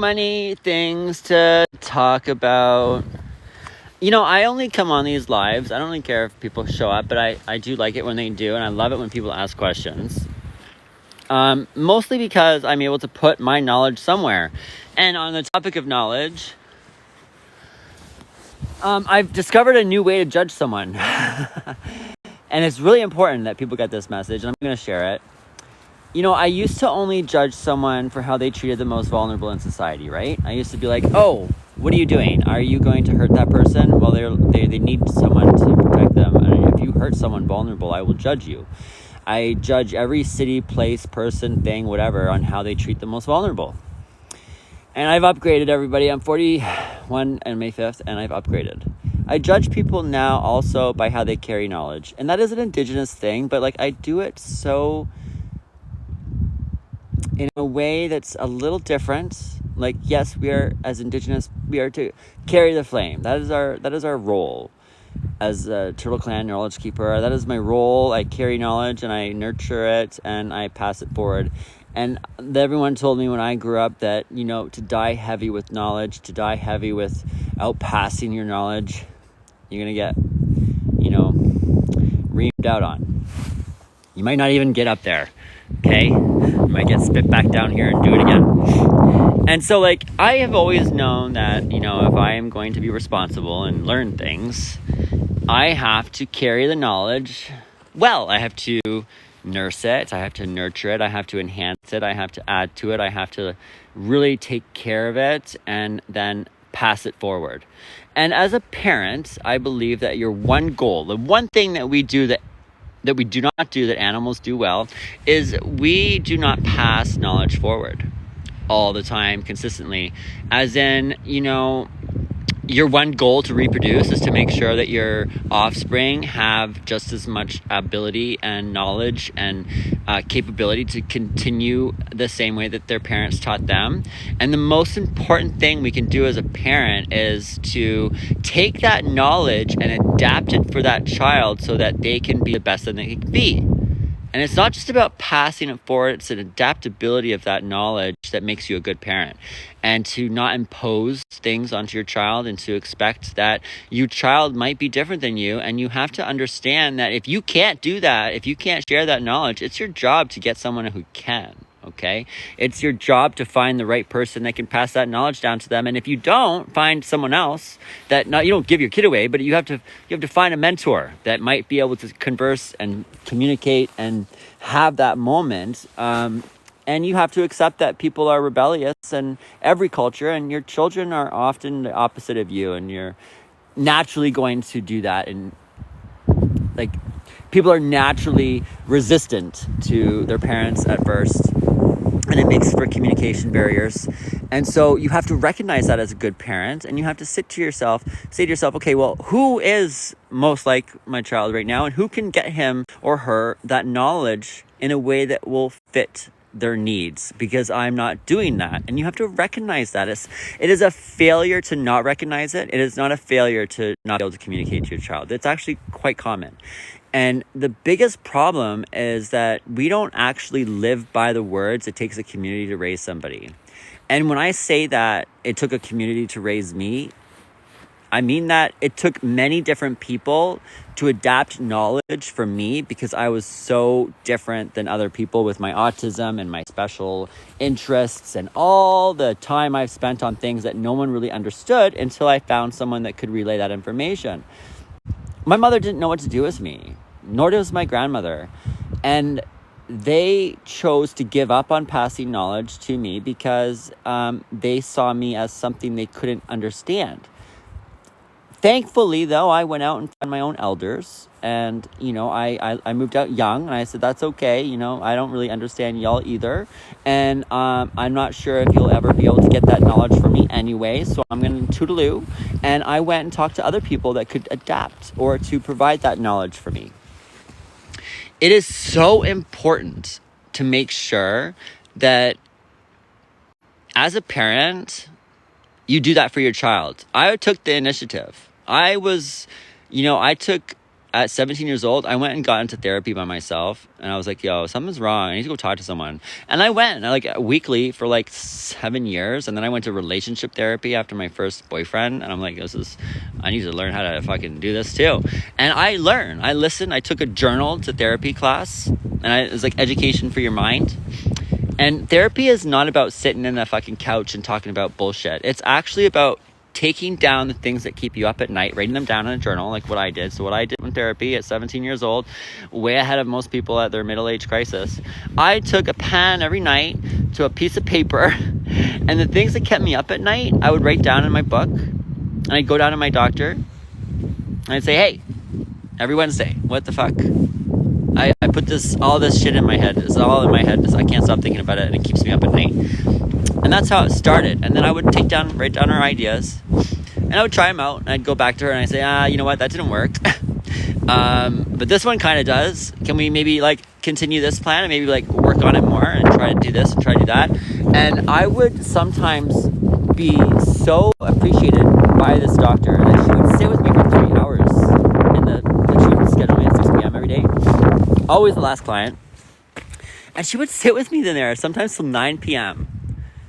many things to talk about. I only come on these lives. I don't really care if people show up, but I do like it when they do, and I love it when people ask questions. Mostly because I'm able to put my knowledge somewhere. And on the topic of knowledge, I've discovered a new way to judge someone. And it's really important that people get this message, and I'm going to share it. I used to only judge someone for how they treated the most vulnerable in society, right? I used to be like, oh, what are you doing? Are you going to hurt that person? Well, they need someone to protect them. And if you hurt someone vulnerable, I will judge you. I judge every city, place, person, thing, whatever, on how they treat the most vulnerable. And I've upgraded, everybody. I'm 41 on May 5th, and I've upgraded. I judge people now also by how they carry knowledge. And that is an indigenous thing, but I do it so in a way that's a little different. Yes, we are, as indigenous, we are to carry the flame. That is our role as a Turtle Clan knowledge keeper. That is my role. I carry knowledge and I nurture it and I pass it forward. And everyone told me when I grew up that, to die heavy with knowledge, to die heavy without passing your knowledge, you're going to get, reamed out on. You might not even get up there, okay? You might get spit back down here and do it again. And so, I have always known that, if I am going to be responsible and learn things, I have to carry the knowledge well. I have to nurse it. I have to nurture it. I have to enhance it. I have to add to it. I have to really take care of it and then pass it forward. And as a parent, I believe that your one goal, the one thing that we do that we do not do that animals do well, is we do not pass knowledge forward all the time consistently. As in, your one goal to reproduce is to make sure that your offspring have just as much ability and knowledge and capability to continue the same way that their parents taught them. And the most important thing we can do as a parent is to take that knowledge and adapt it for that child so that they can be the best that they can be. And it's not just about passing it forward, it's an adaptability of that knowledge that makes you a good parent. And to not impose things onto your child and to expect that your child might be different than you. And you have to understand that if you can't do that, if you can't share that knowledge, it's your job to get someone who can. Okay, it's your job to find the right person that can pass that knowledge down to them. And if you don't find someone else you don't give your kid away, but you have to find a mentor that might be able to converse and communicate and have that moment. And you have to accept that people are rebellious in every culture, and your children are often the opposite of you, and you're naturally going to do that. And people are naturally resistant to their parents at first, and it makes for communication barriers. And so you have to recognize that as a good parent, and you have to say to yourself, okay, well, who is most like my child right now, and who can get him or her that knowledge in a way that will fit their needs, because I'm not doing that. And you have to recognize that. It is a failure to not recognize it. It is not a failure to not be able to communicate to your child. It's actually quite common. And the biggest problem is that we don't actually live by the words it takes a community to raise somebody. And when I say that it took a community to raise me, I mean that it took many different people to adapt knowledge for me, because I was so different than other people with my autism and my special interests and all the time I've spent on things that no one really understood until I found someone that could relay that information. My mother didn't know what to do with me, nor does my grandmother. And they chose to give up on passing knowledge to me because they saw me as something they couldn't understand. Thankfully, though, I went out and found my own elders, and, I moved out young, and I said, that's okay. I don't really understand y'all either. And I'm not sure if you'll ever be able to get that knowledge from me anyway. So I'm going to toodaloo. And I went and talked to other people that could adapt or to provide that knowledge for me. It is so important to make sure that as a parent, you do that for your child. I took the initiative. I took at 17 years old, I went and got into therapy by myself, and I was like, yo, something's wrong. I need to go talk to someone. And I went like weekly for like 7 years. And then I went to relationship therapy after my first boyfriend. And I'm like, I need to learn how to fucking do this too. And I listened. I took a journal to therapy class, and it was like education for your mind. And therapy is not about sitting in a fucking couch and talking about bullshit. It's actually about taking down the things that keep you up at night, writing them down in a journal, like what I did. So what I did in therapy at 17 years old, way ahead of most people at their middle-age crisis, I took a pen every night to a piece of paper, and the things that kept me up at night, I would write down in my book, and I'd go down to my doctor, and I'd say, hey, every Wednesday, what the fuck? I put all this shit in my head. It's all in my head. I can't stop thinking about it, and it keeps me up at night. And that's how it started. And then I would write down her ideas, and I would try them out, and I'd go back to her and I'd say, you know what, that didn't work. But this one kind of does. Can we maybe like continue this plan and maybe like work on it more and try to do this and try to do that? And I would sometimes be so appreciated by this doctor that she would sit with me for 3 hours she would schedule me at 6 p.m. every day. Always the last client. And she would sit with me there sometimes till 9 p.m.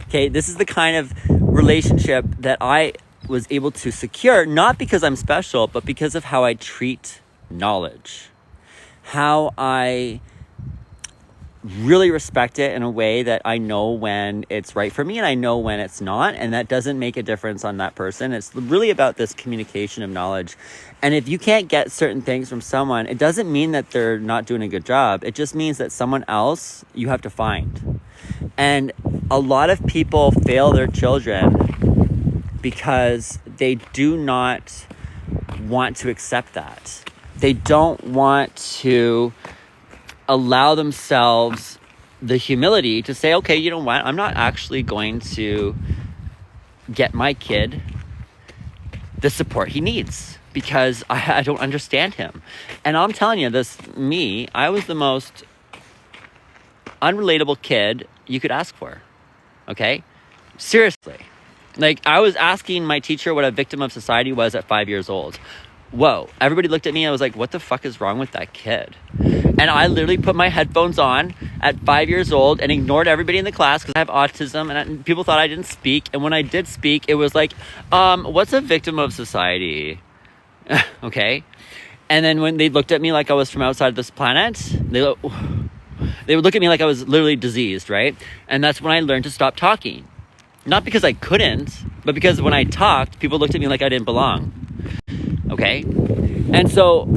Okay, this is the kind of relationship that I was able to secure, not because I'm special, but because of how I treat knowledge. How I really respect it in a way that I know when it's right for me and I know when it's not, and that doesn't make a difference on that person. It's really about this communication of knowledge. And if you can't get certain things from someone, it doesn't mean that they're not doing a good job. It just means that someone else you have to find. And a lot of people fail their children because they do not want to accept that. They don't want to allow themselves the humility to say, okay, you know what? I'm not actually going to get my kid the support he needs because I don't understand him. And I'm telling you I was the most unrelatable kid you could ask for. Okay? Seriously. Like, I was asking my teacher what a victim of society was at 5 years old. Whoa. Everybody looked at me and I was like, what the fuck is wrong with that kid? And I literally put my headphones on at 5 years old and ignored everybody in the class because I have autism and people thought I didn't speak. And when I did speak, it was like, what's a victim of society? Okay? And then when they looked at me like I was from outside this planet, they would look at me like I was literally diseased, right? And that's when I learned to stop talking. Not because I couldn't, but because when I talked, people looked at me like I didn't belong. Okay? And so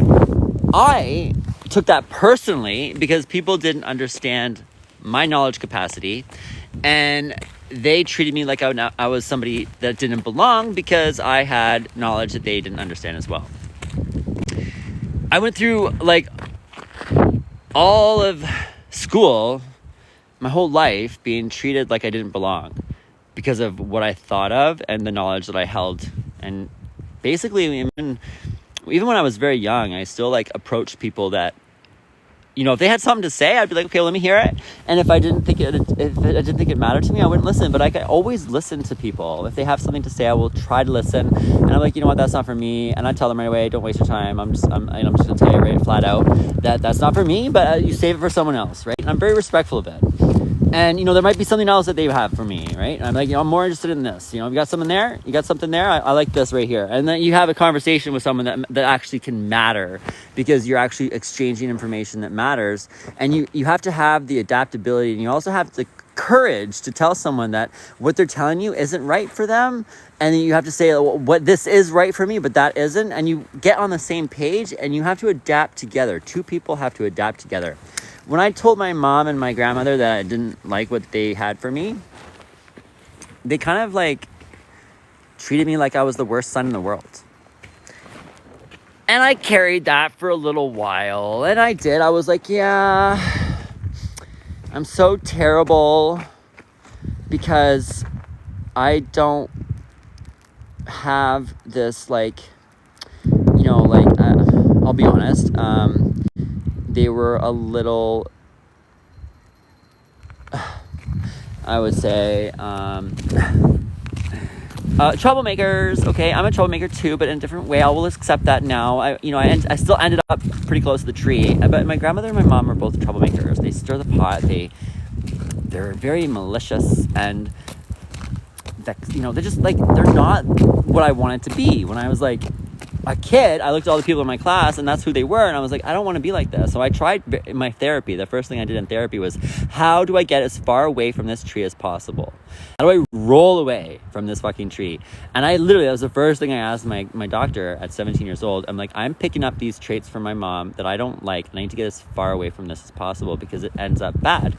I took that personally because people didn't understand my knowledge capacity, and they treated me like I was somebody that didn't belong because I had knowledge that they didn't understand as well. I went through like all of school, my whole life, being treated like I didn't belong because of what I thought of and the knowledge that I held. And basically, even when I was very young, I still like approached people that, you know, if they had something to say, I'd be like, okay, let me hear it. And if I didn't think it mattered to me, I wouldn't listen. But I could always listen to people. If they have something to say, I will try to listen. And I'm like, you know what, that's not for me. And I tell them right away, don't waste your time. I'm just gonna tell you right flat out that that's not for me. But you save it for someone else, right? And I'm very respectful of it. And, you know, there might be something else that they have for me, right? And I'm like, you know, I'm more interested in this. You know, you got something there? You got something there? I like this right here. And then you have a conversation with someone that actually can matter because you're actually exchanging information that matters. And you have to have the adaptability, and you also have the courage to tell someone that what they're telling you isn't right for them. And then you have to say, what this is right for me, but that isn't. And you get on the same page, and you have to adapt together. Two people have to adapt together. When I told my mom and my grandmother that I didn't like what they had for me, they kind of like treated me like I was the worst son in the world. And I carried that for a little while. And I did. I was like, yeah, I'm so terrible because I don't have this, like, you know, like, I'll be honest, they were a little, I would say, Troublemakers, okay, I'm a troublemaker too, but in a different way. I will accept that now. I still ended up pretty close to the tree, but my grandmother and my mom are both troublemakers. They stir the pot. They're very malicious, and that, they're just like, they're not what I wanted to be. When I was like a kid, I looked at all the people in my class, and that's who they were, and I was like, I don't want to be like this. So I tried in my therapy. The first thing I did in therapy was, how do I get as far away from this tree as possible? How do I roll away from this fucking tree? And that was the first thing I asked my doctor at 17 years old. I'm like, I'm picking up these traits from my mom that I don't like, and I need to get as far away from this as possible because it ends up bad.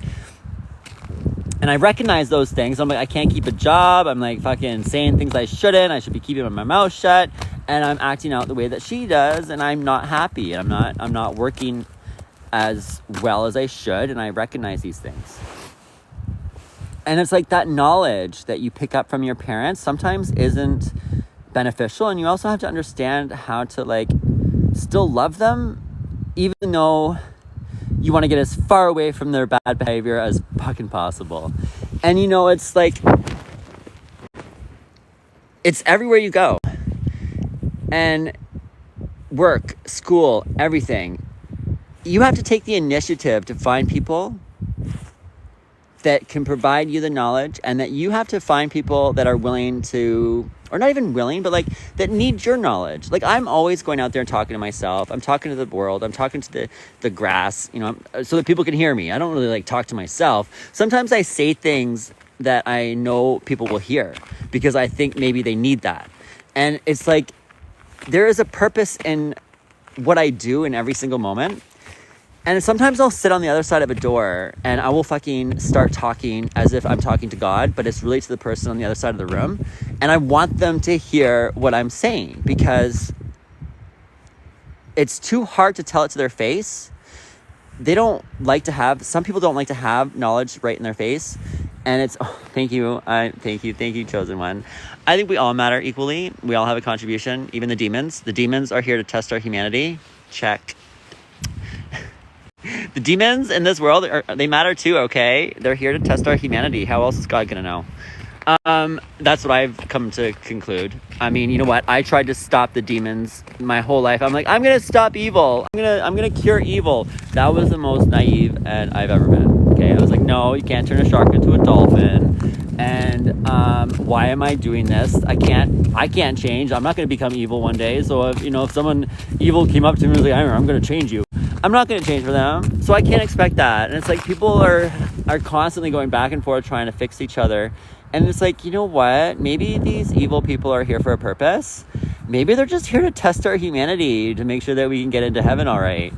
And I recognize those things. I'm like, I can't keep a job. I'm like fucking saying things I shouldn't. I should be keeping my mouth shut. And I'm acting out the way that she does, and I'm not happy. And I'm not working as well as I should. And I recognize these things. And it's like that knowledge that you pick up from your parents sometimes isn't beneficial. And you also have to understand how to like still love them, even though you want to get as far away from their bad behavior as fucking possible. And it's like, it's everywhere you go. And work, school, everything. You have to take the initiative to find people that can provide you the knowledge, and that you have to find people that are willing to, or not even willing, but like that need your knowledge. Like, I'm always going out there and talking to myself. I'm talking to the world. I'm talking to the grass, so that people can hear me. I don't really like talk to myself. Sometimes I say things that I know people will hear because I think maybe they need that. And it's like, there is a purpose in what I do in every single moment. And sometimes I'll sit on the other side of a door and I will fucking start talking as if I'm talking to God, but it's really to the person on the other side of the room. And I want them to hear what I'm saying because it's too hard to tell it to their face. Some people don't like to have knowledge right in their face. And it's, thank you, chosen one. I think we all matter equally. We all have a contribution, even the demons. The demons are here to test our humanity. Check. The demons in this world, they matter too, okay? They're here to test our humanity. How else is God going to know? That's what I've come to conclude. I mean, you know what? I tried to stop the demons my whole life. I'm like, I'm going to stop evil. I'm going to cure evil. That was the most naive I've ever been. Okay. I was like, no, you can't turn a shark into a dolphin. And, why am I doing this? I can't change. I'm not going to become evil one day. So if someone evil came up to me and was like, I'm going to change you, I'm not going to change for them. So I can't expect that. And it's like, people are constantly going back and forth trying to fix each other. And it's like, you know what? Maybe these evil people are here for a purpose. Maybe they're just here to test our humanity to make sure that we can get into heaven all right.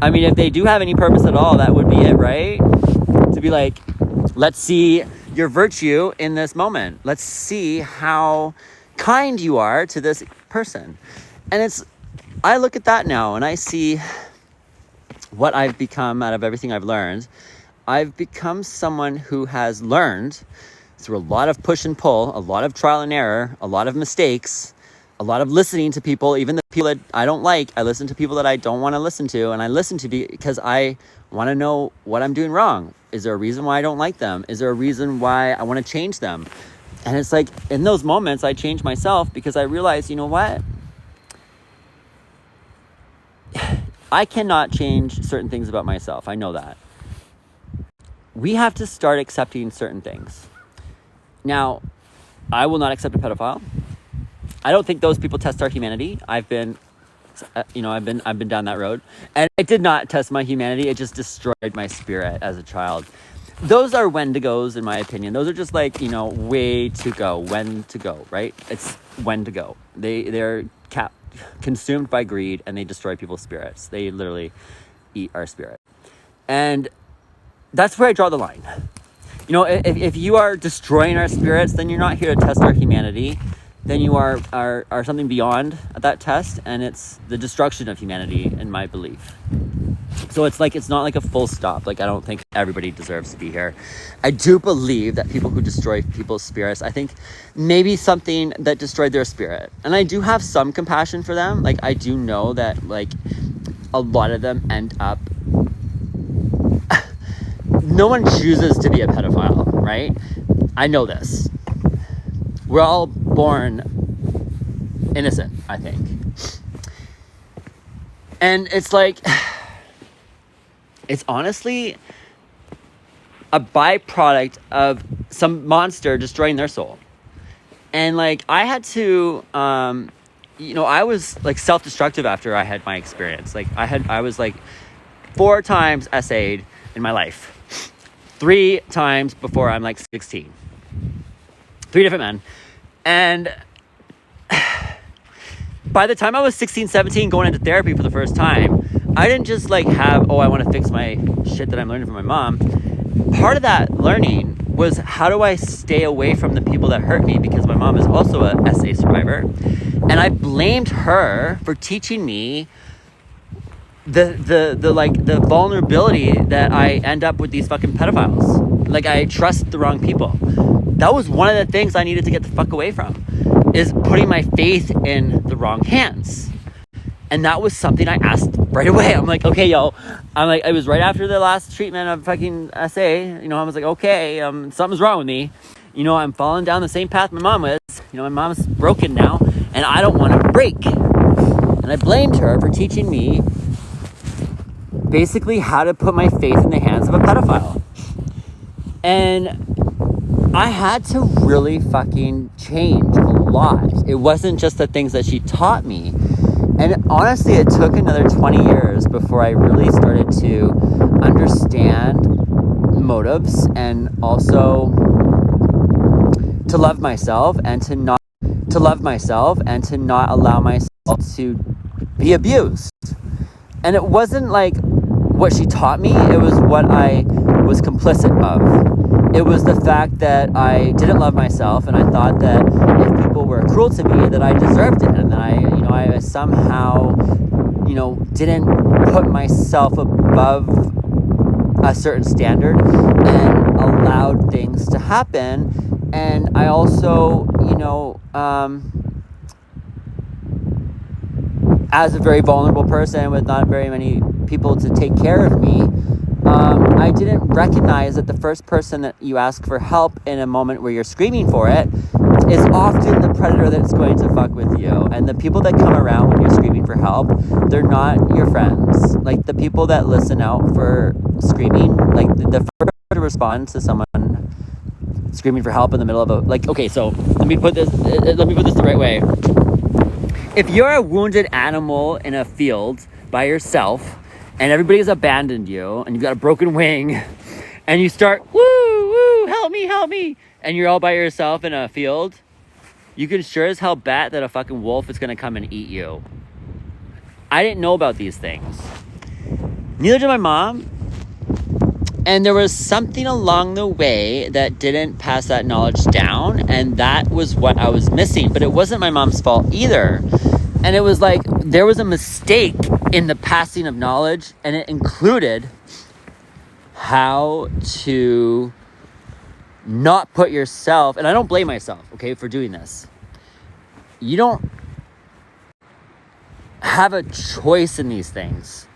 I mean, if they do have any purpose at all, that would be it, right? To be like, let's see your virtue in this moment. Let's see how kind you are to this person. And I look at that now and I see what I've become out of everything I've learned. I've become someone who has learned through a lot of push and pull, a lot of trial and error, a lot of mistakes, a lot of listening to people, even the people that I don't like. I listen to people that I don't want to listen to, and I listen to because I want to know what I'm doing wrong. Is there a reason why I don't like them? Is there a reason why I want to change them? And it's like, in those moments, I change myself because I realize, you know what? I cannot change certain things about myself. I know that. We have to start accepting certain things. Now, I will not accept a pedophile. I don't think those people test our humanity. I've been down that road, and it did not test my humanity. It just destroyed my spirit as a child. Those are Wendigos, in my opinion. Those are just like, way to go, when to go, right? It's when to go. They're consumed by greed, and they destroy people's spirits. They literally eat our spirit. And that's where I draw the line. If you are destroying our spirits, then you're not here to test our humanity. Then you are something beyond that test, and it's the destruction of humanity, in my belief. So it's not like a full stop. Like, I don't think everybody deserves to be here. I do believe that people who destroy people's spirits, I think maybe something that destroyed their spirit. And I do have some compassion for them. Like, I do know that, like, a lot of them end up... No one chooses to be a pedophile, right? I know this. We're all born innocent, I think. And it's like, it's honestly a byproduct of some monster destroying their soul. And like, I had to, I was like self-destructive after I had my experience. Like I was like 4 times essayed in my life. 3 times before I'm like 16. 3 different men. And by the time I was 16, 17, going into therapy for the first time, I didn't just like have, I want to fix my shit that I'm learning from my mom. Part of that learning was, how do I stay away from the people that hurt me? Because my mom is also a SA survivor. And I blamed her for teaching me the vulnerability that I end up with these fucking pedophiles. Like, I trust the wrong people. That was one of the things I needed to get the fuck away from, is putting my faith in the wrong hands. And that was something I asked right away. I'm like, okay, it was right after the last treatment of fucking SA. I was like, okay, something's wrong with me. I'm falling down the same path my mom was. My mom's broken now, and I don't want to break. And I blamed her for teaching me basically how to put my faith in the hands of a pedophile. And I had to really fucking change a lot. It wasn't just the things that she taught me. And honestly, it took another 20 years before I really started to understand motives, and also to love myself and to not allow myself to be abused. And it wasn't like what she taught me, it was what I was complicit of. It was the fact that I didn't love myself, and I thought that if people were cruel to me, that I deserved it, and that I somehow, didn't put myself above a certain standard and allowed things to happen. And I also, as a very vulnerable person with not very many people to take care of me, I didn't recognize that the first person that you ask for help in a moment where you're screaming for it is often the predator that's going to fuck with you. And the people that come around when you're screaming for help, they're not your friends. Like, the people that listen out for screaming, like the first to respond to someone screaming for help in the middle of so let me put this the right way. If you're a wounded animal in a field by yourself, and everybody's abandoned you, and you've got a broken wing, and you start, woo, help me, and you're all by yourself in a field, you can sure as hell bet that a fucking wolf is gonna come and eat you. I didn't know about these things. Neither did my mom. And there was something along the way that didn't pass that knowledge down, and that was what I was missing. But it wasn't my mom's fault either. And it was like, there was a mistake in the passing of knowledge, and it included how to not put yourself, and I don't blame myself, okay, for doing this. You don't have a choice in these things.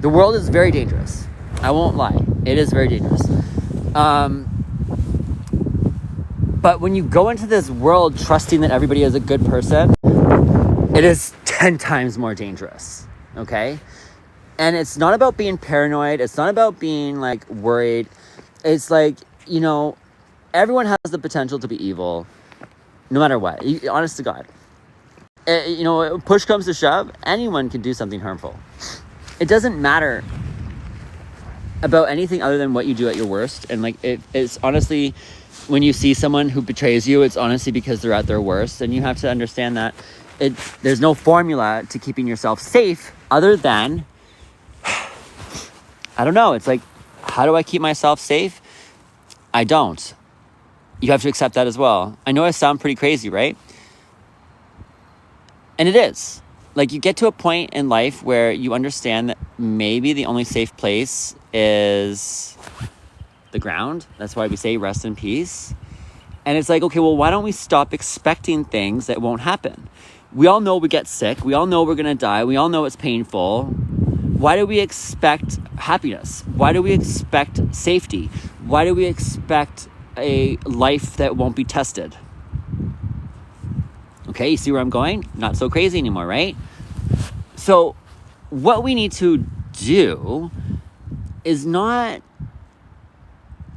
The world is very dangerous. I won't lie. It is very dangerous. But when you go into this world trusting that everybody is a good person, it is 10 times more dangerous, okay? And it's not about being paranoid. It's not about being, like, worried. It's like, everyone has the potential to be evil, no matter what. Honest to God. Push comes to shove, anyone can do something harmful. It doesn't matter about anything other than what you do at your worst. And, like, it's honestly, when you see someone who betrays you, it's honestly because they're at their worst. And you have to understand that there's no formula to keeping yourself safe other than, I don't know. It's like, how do I keep myself safe? I don't. You have to accept that as well. I know I sound pretty crazy, right? And it is. Like, you get to a point in life where you understand that maybe the only safe place is the ground. That's why we say rest in peace. And it's like, okay, well, why don't we stop expecting things that won't happen? We all know we get sick. We all know we're going to die. We all know it's painful. Why do we expect happiness? Why do we expect safety? Why do we expect a life that won't be tested? Okay, you see where I'm going? Not so crazy anymore, right? So what we need to do is not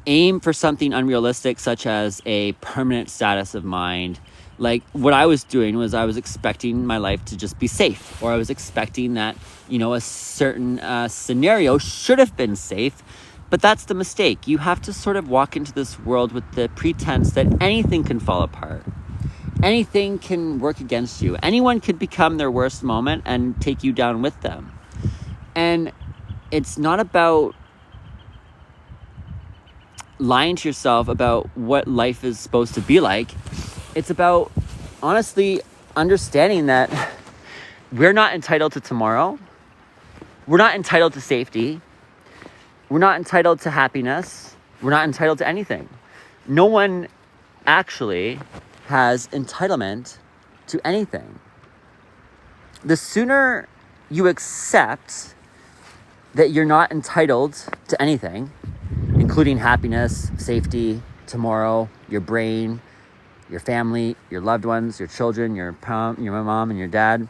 aim for something unrealistic, such as a permanent status of mind. Like what I was doing was I was expecting my life to just be safe, or I was expecting that, a certain scenario should have been safe. But that's the mistake. You have to sort of walk into this world with the pretense that anything can fall apart. Anything can work against you. Anyone could become their worst moment and take you down with them. And it's not about lying to yourself about what life is supposed to be like. It's about honestly understanding that we're not entitled to tomorrow. We're not entitled to safety. We're not entitled to happiness. We're not entitled to anything. No one actually has entitlement to anything. The sooner you accept that you're not entitled to anything, including happiness, safety, tomorrow, your brain, your family, your loved ones, your children, your mom and your dad.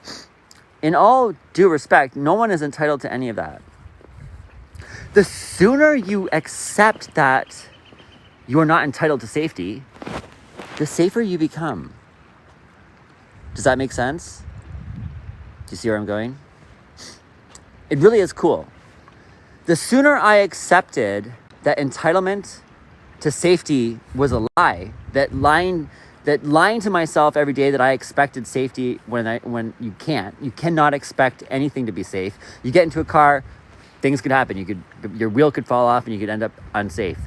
In all due respect, no one is entitled to any of that. The sooner you accept that you are not entitled to safety, the safer you become. Does that make sense? Do you see where I'm going? It really is cool. The sooner I accepted that entitlement to safety was a lie, that lying to myself every day that I expected safety when you cannot expect anything to be safe. You get into a car, things could happen. Your wheel could fall off and you could end up unsafe.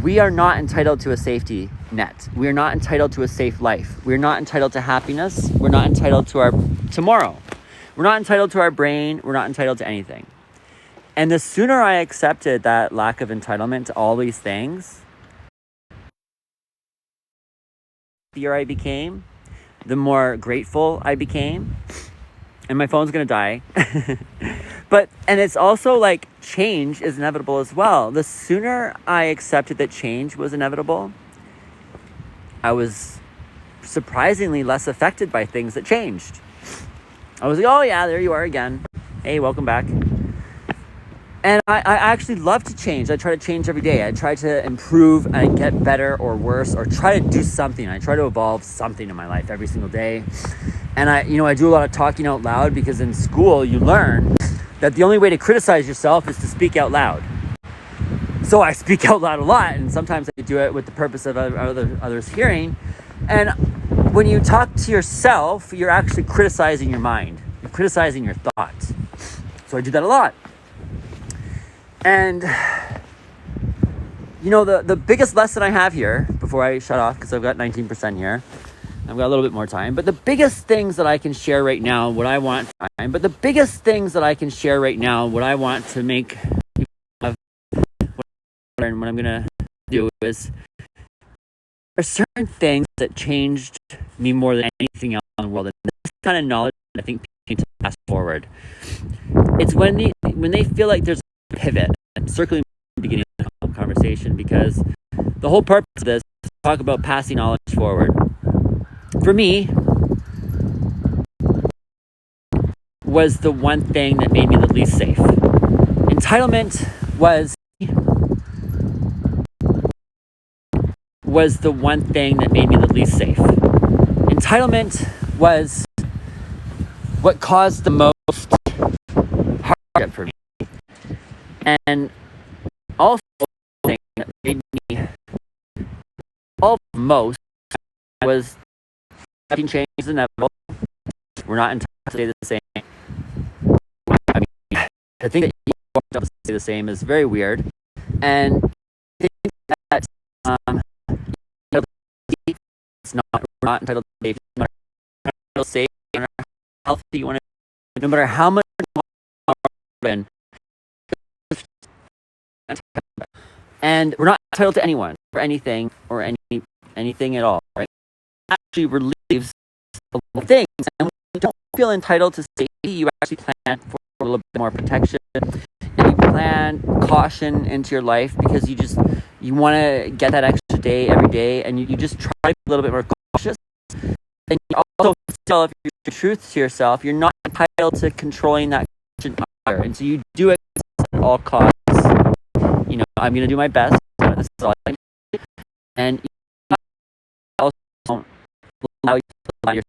We are not entitled to a safety net. We are not entitled to a safe life. We're not entitled to happiness. We're not entitled to our tomorrow. We're not entitled to our brain. We're not entitled to anything. And the sooner I accepted that lack of entitlement to all these things, the happier I became, the more grateful I became. And my phone's gonna die. And it's also like change is inevitable as well. The sooner I accepted that change was inevitable, I was surprisingly less affected by things that changed. I was like, oh yeah, there you are again. Hey, welcome back. And I actually love to change. I try to change every day. I try to improve and get better or worse, or try to do something. I try to evolve something in my life every single day. And I do a lot of talking out loud, because in school you learn that the only way to criticize yourself is to speak out loud. So I speak out loud a lot, and sometimes I do it with the purpose of others hearing. And when you talk to yourself, you're actually criticizing your mind. You're criticizing your thoughts. So I do that a lot. And, the biggest lesson I have here, before I shut off, because I've got 19% here, I've got a little bit more time, but the biggest things that I can share right now, what I want to make of what I'm going to do is, there are certain things that changed me more than anything else in the world. And this kind of knowledge, I think, people need to pass forward. It's when they feel like there's a pivot. I'm circling the beginning of the conversation, because the whole purpose of this is to talk about passing knowledge forward. For me, was the one thing that made me the least safe. Entitlement was the one thing that made me the least safe. Entitlement was what caused the most hardship for me. And also the thing that made me most was making change is inevitable. We're not entitled to stay the same. I mean, I think that you want to stay the same is very weird. And I think that we're not entitled to safety. No matter how safe, no matter how healthy you want to, no matter how much you want to, and we're not entitled to anyone or anything or anything at all, right? It actually relieves a lot of things, and when you don't feel entitled to safety, you actually plan for a little bit more protection, and you plan caution into your life, because you want to get that extra day every day, and you just try to be a little bit more cautious. And you also, still, if you're truth to yourself, you're not entitled to controlling that condition either. And so you do it at all costs. You know, I'm going to do my best. This is all I can do. And you also don't allow you to allow yourself.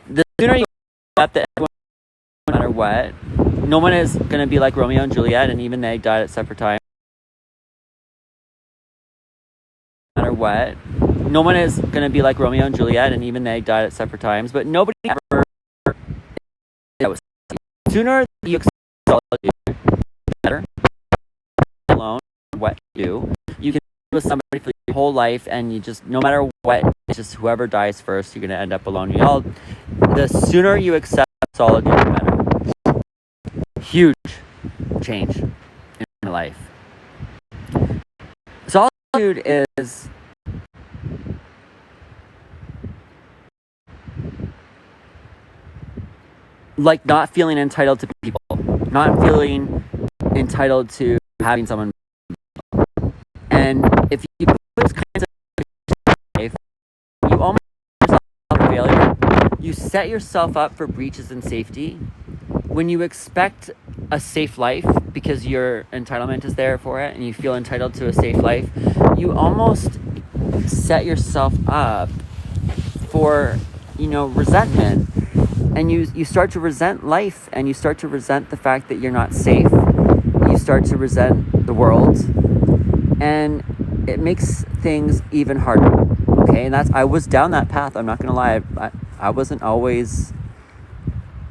The sooner you accept that everyone, no matter what, no one is going to be like Romeo and Juliet, and even they died at separate times. No matter what, no one is going to be like Romeo and Juliet, and even they died at separate times. But nobody ever. That was sooner you accept solitude, better alone. What you do, you can be with somebody for your whole life, and you just, no matter what, it's just whoever dies first, you're going to end up alone. The sooner you accept solitude, the better. Huge change in my life. Solitude is like not feeling entitled to people, not feeling entitled to having someone. And if you put those kinds of life, you almost set yourself up for failure. You set yourself up for breaches in safety. When you expect a safe life because your entitlement is there for it and you feel entitled to a safe life, you almost set yourself up for, resentment. And you start to resent life, and you start to resent the fact that you're not safe. You start to resent the world, and it makes things even harder. Okay, and I was down that path. I'm not gonna lie. I wasn't always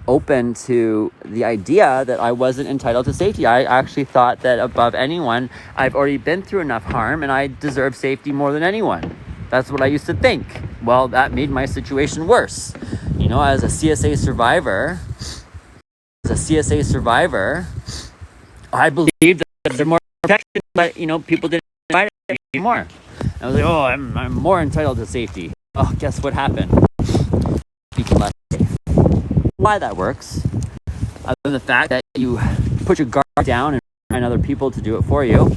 open to the idea that I wasn't entitled to safety. I actually thought that above anyone, I've already been through enough harm, and I deserve safety more than anyone. That's what I used to think. Well, that made my situation worse. As a CSA survivor, I believed that there's more protection, but people didn't fight it anymore. I was like, oh, I'm more entitled to safety. Oh, guess what happened? Became less safe. Why that works, other than the fact that you put your guard down and find other people to do it for you,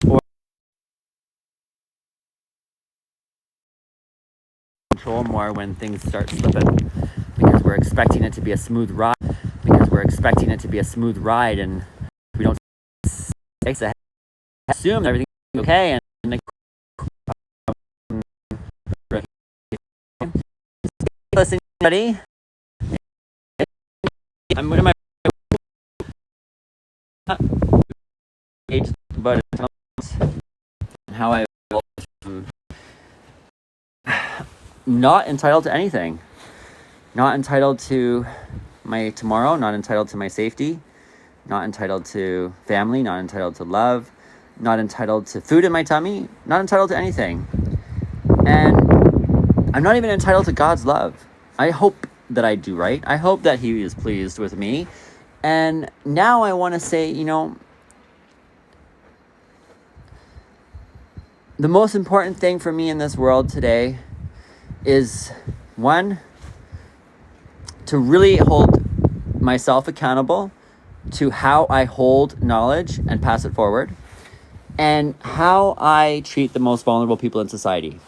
or control more when things start slipping, because we're expecting it to be a smooth ride. And we don't assume everything's okay. And listen, buddy. I'm in my age, but how I not entitled to anything, not entitled to my tomorrow, not entitled to my safety, not entitled to family, not entitled to love, not entitled to food in my tummy, not entitled to anything. And I'm not even entitled to God's love. I hope that I do right. I hope that He is pleased with me. And now I want to say, the most important thing for me in this world today is, one, to really hold myself accountable to how I hold knowledge and pass it forward, and how I treat the most vulnerable people in society.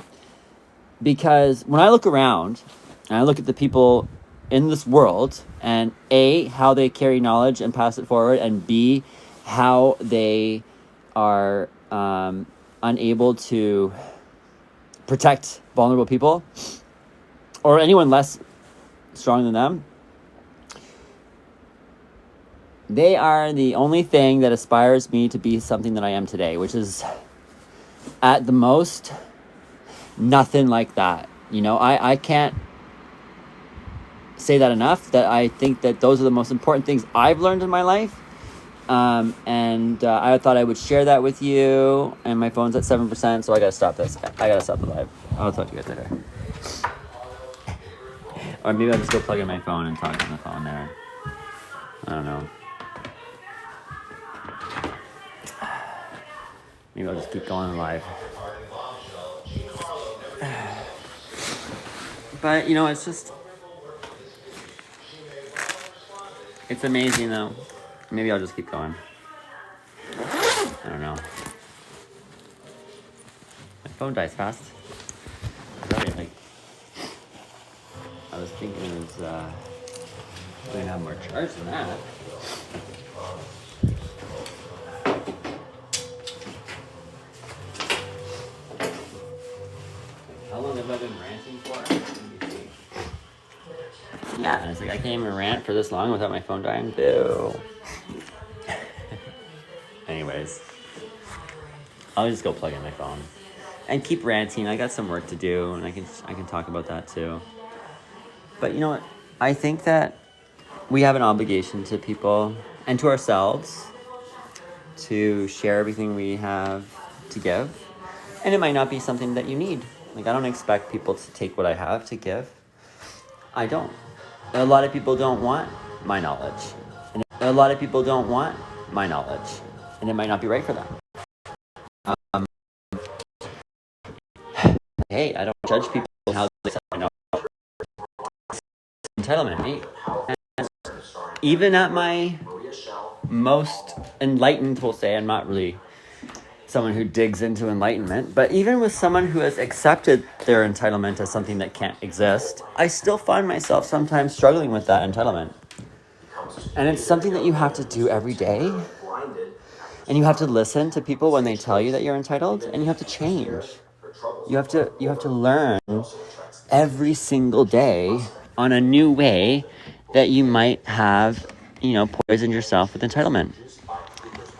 Because when I look around and I look at the people in this world, and A, how they carry knowledge and pass it forward, and B, how they are unable to protect vulnerable people or anyone less strong than them, they are the only thing that aspires me to be something that I am today, which is at the most nothing like that. I can't say that enough, that I think that those are the most important things I've learned in my life. And I thought I would share that with you. And my phone's at 7%, so I gotta stop this. I gotta stop the live. I'll talk to you guys later. Or maybe I'll just go plug in my phone and talk on the phone there. I don't know. Maybe I'll just keep going live. But, it's just... it's amazing, though. Maybe I'll just keep going. I don't know. My phone dies fast. thinking it was going to have more charge than that. How long have I been ranting for? Yeah, and it's like I can't even rant for this long without my phone dying. Boo. Anyways, I'll just go plug in my phone and keep ranting. I got some work to do, and I can talk about that too. But you know what? I think that we have an obligation to people and to ourselves to share everything we have to give. And it might not be something that you need. Like, I don't expect people to take what I have to give. I don't. A lot of people don't want my knowledge. And a lot of people don't want my knowledge. And it might not be right for them. Hey, I don't judge people how they say I know. Entitlement, right? And even at my most enlightened, we'll say, I'm not really someone who digs into enlightenment, but even with someone who has accepted their entitlement as something that can't exist, I still find myself sometimes struggling with that entitlement. And it's something that you have to do every day. And you have to listen to people when they tell you that you're entitled, and you have to change. You have to learn every single day on a new way that you might have, poisoned yourself with entitlement.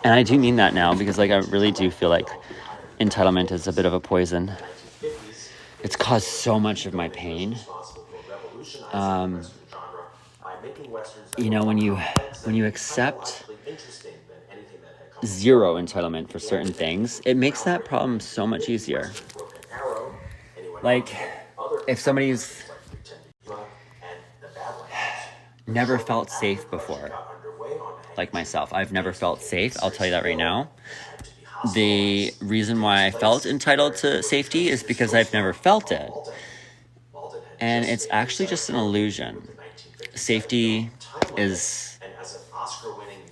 And I do mean that now because, I really do feel like entitlement is a bit of a poison. It's caused so much of my pain. When you accept zero entitlement for certain things, it makes that problem so much easier. Like, if somebody's never felt safe before, like myself, I've never felt safe. I'll tell you that right now. The reason why I felt entitled to safety is because I've never felt it. And it's actually just an illusion. Safety is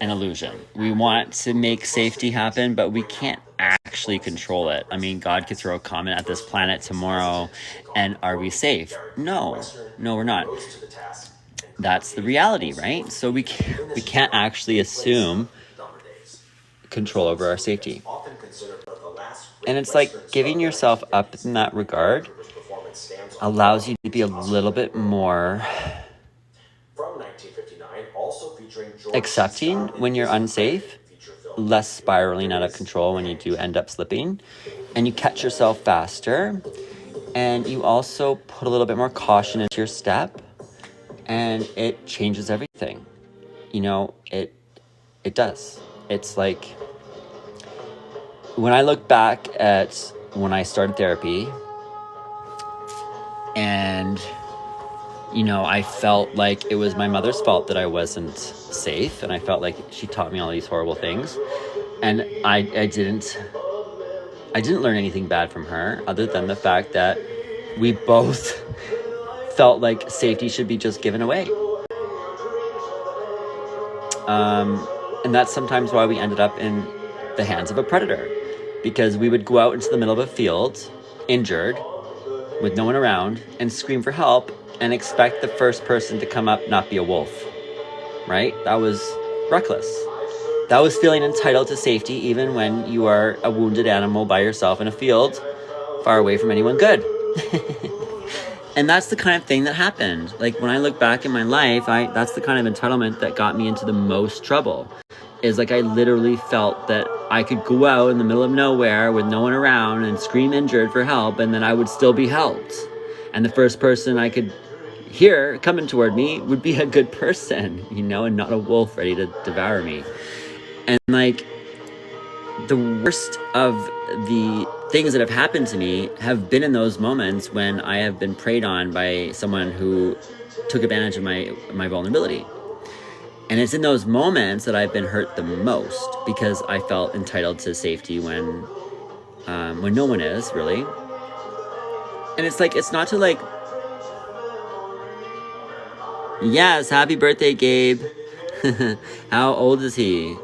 an illusion. We want to make safety happen, but we can't actually control it. I mean, God could throw a comet at this planet tomorrow, and are we safe? No, we're not. That's the reality, right? So we can't actually assume control over our safety. And it's like giving yourself up in that regard allows you to be a little bit more accepting when you're unsafe, less spiraling out of control when you do end up slipping, and you catch yourself faster, and you also put a little bit more caution into your step, and it changes everything. It does. It's like when I look back at when I started therapy, and I felt like it was my mother's fault that I wasn't safe, and I felt like she taught me all these horrible things, and I didn't learn anything bad from her other than the fact that we both felt like safety should be just given away. And that's sometimes why we ended up in the hands of a predator, because we would go out into the middle of a field, injured, with no one around, and scream for help and expect the first person to come up not be a wolf, right? That was reckless. That was feeling entitled to safety even when you are a wounded animal by yourself in a field, far away from anyone good. And that's the kind of thing that happened. Like, when I look back in my life, that's the kind of entitlement that got me into the most trouble. Is like I literally felt that I could go out in the middle of nowhere with no one around and scream injured for help, and then I would still be helped. And the first person I could hear coming toward me would be a good person, and not a wolf ready to devour me. And like, the worst of the things that have happened to me have been in those moments when I have been preyed on by someone who took advantage of my vulnerability. And it's in those moments that I've been hurt the most, because I felt entitled to safety when no one is, really. And it's like, it's not to like, yes, happy birthday, Gabe. How old is he?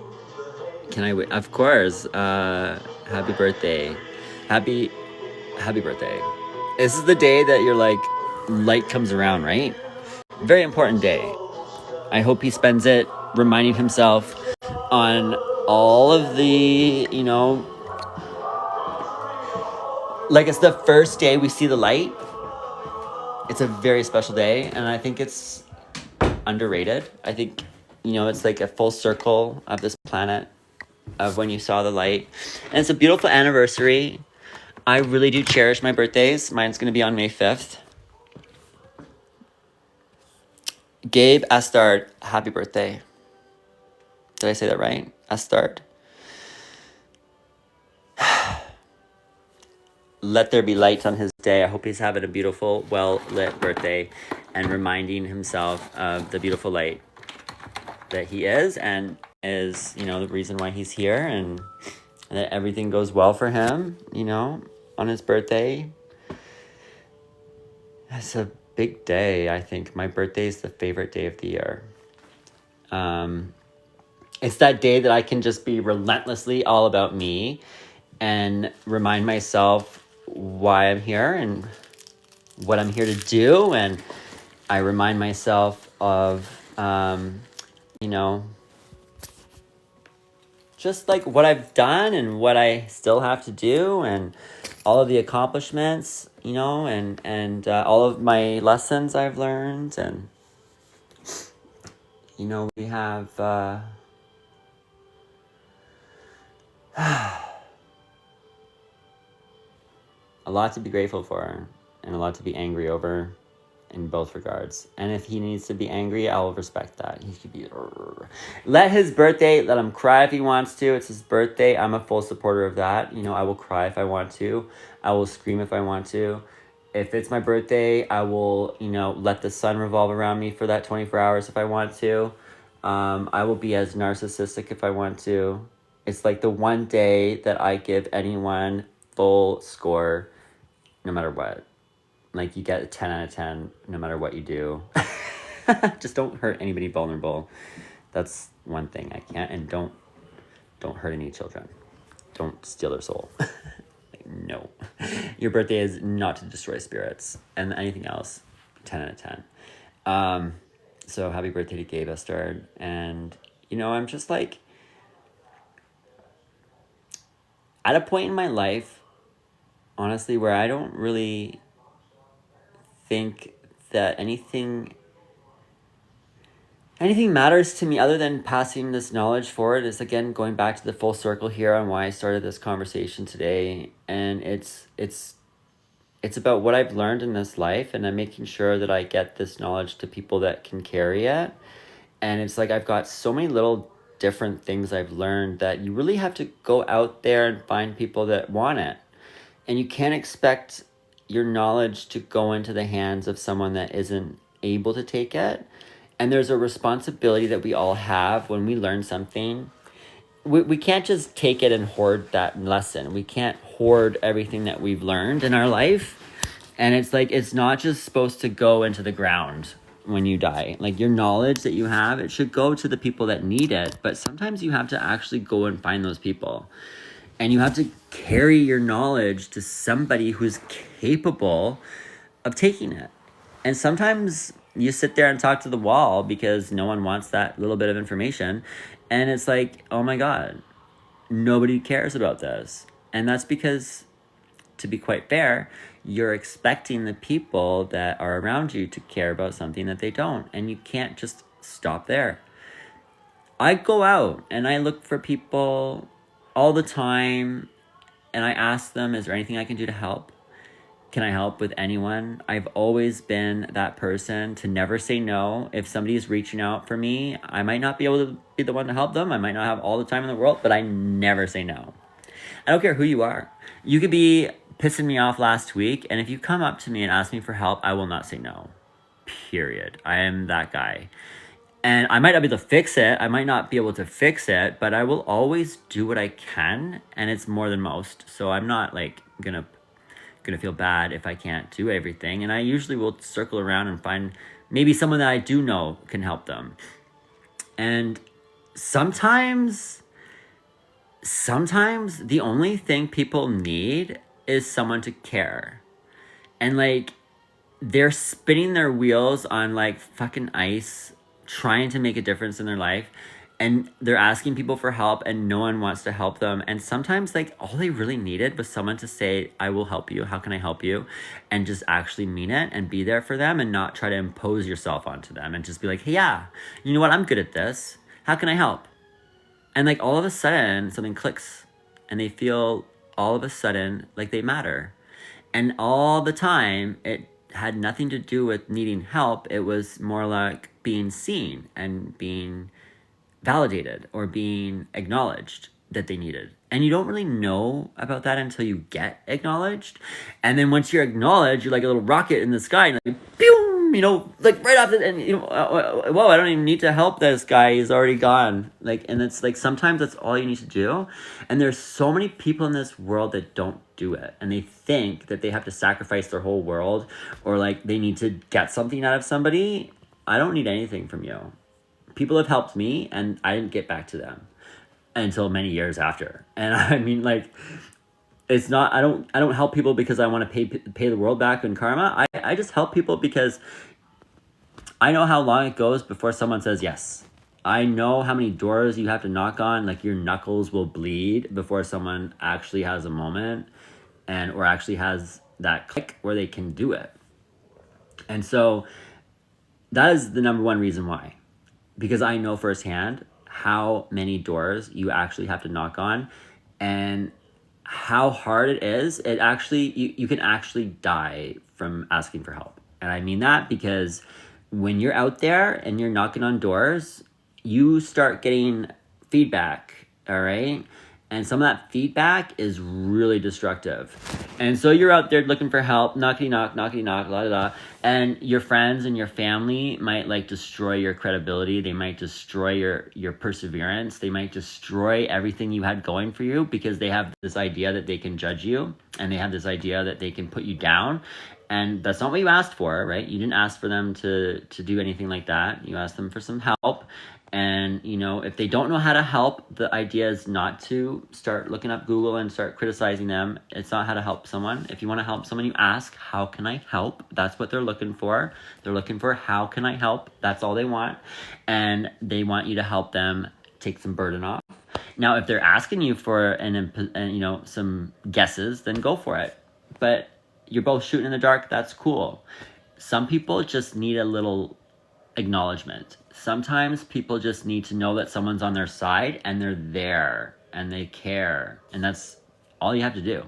Can I wait? Of course. Happy birthday. Happy birthday. This is the day that your light comes around, right? very important day. I hope he spends it reminding himself on all of the, like it's the first day we see the light. It's a very special day, and I think it's underrated. I think, it's like a full circle of this planet of when you saw the light. And it's a beautiful anniversary. I really do cherish my birthdays. Mine's going to be on May 5th. Gabe Astard, happy birthday. Did I say that right? Astard. Let there be light on his day. I hope he's having a beautiful, well-lit birthday and reminding himself of the beautiful light that he is and is, the reason why he's here, and that everything goes well for him, on his birthday. It's a big day, I think. My birthday is the favorite day of the year. It's that day that I can just be relentlessly all about me and remind myself why I'm here and what I'm here to do. And I remind myself of, just like what I've done and what I still have to do and all of the accomplishments, and all of my lessons I've learned. And, we have, a lot to be grateful for and a lot to be angry over in both regards. And if he needs to be angry, I'll respect that. He should be... Let his birthday, let him cry if he wants to. It's his birthday. I'm a full supporter of that. I will cry if I want to. I will scream if I want to. If it's my birthday, I will, let the sun revolve around me for that 24 hours if I want to. I will be as narcissistic if I want to. It's like the one day that I give anyone full score, no matter what. Like, you get a 10 out of 10 no matter what you do. Just don't hurt anybody vulnerable. That's one thing I can't. And don't hurt any children. Don't steal their soul. No. Your birthday is not to destroy spirits. And anything else, 10 out of 10. So happy birthday to Gabe Estard. And, I'm just like... at a point in my life, honestly, where I don't really think that anything matters to me other than passing this knowledge forward. Is again going back to the full circle here on why I started this conversation today. And it's about what I've learned in this life, and I'm making sure that I get this knowledge to people that can carry it. And it's like I've got so many little different things I've learned that you really have to go out there and find people that want it. And you can't expect your knowledge to go into the hands of someone that isn't able to take it. And there's a responsibility that we all have when we learn something. We can't just take it and hoard that lesson. We can't hoard everything that we've learned in our life. And it's like, it's not just supposed to go into the ground when you die. Like, your knowledge that you have, it should go to the people that need it. But sometimes you have to actually go and find those people. And you have to carry your knowledge to somebody who's capable of taking it. And sometimes you sit there and talk to the wall because no one wants that little bit of information. And it's like, oh my God, nobody cares about this. And that's because, to be quite fair, you're expecting the people that are around you to care about something that they don't. And you can't just stop there. I go out and I look for people all the time, and I ask them, is there anything I can do to help? Can I help with anyone? I've always been that person to never say no. If somebody's reaching out for me, I might not be able to be the one to help them. I might not have all the time in the world, but I never say no. I don't care who you are. You could be pissing me off last week, and if you come up to me and ask me for help, I will not say no. Period. I am that guy. And I might not be able to fix it. I might not be able to fix it, but I will always do what I can, and it's more than most. So I'm not like gonna feel bad if I can't do everything. And I usually will circle around and find maybe someone that I do know can help them. And sometimes the only thing people need is someone to care. And like, they're spinning their wheels on like fucking ice, trying to make a difference in their life. And they're asking people for help and no one wants to help them. And sometimes like all they really needed was someone to say, I will help you. How can I help you? And just actually mean it and be there for them and not try to impose yourself onto them and just be like, hey, yeah, you know what? I'm good at this. How can I help? And like all of a sudden something clicks and they feel all of a sudden like they matter. And all the time it had nothing to do with needing help. It was more like being seen and being validated or being acknowledged that they needed. And you don't really know about that until you get acknowledged. And then once you're acknowledged, you're like a little rocket in the sky, and like, boom, you know, like right off the, and you know, whoa, I don't even need to help this guy. He's already gone. Like, and it's like, sometimes that's all you need to do. And there's so many people in this world that don't do it. And they think that they have to sacrifice their whole world or like they need to get something out of somebody. I don't need anything from you. People have helped me and I didn't get back to them until many years after. And I mean, like, it's not, I don't help people because I want to pay the world back in karma. I just help people because I know how long it goes before someone says yes. I know how many doors you have to knock on, like your knuckles will bleed before someone actually has a moment and or actually has that click where they can do it. And so that is the number one reason why. Because I know firsthand how many doors you actually have to knock on and how hard it is. It actually, you can actually die from asking for help. And I mean that because when you're out there and you're knocking on doors, you start getting feedback, all right? And some of that feedback is really destructive. And so you're out there looking for help, knockety knock, la da da. And your friends and your family might like destroy your credibility. They might destroy your perseverance. They might destroy everything you had going for you because they have this idea that they can judge you and they have this idea that they can put you down. And that's not what you asked for, right? You didn't ask for them to do anything like that. You asked them for some help. And, you know, if they don't know how to help, the idea is not to start looking up Google and start criticizing them. It's not how to help someone. If you want to help someone, you ask, how can I help? That's what they're looking for. They're looking for, how can I help? That's all they want. And they want you to help them take some burden off. Now, if they're asking you for some guesses, then go for it. But you're both shooting in the dark. That's cool. Some people just need a little acknowledgement. Sometimes people just need to know that someone's on their side and they're there and they care. And that's all you have to do.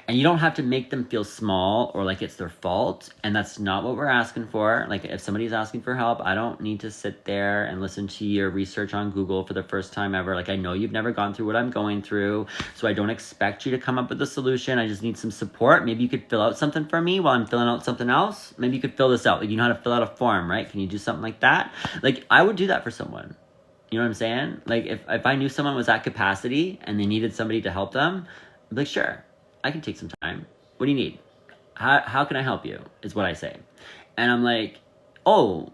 And you don't have to make them feel small or like it's their fault. And that's not what we're asking for. Like if somebody's asking for help, I don't need to sit there and listen to your research on Google for the first time ever. Like I know you've never gone through what I'm going through. So I don't expect you to come up with a solution. I just need some support. Maybe you could fill out something for me while I'm filling out something else. Maybe you could fill this out. Like you know how to fill out a form, right? Can you do something like that? Like I would do that for someone. You know what I'm saying? Like if I knew someone was at capacity and they needed somebody to help them, I'm like, sure, I can take some time. What do you need? How can I help you? Is what I say. And I'm like, oh,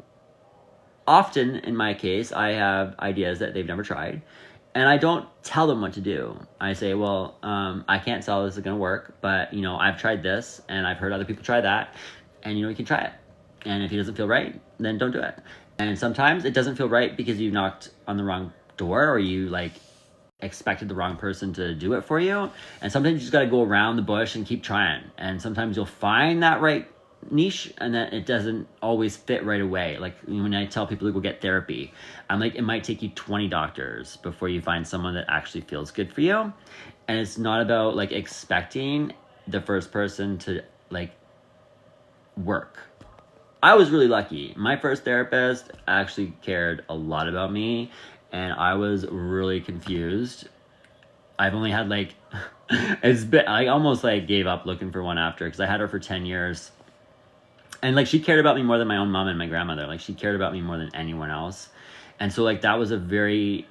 often in my case, I have ideas that they've never tried. And I don't tell them what to do. I say, well, I can't tell this is going to work. But, you know, I've tried this and I've heard other people try that. And, you know, you can try it. And if it doesn't feel right, then don't do it. And sometimes it doesn't feel right because you knocked on the wrong door or you, like, expected the wrong person to do it for you. And sometimes you just got to go around the bush and keep trying. And sometimes you'll find that right niche and then it doesn't always fit right away. Like when I tell people to go get therapy, I'm like, it might take you 20 doctors before you find someone that actually feels good for you. And it's not about like expecting the first person to like work. I was really lucky. My first therapist actually cared a lot about me. And I was really confused. I've only had like, I almost like gave up looking for one after because I had her for 10 years. And like she cared about me more than my own mom and my grandmother. Like she cared about me more than anyone else. And so like that was a very,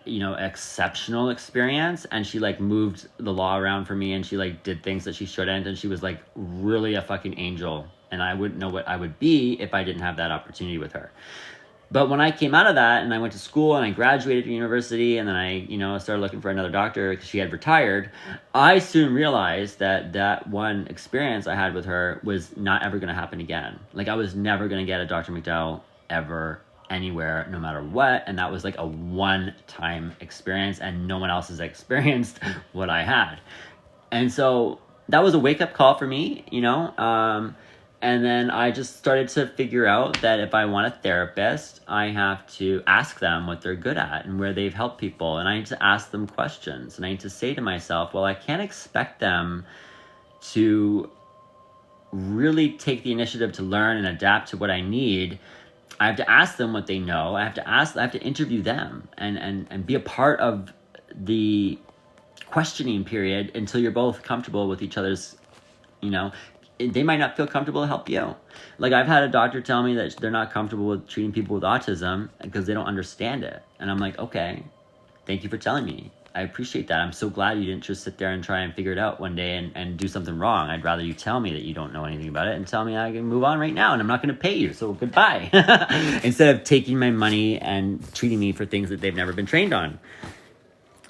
you know, exceptional experience. And she like moved the law around for me and she like did things that she shouldn't. And she was like really a fucking angel. And I wouldn't know what I would be if I didn't have that opportunity with her. But when I came out of that and I went to school and I graduated from university and then I, started looking for another doctor because she had retired, I soon realized that one experience I had with her was not ever going to happen again. Like, I was never going to get a Dr. McDowell ever, anywhere, no matter what. And that was like a one-time experience, and no one else has experienced what I had. And so that was a wake-up call for me, and then I just started to figure out that if I want a therapist, I have to ask them what they're good at and where they've helped people. And I need to ask them questions. And I need to say to myself, well, I can't expect them to really take the initiative to learn and adapt to what I need. I have to ask them what they know. I have to interview them and be a part of the questioning period until you're both comfortable with each other's, they might not feel comfortable to help you. Like, I've had a doctor tell me that they're not comfortable with treating people with autism because they don't understand it. And I'm like, okay, thank you for telling me. I appreciate that. I'm so glad you didn't just sit there and try and figure it out one day and do something wrong. I'd rather you tell me that you don't know anything about it and tell me I can move on right now and I'm not going to pay you. So goodbye. Instead of taking my money and treating me for things that they've never been trained on.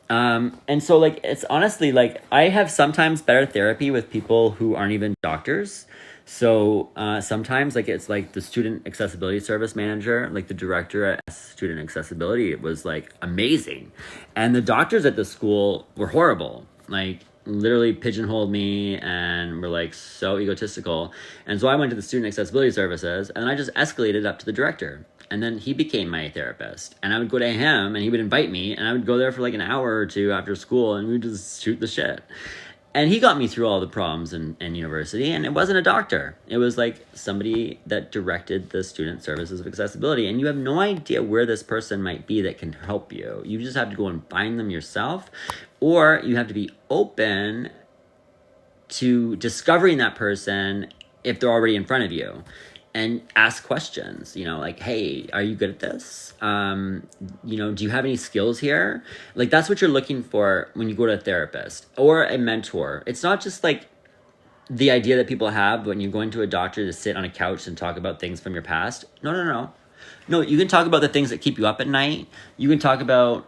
And so, like, it's honestly, like, I have sometimes better therapy with people who aren't even doctors. So, sometimes, like, it's like the student accessibility service manager, like the director at student accessibility, it was like amazing. And the doctors at the school were horrible, like literally pigeonholed me and were like so egotistical. And so I went to the student accessibility services and I just escalated up to the director. And then he became my therapist. And I would go to him and he would invite me. And I would go there for like an hour or two after school and we would just shoot the shit. And he got me through all the problems in university. And it wasn't a doctor. It was like somebody that directed the student services of accessibility. And you have no idea where this person might be that can help you. You just have to go and find them yourself. Or you have to be open to discovering that person if they're already in front of you. And ask questions, like, hey, are you good at this? Do you have any skills here? Like, that's what you're looking for when you go to a therapist or a mentor. It's not just like the idea that people have when you go into a doctor to sit on a couch and talk about things from your past. No. No, you can talk about the things that keep you up at night. You can talk about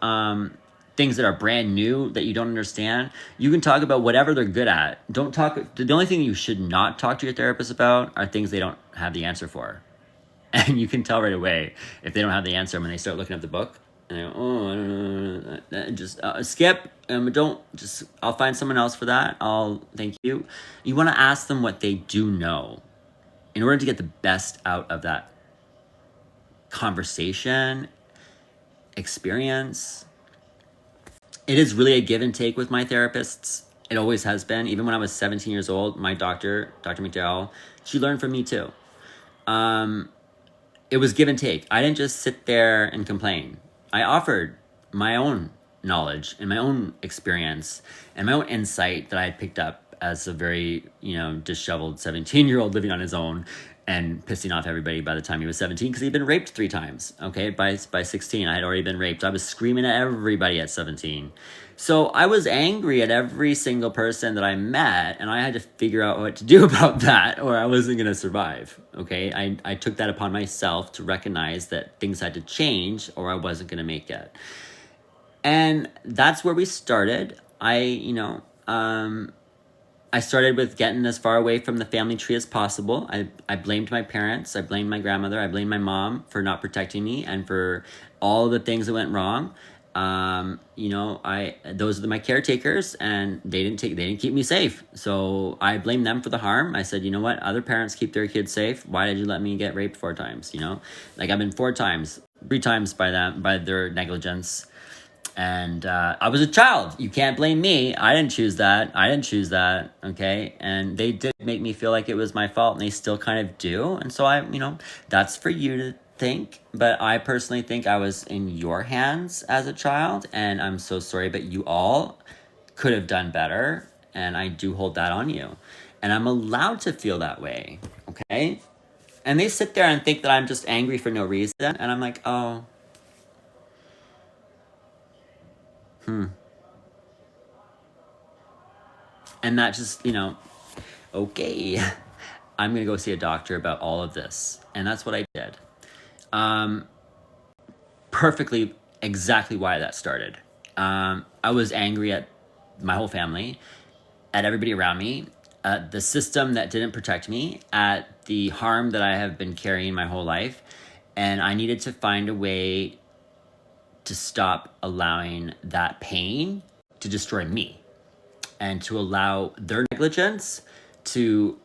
things that are brand new that you don't understand. You can talk about whatever they're good at. The only thing you should not talk to your therapist about are things they don't have the answer for. And you can tell right away if they don't have the answer when they start looking at the book. And they go, oh, I don't know. Just skip. I'll find someone else for that. Thank you. You want to ask them what they do know in order to get the best out of that conversation, experience. It is really a give and take with my therapists. It always has been. Even when I was 17 years old, my doctor, Dr. McDowell, she learned from me too. It was give and take. I didn't just sit there and complain. I offered my own knowledge and my own experience and my own insight that I had picked up as a very, disheveled 17-year-old living on his own and pissing off everybody by the time he was 17 because he'd been raped 3 times. Okay, by 16, I had already been raped. I was screaming at everybody at 17. So I was angry at every single person that I met, and I had to figure out what to do about that, or I wasn't going to survive. Okay, I took that upon myself to recognize that things had to change, or I wasn't going to make it. And that's where we started. I started with getting as far away from the family tree as possible. I blamed my parents. I blamed my grandmother. I blamed my mom for not protecting me and for all the things that went wrong. Those are my caretakers, and they didn't keep me safe. So I blamed them for the harm. I said, you know what? Other parents keep their kids safe. Why did you let me get raped 4 times? Like, I've been 4 times, 3 times by their negligence. And I was a child. You can't blame me. I didn't choose that. Okay. And they did make me feel like it was my fault, and they still kind of do. And so that's for you to think. But I personally think I was in your hands as a child. And I'm so sorry, but you all could have done better. And I do hold that on you. And I'm allowed to feel that way. Okay. And they sit there and think that I'm just angry for no reason. And I'm like, oh. And that just, okay, I'm going to go see a doctor about all of this. And that's what I did. perfectly exactly why that started. I was angry at my whole family, at everybody around me, at the system that didn't protect me, at the harm that I have been carrying my whole life. And I needed to find a way to stop allowing that pain to destroy me, and to allow their negligence to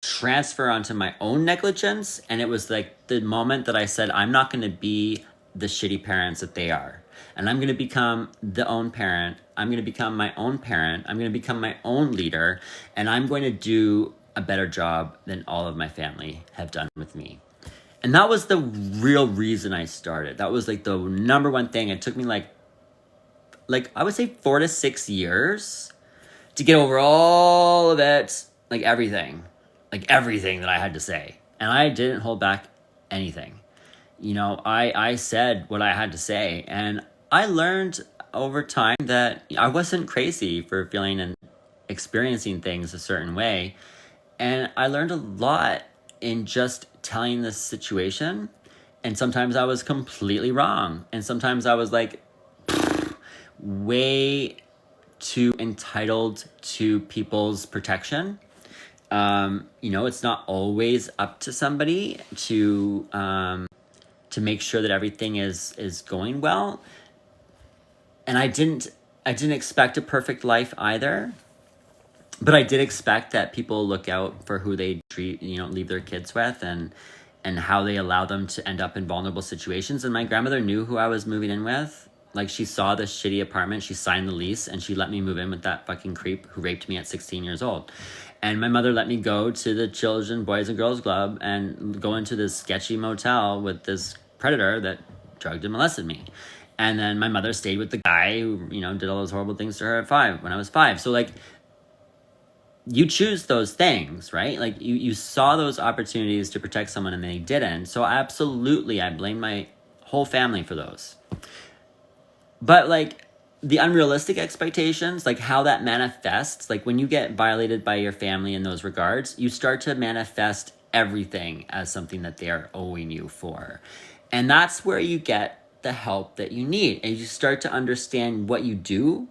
transfer onto my own negligence. And it was like the moment that I said, I'm not going to be the shitty parents that they are. And I'm going to become the own parent. I'm going to become my own parent. I'm going to become my own leader. And I'm going to do a better job than all of my family have done with me. And that was the real reason I started. That was like the number one thing. It took me like I would say 4 to 6 years to get over all of it, like everything that I had to say. And I didn't hold back anything. You know, I said what I had to say. And I learned over time that I wasn't crazy for feeling and experiencing things a certain way. And I learned a lot in just telling this situation. And sometimes I was completely wrong. And sometimes I was like way too entitled to people's protection. You know, it's not always up to somebody to make sure that everything is going well. And I didn't expect a perfect life either, but I did expect that people look out for who they treat, leave their kids with, and how they allow them to end up in vulnerable situations. And my grandmother knew who I was moving in with. Like, she saw this shitty apartment, she signed the lease, and she let me move in with that fucking creep who raped me at 16 years old. And my mother let me go to the Children, Boys and Girls Club and go into this sketchy motel with this predator that drugged and molested me. And then my mother stayed with the guy who, did all those horrible things to her when I was 5. So, like, you choose those things, right? Like, you saw those opportunities to protect someone and they didn't. So absolutely, I blame my whole family for those. But, like, the unrealistic expectations, like how that manifests, like when you get violated by your family in those regards, you start to manifest everything as something that they are owing you for. And that's where you get the help that you need. And you start to understand what you do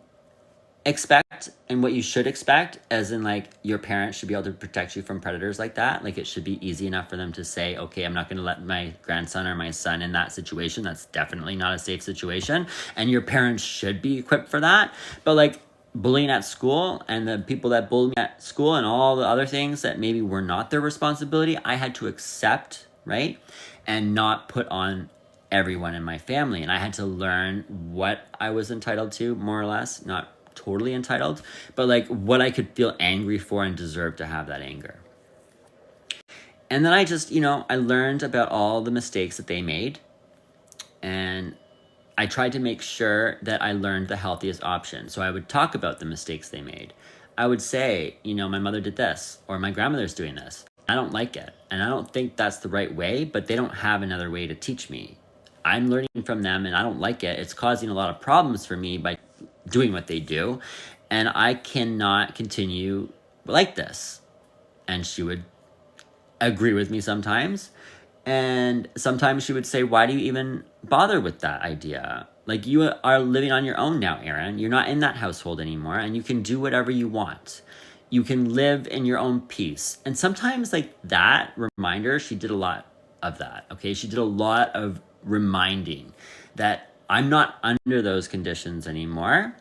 expect and what you should expect, as in, like, your parents should be able to protect you from predators like that. Like, it should be easy enough for them to say, okay, I'm not going to let my grandson or my son in that situation. That's definitely not a safe situation. And your parents should be equipped for that. But, like, bullying at school and the people that bullied me at school and all the other things that maybe were not their responsibility, I had to accept, right? And not put on everyone in my family. And I had to learn what I was entitled to, more or less, not totally entitled, but like what I could feel angry for and deserve to have that anger. And then I just, I learned about all the mistakes that they made, and I tried to make sure that I learned the healthiest option. So I would talk about the mistakes they made. I would say, my mother did this, or my grandmother's doing this. I don't like it, and I don't think that's the right way, but they don't have another way to teach me. I'm learning from them, and I don't like it. It's causing a lot of problems for me by doing what they do, and I cannot continue like this. And she would agree with me sometimes, and sometimes she would say, why do you even bother with that idea? Like, you are living on your own now, Aaron. You're not in that household anymore, and you can do whatever you want. You can live in your own peace. And sometimes, like, that reminder, she did a lot of that, okay? She did a lot of reminding that I'm not under those conditions anymore,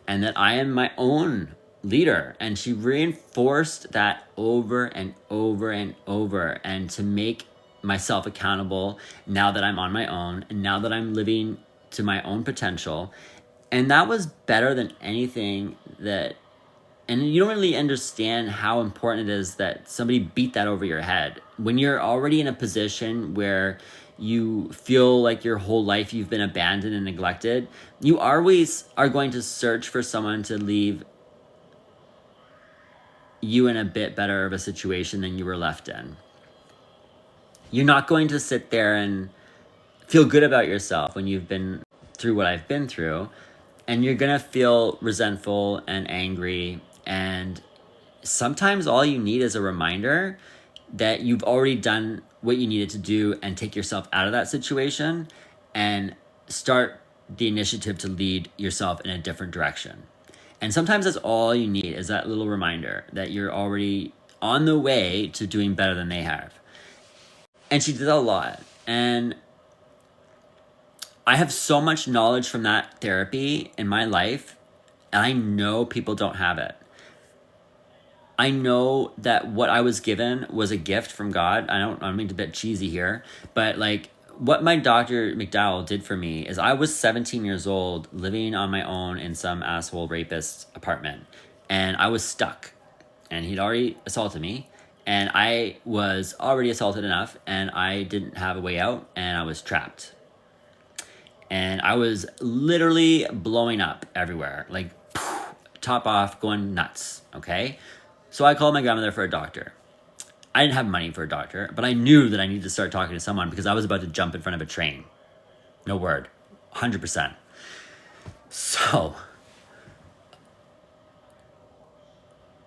and that I am my own leader. And she reinforced that over and over and over, and to make myself accountable now that I'm on my own, and now that I'm living to my own potential. And that was better than anything that, and you don't really understand how important it is that somebody beat that over your head. When you're already in a position where you feel like your whole life you've been abandoned and neglected, you always are going to search for someone to leave you in a bit better of a situation than you were left in. You're not going to sit there and feel good about yourself when you've been through what I've been through, and you're going to feel resentful and angry. And sometimes all you need is a reminder that you've already done what you needed to do and take yourself out of that situation, and start the initiative to lead yourself in a different direction. And sometimes that's all you need, is that little reminder that you're already on the way to doing better than they have. And she did a lot. And I have so much knowledge from that therapy in my life, and I know people don't have it. I know that what I was given was a gift from God. I don't mean to be a bit cheesy here, but like what my Dr. McDowell did for me is I was 17 years old living on my own in some asshole rapist apartment, and I was stuck, and he'd already assaulted me, and I was already assaulted enough, and I didn't have a way out, and I was trapped. And I was literally blowing up everywhere, like top off, going nuts, okay? So I called my grandmother for a doctor. I didn't have money for a doctor, but I knew that I needed to start talking to someone because I was about to jump in front of a train. No word. 100%. So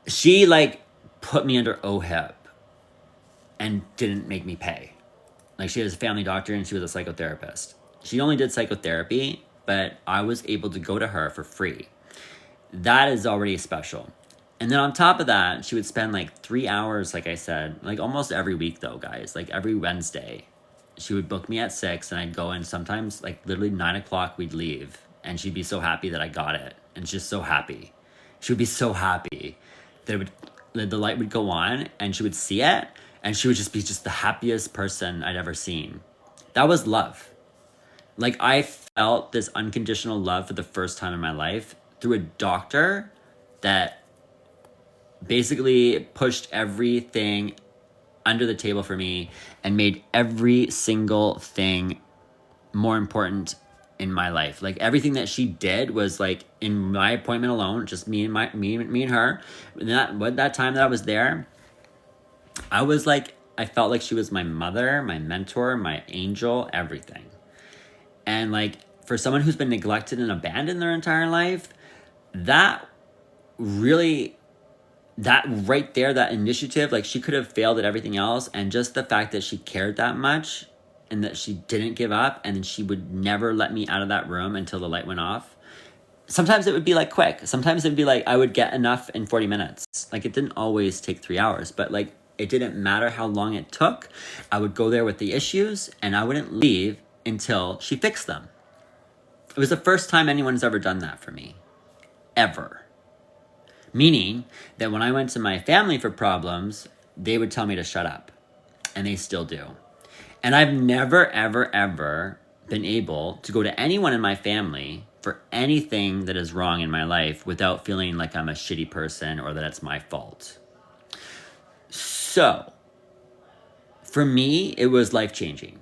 she like put me under OHIP and didn't make me pay. Like she was a family doctor and she was a psychotherapist. She only did psychotherapy, but I was able to go to her for free. That is already special. And then on top of that, she would spend like 3 hours, like I said, like almost every week though, guys, like every Wednesday. She would book me at 6 and I'd go in sometimes like literally 9 o'clock we'd leave. And she'd be so happy that I got it. And just so happy. She would be so happy that the light would go on and she would see it. And she would just be just the happiest person I'd ever seen. That was love. Like I felt this unconditional love for the first time in my life through a doctor that basically pushed everything under the table for me and made every single thing more important in my life. Like everything that she did was like in my appointment alone, just me and her. And that time that I was there, I felt like she was my mother, my mentor, my angel, everything. And like for someone who's been neglected and abandoned their entire life, that right there, that initiative, like she could have failed at everything else. And just the fact that she cared that much and that she didn't give up and she would never let me out of that room until the light went off. Sometimes it would be like quick. Sometimes it'd be like I would get enough in 40 minutes. Like it didn't always take 3 hours, but like it didn't matter how long it took. I would go there with the issues and I wouldn't leave until she fixed them. It was the first time anyone's ever done that for me. Ever. Meaning that when I went to my family for problems, they would tell me to shut up. And they still do. And I've never, ever, ever been able to go to anyone in my family for anything that is wrong in my life without feeling like I'm a shitty person or that it's my fault. So, for me, it was life-changing.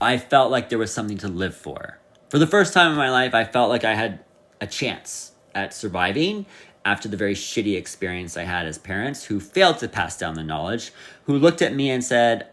I felt like there was something to live for. For the first time in my life, I felt like I had a chance at surviving after the very shitty experience I had as parents who failed to pass down the knowledge, who looked at me and said,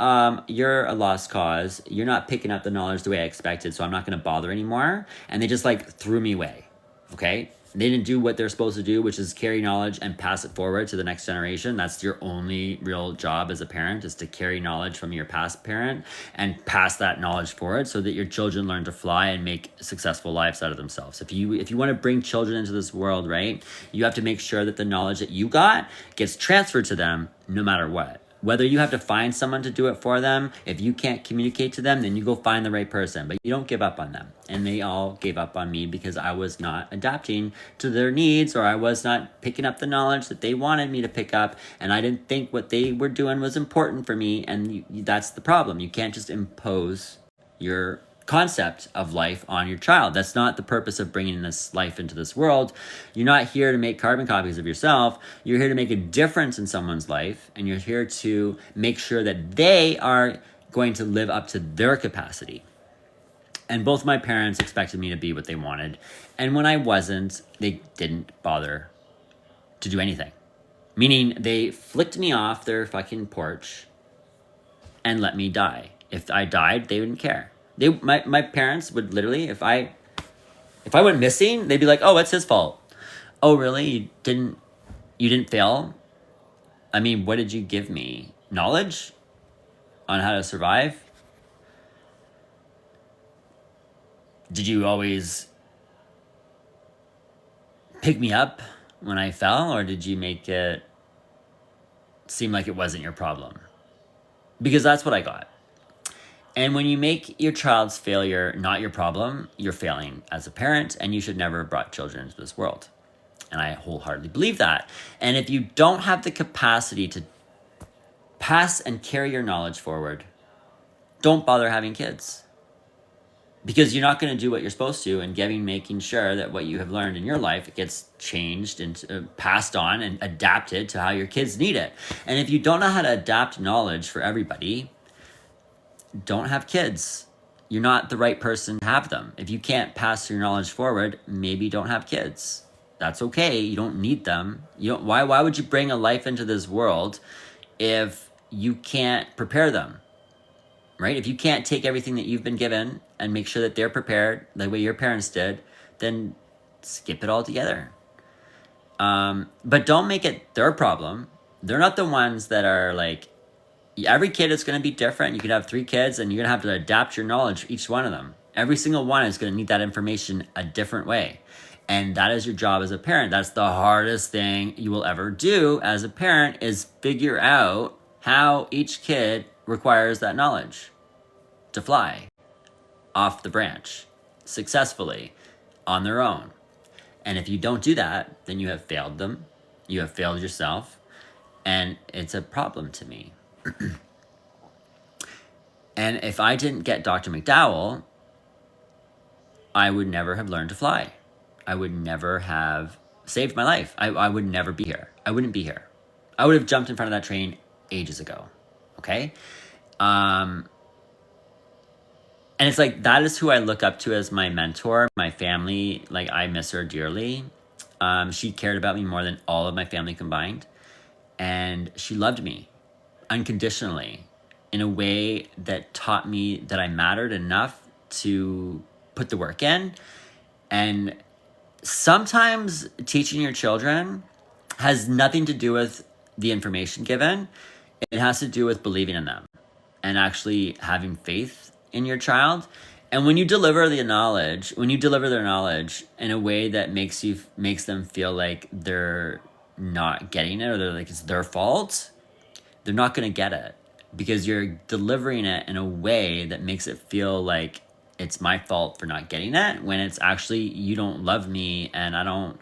you're a lost cause. You're not picking up the knowledge the way I expected, so I'm not going to bother anymore. And they just like threw me away, okay? They didn't do what they're supposed to do, which is carry knowledge and pass it forward to the next generation. That's your only real job as a parent, is to carry knowledge from your past parent and pass that knowledge forward so that your children learn to fly and make successful lives out of themselves. If you want to bring children into this world, right, you have to make sure that the knowledge that you got gets transferred to them no matter what. Whether you have to find someone to do it for them, if you can't communicate to them, then you go find the right person. But you don't give up on them. And they all gave up on me because I was not adapting to their needs, or I was not picking up the knowledge that they wanted me to pick up. And I didn't think what they were doing was important for me. And that's the problem. You can't just impose your concept of life on your child. That's not the purpose of bringing this life into this world. You're not here to make carbon copies of yourself. You're here to make a difference in someone's life, and you're here to make sure that they are going to live up to their capacity. And both my parents expected me to be what they wanted, and when I wasn't, they didn't bother to do anything. Meaning they flicked me off their fucking porch and let me die. If I died, they wouldn't care. My parents would literally, if I went missing, they'd be like, "Oh, it's his fault." "Oh, really? You didn't fail? I mean, what did you give me? Knowledge on how to survive?" Did you always pick me up when I fell, or did you make it seem like it wasn't your problem? Because that's what I got. And when you make your child's failure not your problem, you're failing as a parent, and you should never have brought children into this world. And I wholeheartedly believe that. And if you don't have the capacity to pass and carry your knowledge forward, don't bother having kids. Because you're not going to do what you're supposed to, and making sure that what you have learned in your life gets changed and passed on and adapted to how your kids need it. And if you don't know how to adapt knowledge for everybody, don't have kids. You're not the right person to have them. If you can't pass your knowledge forward, maybe don't have kids. That's okay. You don't need them. Why would you bring a life into this world if you can't prepare them? Right? If you can't take everything that you've been given and make sure that they're prepared the way your parents did, then skip it all together. But don't make it their problem. They're not the ones that are like, every kid is going to be different. You could have 3 kids and you're going to have to adapt your knowledge for each one of them. Every single one is going to need that information a different way. And that is your job as a parent. That's the hardest thing you will ever do as a parent, is figure out how each kid requires that knowledge to fly off the branch successfully on their own. And if you don't do that, then you have failed them. You have failed yourself. And it's a problem to me. And if I didn't get Dr. McDowell, I would never have learned to fly. I would never have saved my life. I would never be here. I wouldn't be here. I would have jumped in front of that train ages ago. Okay? And it's like, that is who I look up to as my mentor. My family, like, I miss her dearly. She cared about me more than all of my family combined. And she loved me unconditionally in a way that taught me that I mattered enough to put the work in. And sometimes teaching your children has nothing to do with the information given. It has to do with believing in them and actually having faith in your child. And when you deliver their knowledge in a way that makes them feel like they're not getting it, or they're like it's their fault, they're not going to get it, because you're delivering it in a way that makes it feel like it's my fault for not getting it, when it's actually, you don't love me and I don't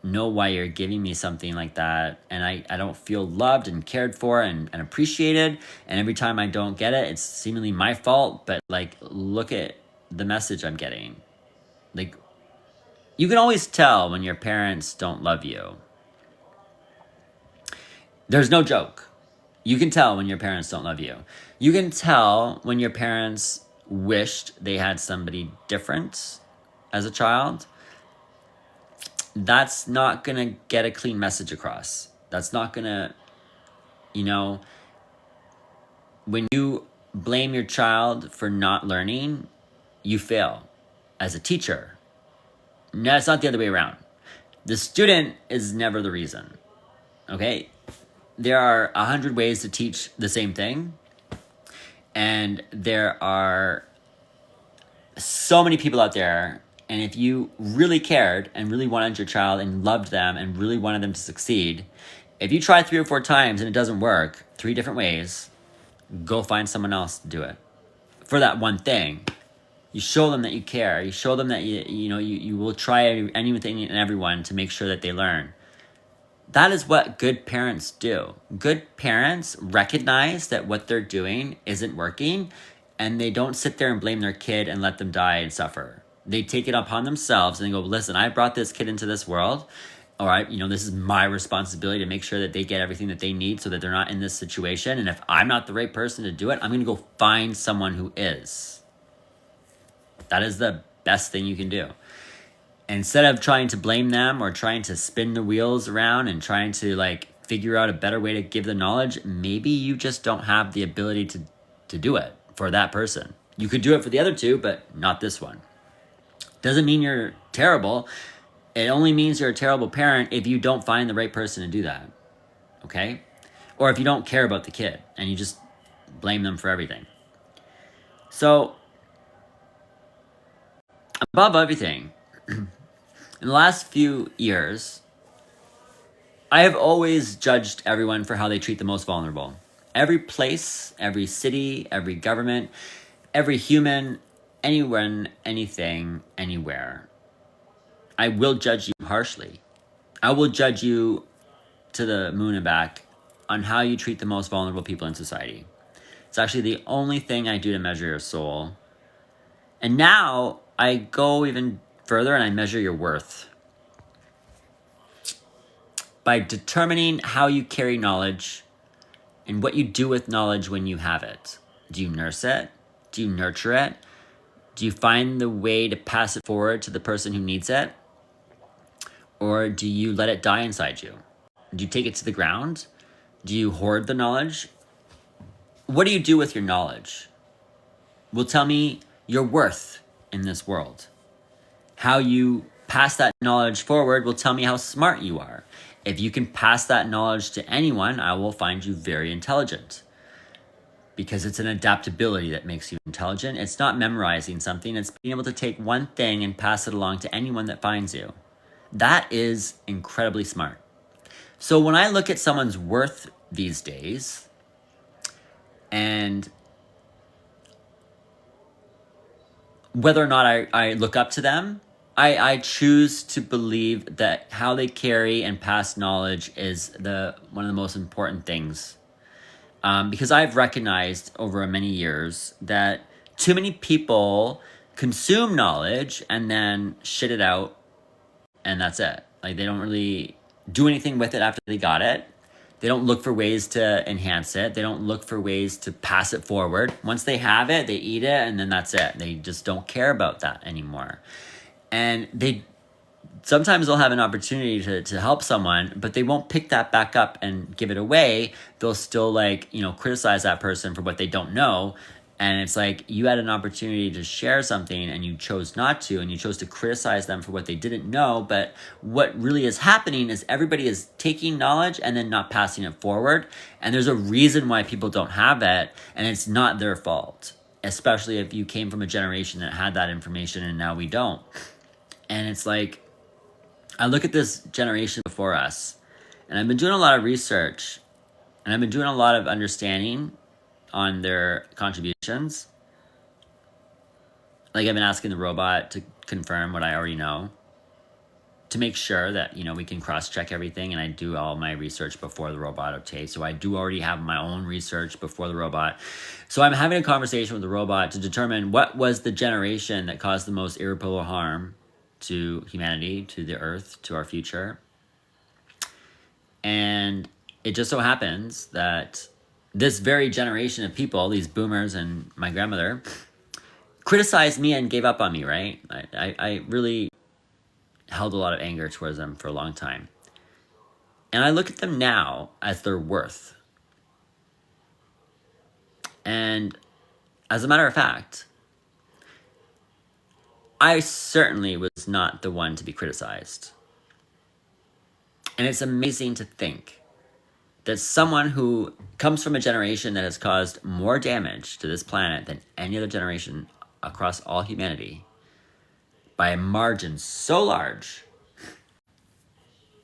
know why you're giving me something like that, and I don't feel loved and cared for and appreciated, and every time I don't get it, it's seemingly my fault. But like, look at the message I'm getting. Like, you can always tell when your parents don't love you. There's no joke. You can tell when your parents don't love you. You can tell when your parents wished they had somebody different as a child. That's not going to get a clean message across. That's not going to, when you blame your child for not learning, you fail as a teacher. No, it's not the other way around. The student is never the reason, okay? There are 100 ways to teach the same thing, and there are so many people out there, and if you really cared and really wanted your child and loved them and really wanted them to succeed, if you try 3 or 4 times and it doesn't work 3 different ways, go find someone else to do it for that one thing. You show them that you care. You show them that you will try anything and everyone to make sure that they learn. That is what good parents do. Good parents recognize that what they're doing isn't working, and they don't sit there and blame their kid and let them die and suffer. They take it upon themselves and they go, listen, I brought this kid into this world. All right, this is my responsibility to make sure that they get everything that they need so that they're not in this situation. And if I'm not the right person to do it, I'm going to go find someone who is. That is the best thing you can do. Instead of trying to blame them or trying to spin the wheels around and trying to figure out a better way to give the knowledge, maybe you just don't have the ability to do it for that person. You could do it for the other 2, but not this one. Doesn't mean you're terrible. It only means you're a terrible parent if you don't find the right person to do that. Okay? Or if you don't care about the kid and you just blame them for everything. So Above everything, in the last few years, I have always judged everyone for how they treat the most vulnerable. Every place, every city, every government, every human, anyone, anything, anywhere. I will judge you harshly. I will judge you to the moon and back on how you treat the most vulnerable people in society. It's actually the only thing I do to measure your soul. And now I go even further and I measure your worth by determining how you carry knowledge and what you do with knowledge when you have it. Do you nurse it? Do you nurture it? Do you find the way to pass it forward to the person who needs it? Or do you let it die inside you? Do you take it to the ground? Do you hoard the knowledge? What do you do with your knowledge? Will tell me your worth in this world. How you pass that knowledge forward will tell me how smart you are. If you can pass that knowledge to anyone, I will find you very intelligent. Because it's an adaptability that makes you intelligent. It's not memorizing something, it's being able to take one thing and pass it along to anyone that finds you. That is incredibly smart. So when I look at someone's worth these days, and whether or not I look up to them, I choose to believe that how they carry and pass knowledge is one of the most important things. Because I've recognized over many years that too many people consume knowledge and then shit it out, and that's it. Like, they don't really do anything with it after they got it. They don't look for ways to enhance it. They don't look for ways to pass it forward. Once they have it, they eat it, and then that's it. They just don't care about that anymore. And sometimes they'll have an opportunity to help someone, but they won't pick that back up and give it away. They'll still criticize that person for what they don't know. And it's like, you had an opportunity to share something and you chose not to, and you chose to criticize them for what they didn't know. But what really is happening is everybody is taking knowledge and then not passing it forward. And there's a reason why people don't have it, and it's not their fault, especially if you came from a generation that had that information and now we don't. And it's like, I look at this generation before us, and I've been doing a lot of research, and I've been doing a lot of understanding on their contributions. Like, I've been asking the robot to confirm what I already know, to make sure that, we can cross-check everything, and I do all my research before the robot updates. So I do already have my own research before the robot. So I'm having a conversation with the robot to determine what was the generation that caused the most irreparable harm to humanity, to the earth, to our future. And it just so happens that this very generation of people, these boomers and my grandmother, criticized me and gave up on me, right? I really held a lot of anger towards them for a long time. And I look at them now as their worth. And as a matter of fact, I certainly was not the one to be criticized. And it's amazing to think that someone who comes from a generation that has caused more damage to this planet than any other generation across all humanity, by a margin so large.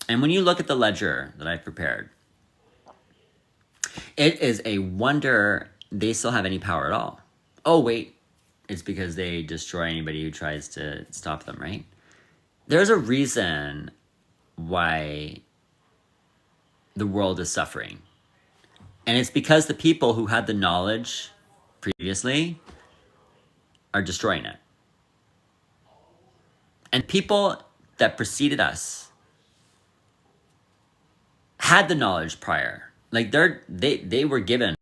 And when you look at the ledger that I've prepared, it is a wonder they still have any power at all. Oh, wait, it's because they destroy anybody who tries to stop them, right? There's a reason why the world is suffering. And it's because the people who had the knowledge previously are destroying it. And people that preceded us had the knowledge prior. Like, they were given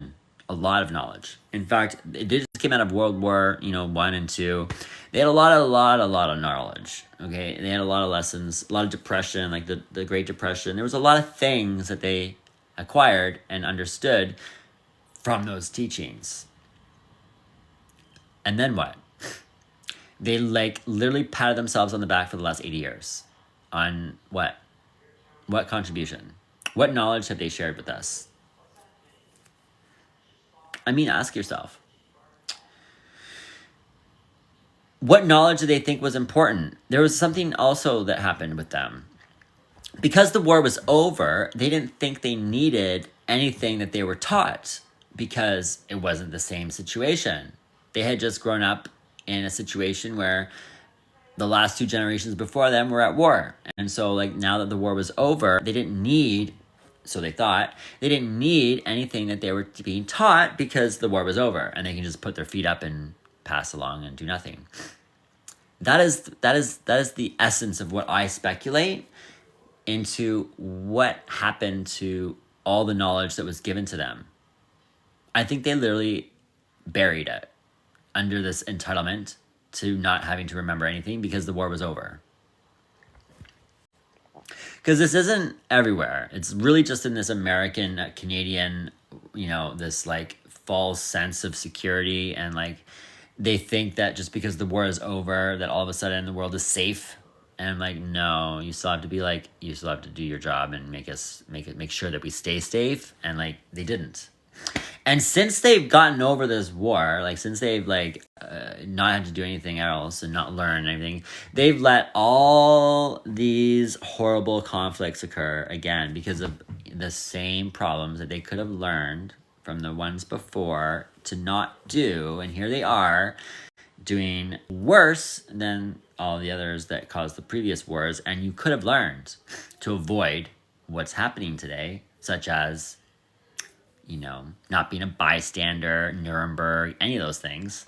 a lot of knowledge. In fact, they just came out of World War, 1 and 2. They had a lot of knowledge. Okay, they had a lot of lessons, a lot of depression, like the Great Depression. There was a lot of things that they acquired and understood from those teachings. And then what? They literally patted themselves on the back for the last 80 years. On what? What contribution? What knowledge have they shared with us? I mean, ask yourself. what knowledge did they think was important? There was something also that happened with them. Because the war was over, they didn't think they needed anything that they were taught because it wasn't the same situation. They had just grown up in a situation where the last 2 generations before them were at war. And so, like, now that the war was over, they didn't need, so they thought, they didn't need anything that they were being taught because the war was over and they can just put their feet up and pass along and do nothing. That is the essence of what I speculate into what happened to all the knowledge that was given to them. I think they literally buried it under this entitlement to not having to remember anything because the war was over. Because this isn't everywhere. It's really just in this American, Canadian, this like false sense of security, and like they think that just because the war is over that all of a sudden the world is safe. And I'm like, no, you still have to do your job and make sure that we stay safe. And like, they didn't. And since they've gotten over this war, like since they've not had to do anything else and not learn anything, they've let all these horrible conflicts occur again because of the same problems that they could have learned from the ones before to not do. And here they are doing worse than all the others that caused the previous wars, and you could have learned to avoid what's happening today, such as, not being a bystander, Nuremberg, any of those things.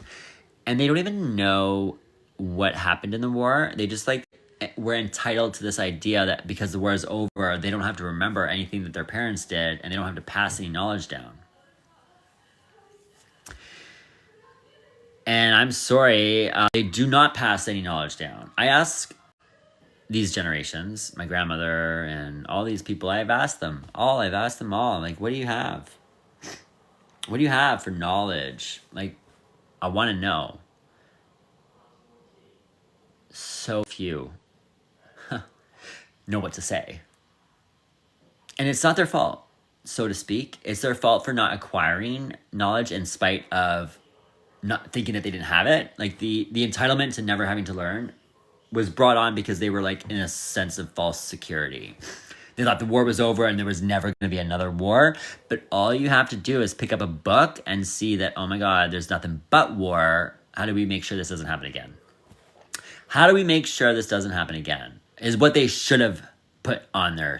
And they don't even know what happened in the war. They just were entitled to this idea that because the war is over, they don't have to remember anything that their parents did, and they don't have to pass any knowledge down. And I'm sorry, they do not pass any knowledge down. I ask these generations, my grandmother and all these people, I've asked them all, like, what do you have? What do you have for knowledge? Like, I want to know. So few know what to say. And it's not their fault, so to speak. It's their fault for not acquiring knowledge in spite of not thinking that they didn't have it. Like the entitlement to never having to learn was brought on because they were like in a sense of false security. They thought the war was over and there was never going to be another war. But all you have to do is pick up a book and see that, oh my God, there's nothing but war. How do we make sure this doesn't happen again? How do we make sure this doesn't happen again? Is what they should have put on their,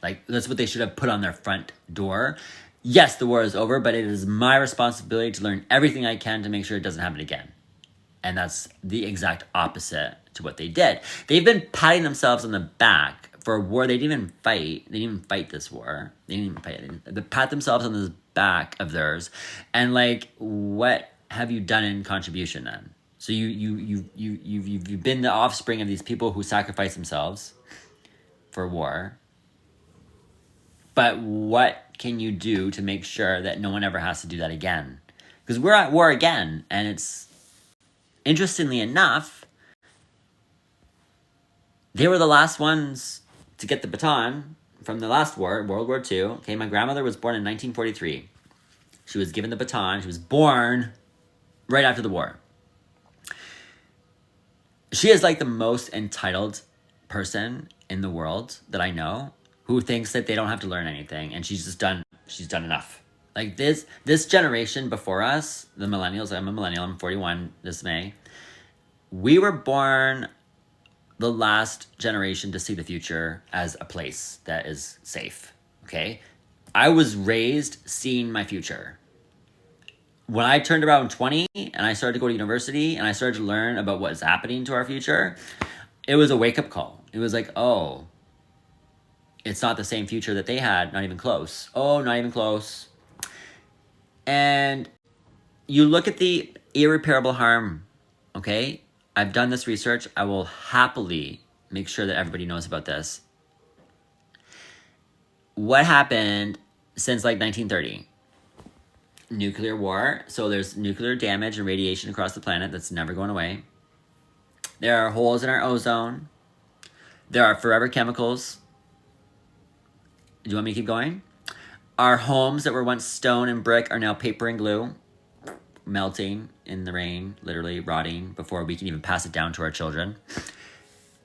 that's what they should have put on their front door. Yes, the war is over, but it is my responsibility to learn everything I can to make sure it doesn't happen again. And that's the exact opposite to what they did. They've been patting themselves on the back for a war they didn't even fight. They didn't even fight this war. They didn't even fight it. They pat themselves on the back of theirs. And like, what have you done in contribution then? So you've been the offspring of these people who sacrifice themselves for war. But what can you do to make sure that no one ever has to do that again? Because we're at war again, and it's, interestingly enough, they were the last ones to get the baton from the last war, World War II. Okay, my grandmother was born in 1943. She was given the baton. She was born right after the war. She is like the most entitled person in the world that I know, who thinks that they don't have to learn anything, and she's done enough. Like this generation before us, the millennials, I'm a millennial, I'm 41 this May. We were born the last generation to see the future as a place that is safe, okay? I was raised seeing my future. When I turned around 20 and I started to go to university and I started to learn about what's happening to our future, it was a wake-up call. It was like, oh, it's not the same future that they had, not even close. Oh, not even close. And you look at the irreparable harm, okay? I've done this research. I will happily make sure that everybody knows about this. What happened since like 1930? Nuclear war. So there's nuclear damage and radiation across the planet that's never going away. There are holes in our ozone. There are forever chemicals. Do you want me to keep going? Our homes that were once stone and brick are now paper and glue. melting in the rain, literally rotting before we can even pass it down to our children.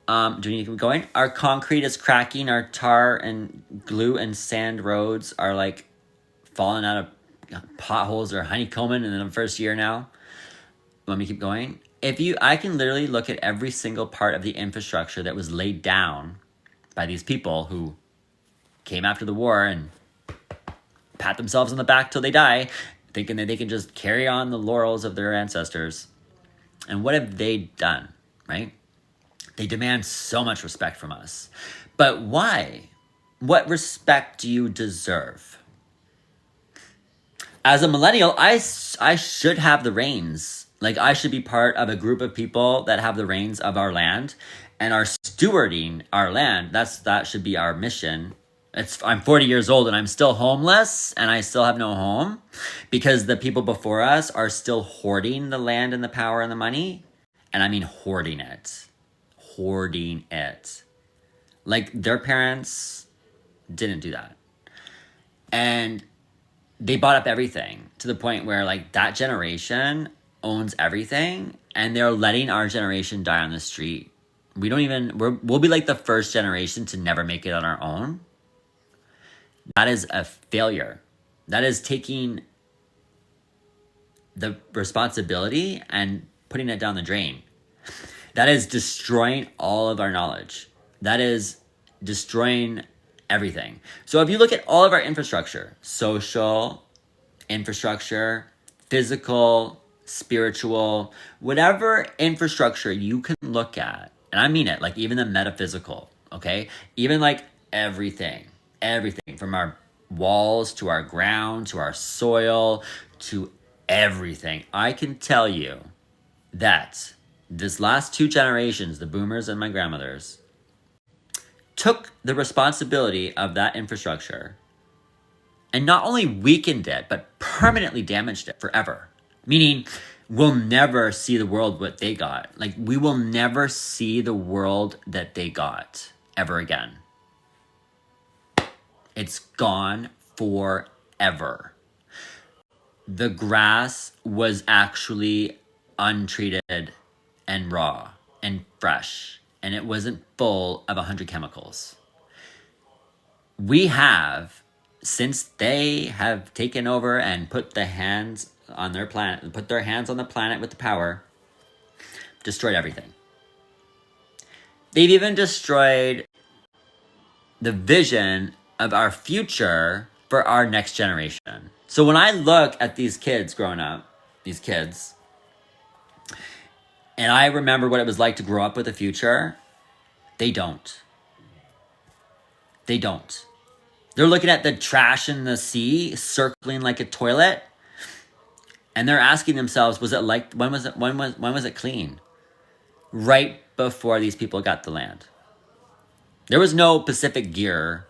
Do we need to keep going? Our concrete is cracking. Our tar and glue and sand roads are like falling out of potholes or honeycombing in the first year now. Let me keep going. I can literally look at every single part of the infrastructure that was laid down by these people who came after the war and pat themselves on the back till they die, thinking that they can just carry on the laurels of their ancestors. And what have they done, right? They demand so much respect from us. But why? What respect do you deserve? As a millennial, I should have the reins. Like, I should be part of a group of people that have the reins of our land and are stewarding our land. That should be our mission. I'm 40 years old and I'm still homeless and I still have no home because the people before us are still hoarding the land and the power and the money. And I mean hoarding it. Hoarding it. Like, their parents didn't do that. And they bought up everything to the point where, like, that generation owns everything and they're letting our generation die on the street. We'll be like the first generation to never make it on our own. That is a failure. That is taking the responsibility and putting it down the drain. That is destroying all of our knowledge. That is destroying everything. So if you look at all of our infrastructure, social infrastructure, physical, spiritual, whatever infrastructure you can look at, and I mean it, like even the metaphysical, okay? Even like everything from our walls to our ground, to our soil, to everything. I can tell you that this last 2 generations, the boomers and my grandmothers, took the responsibility of that infrastructure and not only weakened it, but permanently damaged it forever. Meaning, we'll never see the world what they got. Like, we will never see the world that they got ever again. It's gone forever. The grass was actually untreated and raw and fresh, and it wasn't full of 100 chemicals. We have, since they have taken over and put their hands on the planet with the power, destroyed everything. They've even destroyed the vision of our future for our next generation. So when I look at these kids growing up, and I remember what it was like to grow up with a future, they don't. They don't. They're looking at the trash in the sea circling like a toilet, and they're asking themselves, when was it clean? Right before these people got the land. There was no Pacific gear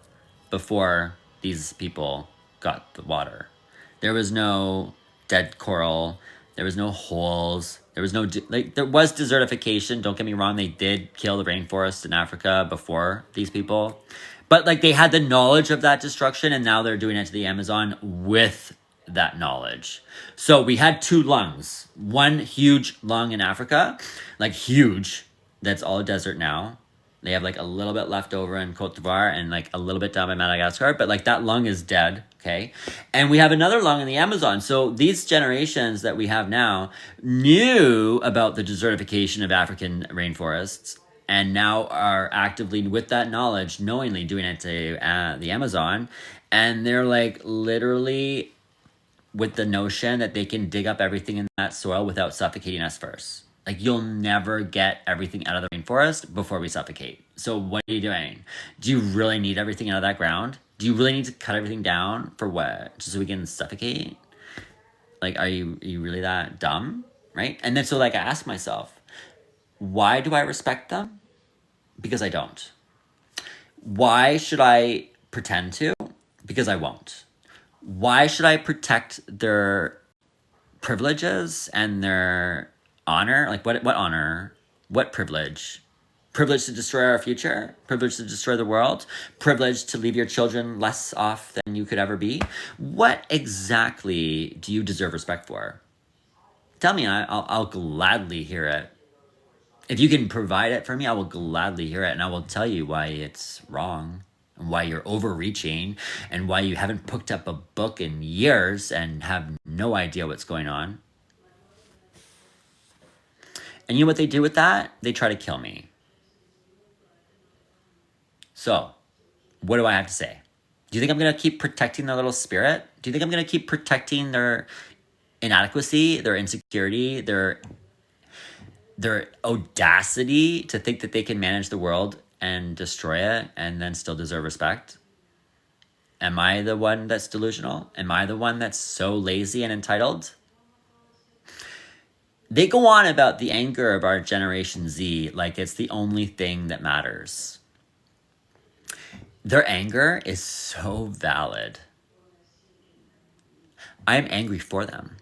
before these people got the water. There was no dead coral. There was no holes. There was there was desertification. Don't get me wrong. They did kill the rainforest in Africa before these people. But like, they had the knowledge of that destruction, and now they're doing it to the Amazon with that knowledge. So we had 2 lungs. One huge lung in Africa, like huge, that's all desert now. They have like a little bit left over in Cote d'Ivoire and like a little bit down by Madagascar, but like that lung is dead, okay? And we have another lung in the Amazon. So these generations that we have now knew about the desertification of African rainforests and now are actively, with that knowledge, knowingly doing it to the Amazon. And they're like literally with the notion that they can dig up everything in that soil without suffocating us first. Like, you'll never get everything out of the rainforest before we suffocate. So what are you doing? Do you really need everything out of that ground? Do you really need to cut everything down for what? Just so we can suffocate? Like, are you really that dumb? Right? And then so like I ask myself, why do I respect them? Because I don't. Why should I pretend to? Because I won't. Why should I protect their privileges and their honor? Like, what honor? What privilege? Privilege to destroy our future? Privilege to destroy the world? Privilege to leave your children less off than you could ever be? What exactly do you deserve respect for? tell me. I'll gladly hear it. If you can provide it for me, I will gladly hear it, and I will tell you why it's wrong, and why you're overreaching, and why you haven't picked up a book in years and have no idea what's going on. And you know what they do with that? They try to kill me. So, what do I have to say? Do you think I'm going to keep protecting their little spirit? Do you think I'm going to keep protecting their inadequacy, their insecurity, their audacity to think that they can manage the world and destroy it and then still deserve respect? Am I the one that's delusional? Am I the one that's so lazy and entitled? They go on about the anger of our Generation Z like it's the only thing that matters. Their anger is so valid. I am angry for them.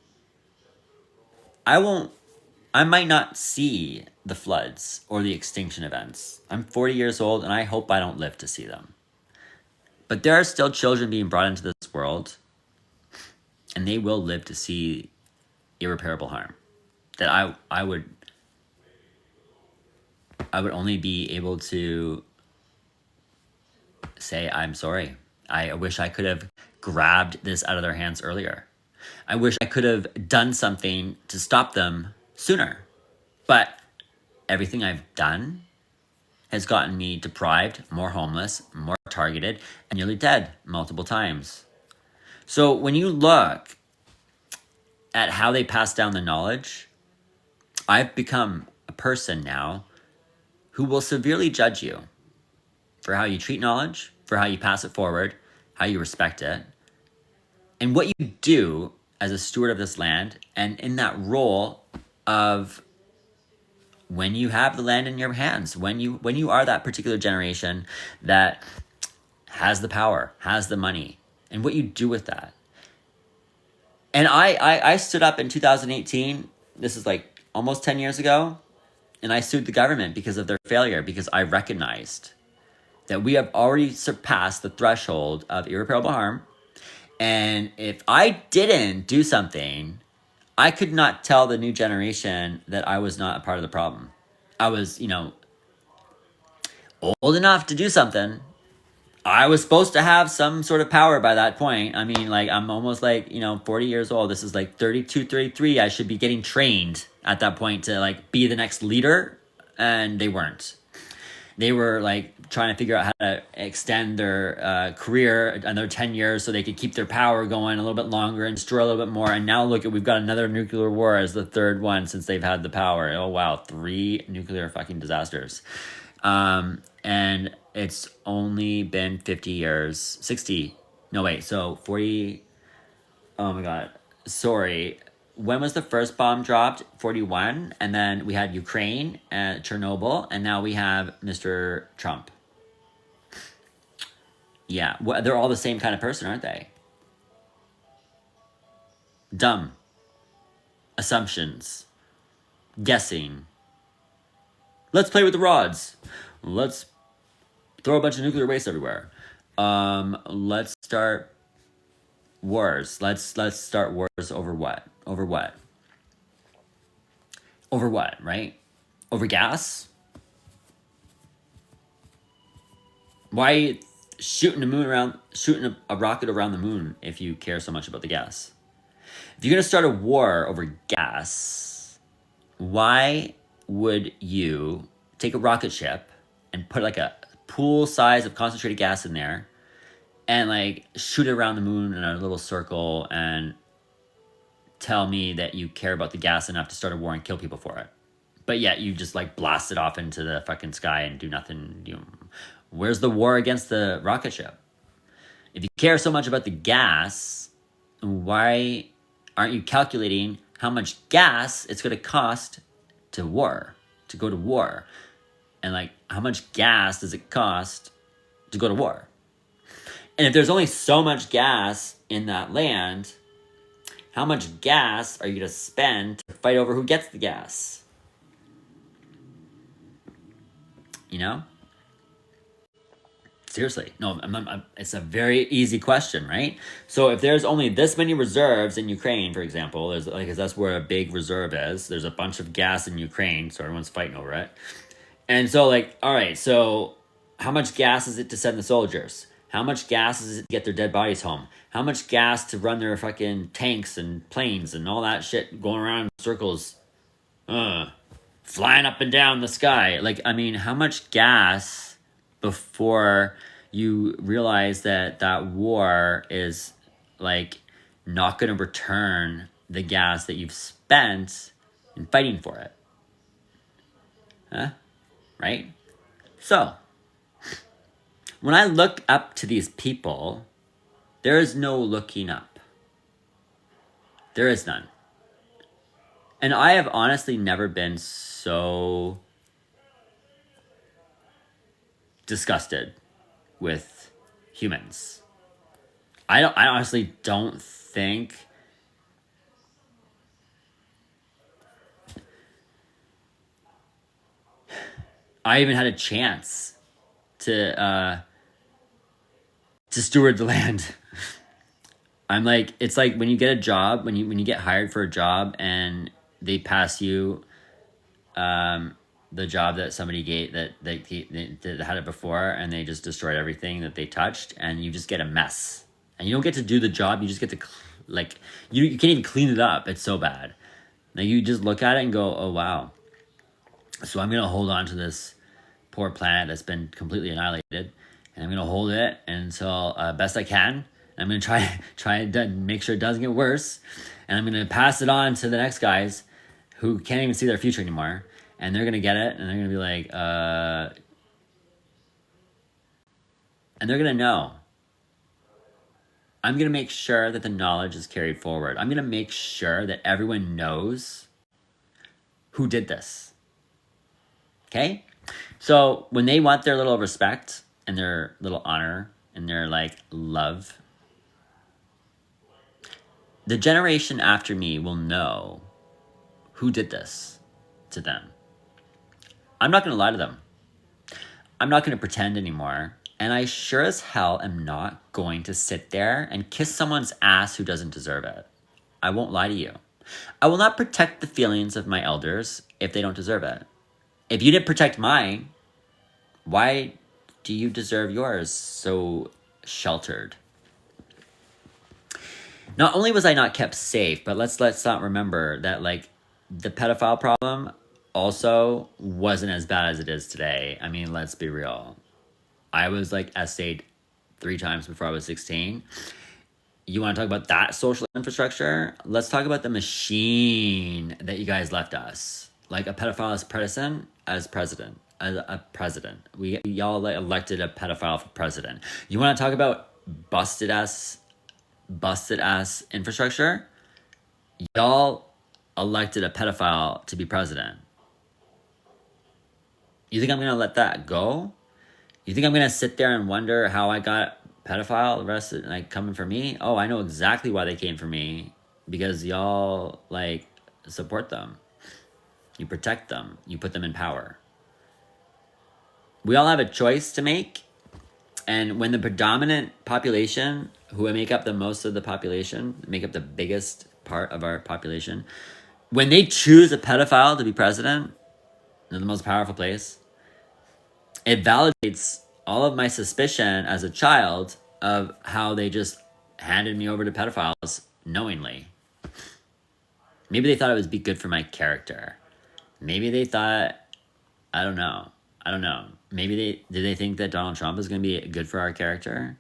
I might not see the floods or the extinction events. I'm 40 years old and I hope I don't live to see them. But there are still children being brought into this world, and they will live to see irreparable harm that I would only be able to say, I'm sorry. I wish I could have grabbed this out of their hands earlier. I wish I could have done something to stop them sooner. But everything I've done has gotten me deprived, more homeless, more targeted, and nearly dead multiple times. So when you look at how they pass down the knowledge, I've become a person now who will severely judge you for how you treat knowledge, for how you pass it forward, how you respect it, and what you do as a steward of this land, and in that role of when you have the land in your hands, when you are that particular generation that has the power, has the money, and what you do with that. And I stood up in 2018, this is like almost 10 years ago, and I sued the government because of their failure, because I recognized that we have already surpassed the threshold of irreparable harm. And if I didn't do something, I could not tell the new generation that I was not a part of the problem. I was, old enough to do something. I was supposed to have some sort of power by that point. I mean, like, I'm almost like, 40 years old. This is like 32, 33. I should be getting trained at that point to like be the next leader. And they weren't. They were like trying to figure out how to extend their career another 10 years so they could keep their power going a little bit longer and destroy a little bit more. And now look we've got another nuclear war as the third one since they've had the power. Oh, wow. 3 nuclear fucking disasters. And it's only been 50 years, 60. No, wait. So 40. Oh my God. Sorry. When was the first bomb dropped? 41. And then we had Ukraine and Chernobyl. And now we have Mr. Trump. Yeah. They're all the same kind of person, aren't they? Dumb. Assumptions. Guessing. Let's play with the rods. Let's throw a bunch of nuclear waste everywhere. Let's start wars. Let's start wars over what? Over what? Over what, right? Over gas? Why shooting a rocket around the moon if you care so much about the gas? If you're gonna start a war over gas, why would you take a rocket ship and put like a pool size of concentrated gas in there and like shoot it around the moon in a little circle and tell me that you care about the gas enough to start a war and kill people for it? But yet you just like blast it off into the fucking sky and do nothing. Where's the war against the rocket ship? If you care so much about the gas, why aren't you calculating how much gas it's going to cost to go to war? And like, how much gas does it cost to go to war? And if there's only so much gas in that land, how much gas are you going to spend to fight over who gets the gas? Seriously, no, it's a very easy question, right? So if there's only this many reserves in Ukraine, for example, there's like, 'cause that's where a big reserve is. There's a bunch of gas in Ukraine, so everyone's fighting over it. And so, like, all right, so how much gas is it to send the soldiers? How much gas is it to get their dead bodies home? How much gas to run their fucking tanks and planes and all that shit going around in circles, flying up and down the sky? Like, I mean, how much gas before you realize that that war is, like, not going to return the gas that you've spent in fighting for it? Huh? Right? So, when I look up to these people, there is no looking up. There is none. And I have honestly never been so disgusted with humans. I honestly don't think I even had a chance to steward the land. I'm like, it's like when you get a job, when you get hired for a job and they pass you the job that somebody gave that had it before, and they just destroyed everything that they touched, and you just get a mess, and you don't get to do the job. You just get to like you can't even clean it up. It's so bad. Like, you just look at it and go, oh wow. So I'm gonna hold on to this poor planet that's been completely annihilated, and I'm gonna hold it until best I can. I'm gonna try to make sure it doesn't get worse, and I'm gonna pass it on to the next guys who can't even see their future anymore, and they're gonna get it, and they're gonna be like, and they're gonna know. I'm gonna make sure that the knowledge is carried forward. I'm gonna make sure that everyone knows who did this. Okay? So when they want their little respect and their little honor and their, like, love, the generation after me will know who did this to them. I'm not going to lie to them. I'm not going to pretend anymore. And I sure as hell am not going to sit there and kiss someone's ass who doesn't deserve it. I won't lie to you. I will not protect the feelings of my elders if they don't deserve it. If you didn't protect mine, why do you deserve yours so sheltered? Not only was I not kept safe, but let's not remember that, like, the pedophile problem also wasn't as bad as it is today. I mean, let's be real. I was, like, essayed 3 times before I was 16. You want to talk about that social infrastructure? Let's talk about the machine that you guys left us. Like, a pedophile as president. As a president. Y'all elected a pedophile for president. You want to talk about busted ass infrastructure? Y'all elected a pedophile to be president. You think I'm going to let that go? You think I'm going to sit there and wonder how I got pedophile arrested, like, coming for me? Oh, I know exactly why they came for me. Because y'all, like, support them. You protect them. You put them in power. We all have a choice to make. And when the predominant population, who make up the most of the population, make up the biggest part of our population, when they choose a pedophile to be president in the most powerful place, it validates all of my suspicion as a child of how they just handed me over to pedophiles knowingly. Maybe they thought it would be good for my character. Maybe they thought, I don't know. Maybe did they think that Donald Trump is going to be good for our character?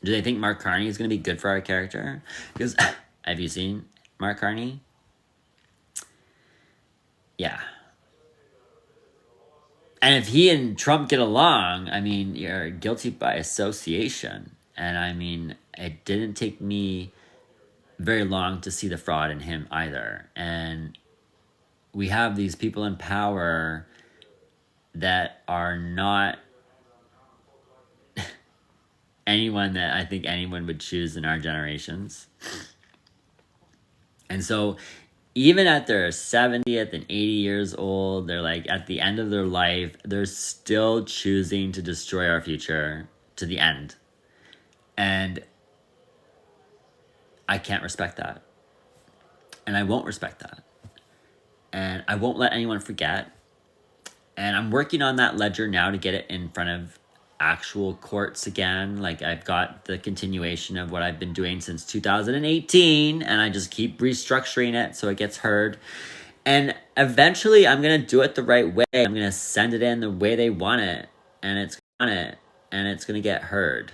Do they think Mark Carney is going to be good for our character? Because, have you seen Mark Carney? Yeah. And if he and Trump get along, I mean, you're guilty by association. And I mean, it didn't take me very long to see the fraud in him either. And we have these people in power that are not anyone that I think anyone would choose in our generations. And so even at their 70th and 80 years old, they're like at the end of their life, they're still choosing to destroy our future to the end. And I can't respect that. And I won't respect that. And I won't let anyone forget. And I'm working on that ledger now to get it in front of actual courts again. Like, I've got the continuation of what I've been doing since 2018, and I just keep restructuring it so it gets heard. And eventually I'm going to do it the right way. I'm going to send it in the way they want it, and it's going to get heard.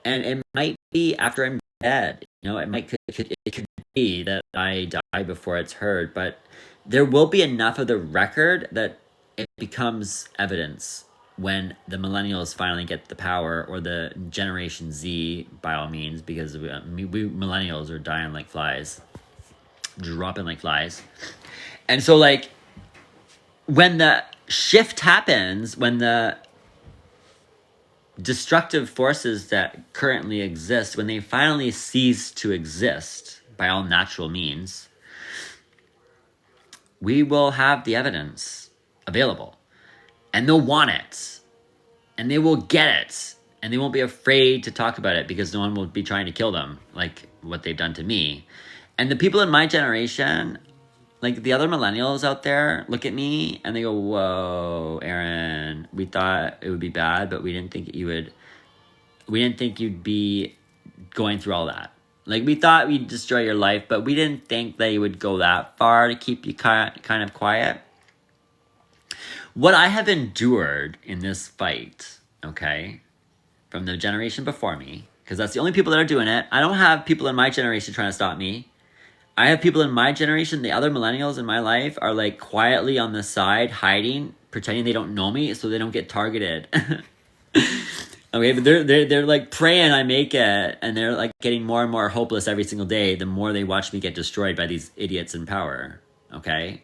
And it might be after I'm dead. You know, it could be that I die before it's heard, but there will be enough of the record that it becomes evidence when the millennials finally get the power, or the Generation Z, by all means, because we millennials are dying like flies, dropping like flies. And so, like, when the shift happens, when the destructive forces that currently exist, when they finally cease to exist by all natural means, we will have the evidence available, and they'll want it, and they will get it, and they won't be afraid to talk about it because no one will be trying to kill them like what they've done to me. And the people in my generation, like the other millennials out there, look at me and they go, "Whoa, Aaron, we thought it would be bad, but we didn't think you'd be going through all that. Like, we thought we'd destroy your life, but we didn't think that you would go that far to keep you kind of quiet." What I have endured in this fight, okay, from the generation before me, because that's the only people that are doing it. I don't have people in my generation trying to stop me. I have people in my generation, the other millennials in my life, are like quietly on the side, hiding, pretending they don't know me so they don't get targeted. Okay, but they're like praying I make it, and they're like getting more and more hopeless every single day the more they watch me get destroyed by these idiots in power. Okay?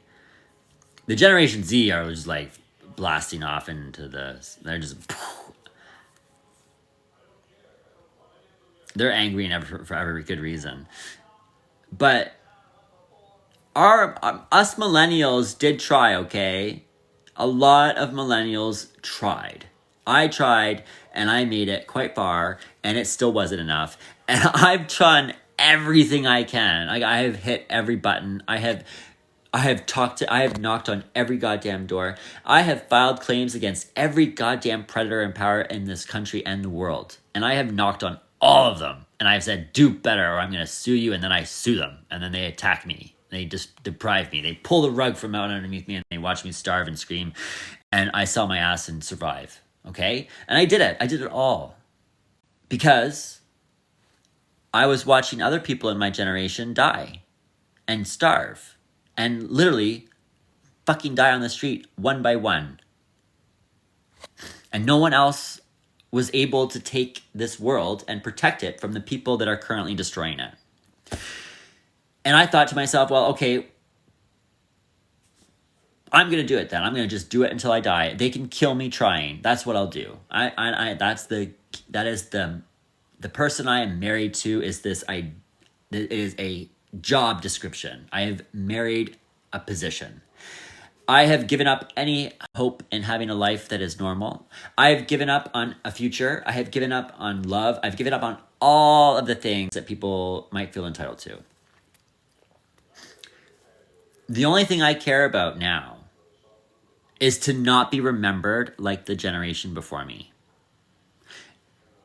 The Generation Z are just like blasting off into they're just, they're angry and for every good reason. But us millennials did try, okay? A lot of millennials tried. I tried, and I made it quite far, and it still wasn't enough. And I've done everything I can. Like, I have hit every button. I have knocked on every goddamn door. I have filed claims against every goddamn predator in power in this country and the world. And I have knocked on all of them. And I've said, do better or I'm going to sue you. And then I sue them. And then they attack me. They just deprive me. They pull the rug from out underneath me and they watch me starve and scream. And I sell my ass and survive. Okay? And I did it. I did it all. Because I was watching other people in my generation die and starve. And literally fucking die on the street one by one. And no one else was able to take this world and protect it from the people that are currently destroying it. And I thought to myself, well, okay, I'm going to do it then. I'm going to just do it until I die. They can kill me trying. That's what I'll do. That is the person I am married to is this, it is a job description. I have married a position. I have given up any hope in having a life that is normal. I have given up on a future. I have given up on love. I've given up on all of the things that people might feel entitled to. The only thing I care about now is to not be remembered like the generation before me.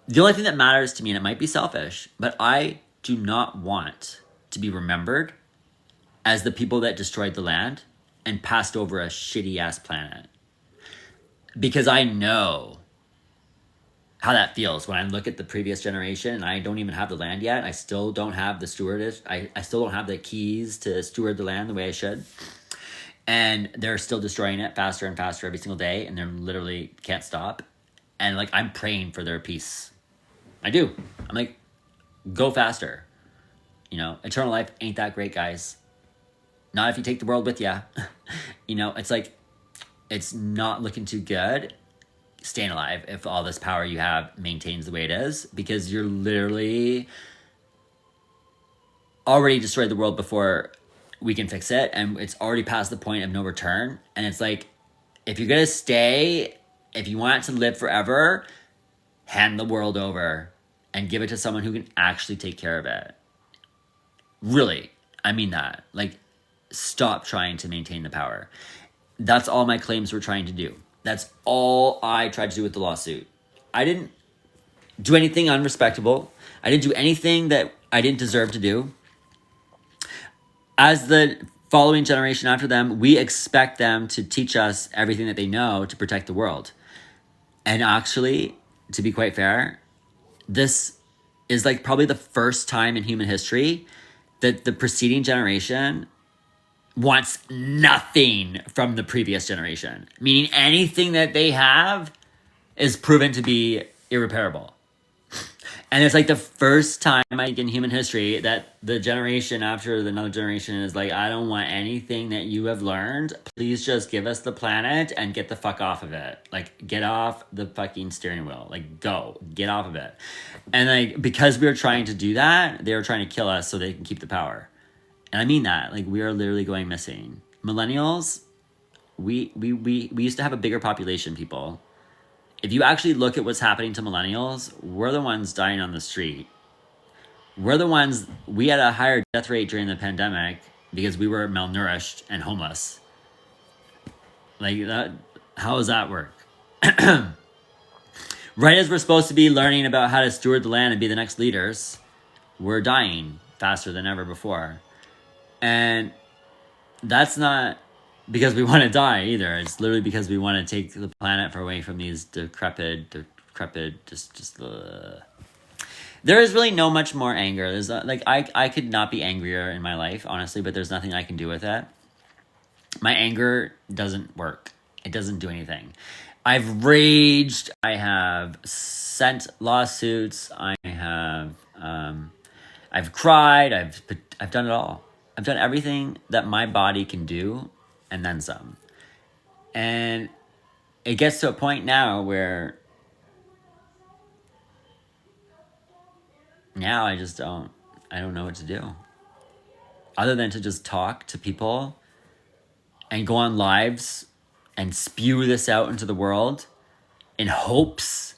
The only thing that matters to me, and it might be selfish, but I do not want to be remembered as the people that destroyed the land and passed over a shitty-ass planet. Because I know how that feels when I look at the previous generation and I don't even have the land yet. I still don't have the stewardess. I still don't have the keys to steward the land the way I should. And they're still destroying it faster and faster every single day, and they're literally can't stop. And like, I'm praying for their peace. I do. I'm like, go faster. You know, eternal life ain't that great, guys. Not if you take the world with you. You know, it's like, it's not looking too good staying alive if all this power you have maintains the way it is, because you're literally already destroyed the world before we can fix it, and it's already past the point of no return. And it's like, if you're gonna stay, if you want it to live forever, hand the world over and give it to someone who can actually take care of it. Really, I mean that. Like, stop trying to maintain the power. That's all my claims were trying to do. That's all I tried to do with the lawsuit. I didn't do anything unrespectable. I didn't do anything that I didn't deserve to do. As the following generation after them, we expect them to teach us everything that they know to protect the world. And actually, to be quite fair, this is like probably the first time in human history that the preceding generation wants nothing from the previous generation. Meaning anything that they have is proven to be irreparable. And it's like the first time in human history that the generation after another generation is like, I don't want anything that you have learned. Please just give us the planet and get the fuck off of it. Like, get off the fucking steering wheel. Like, go. Get off of it. And like, because we were trying to do that, they were trying to kill us so they can keep the power. And I mean that. Like, we are literally going missing. Millennials, we used to have a bigger population, people. If you actually look at what's happening to millennials, we're the ones dying on the street. We're the ones, we had a higher death rate during the pandemic because we were malnourished and homeless. Like, that, how does that work? Right as we're supposed to be learning about how to steward the land and be the next leaders, we're dying faster than ever before. And that's not because we want to die either. It's literally because we want to take the planet away from these decrepit, just. There is really no much more anger. There's like, I could not be angrier in my life, honestly, but there's nothing I can do with it. My anger doesn't work. It doesn't do anything. I've raged. I have sent lawsuits. I've cried. I've done it all. I've done everything that my body can do, and then some. And it gets to a point now where now I don't know what to do. Other than to just talk to people and go on lives and spew this out into the world in hopes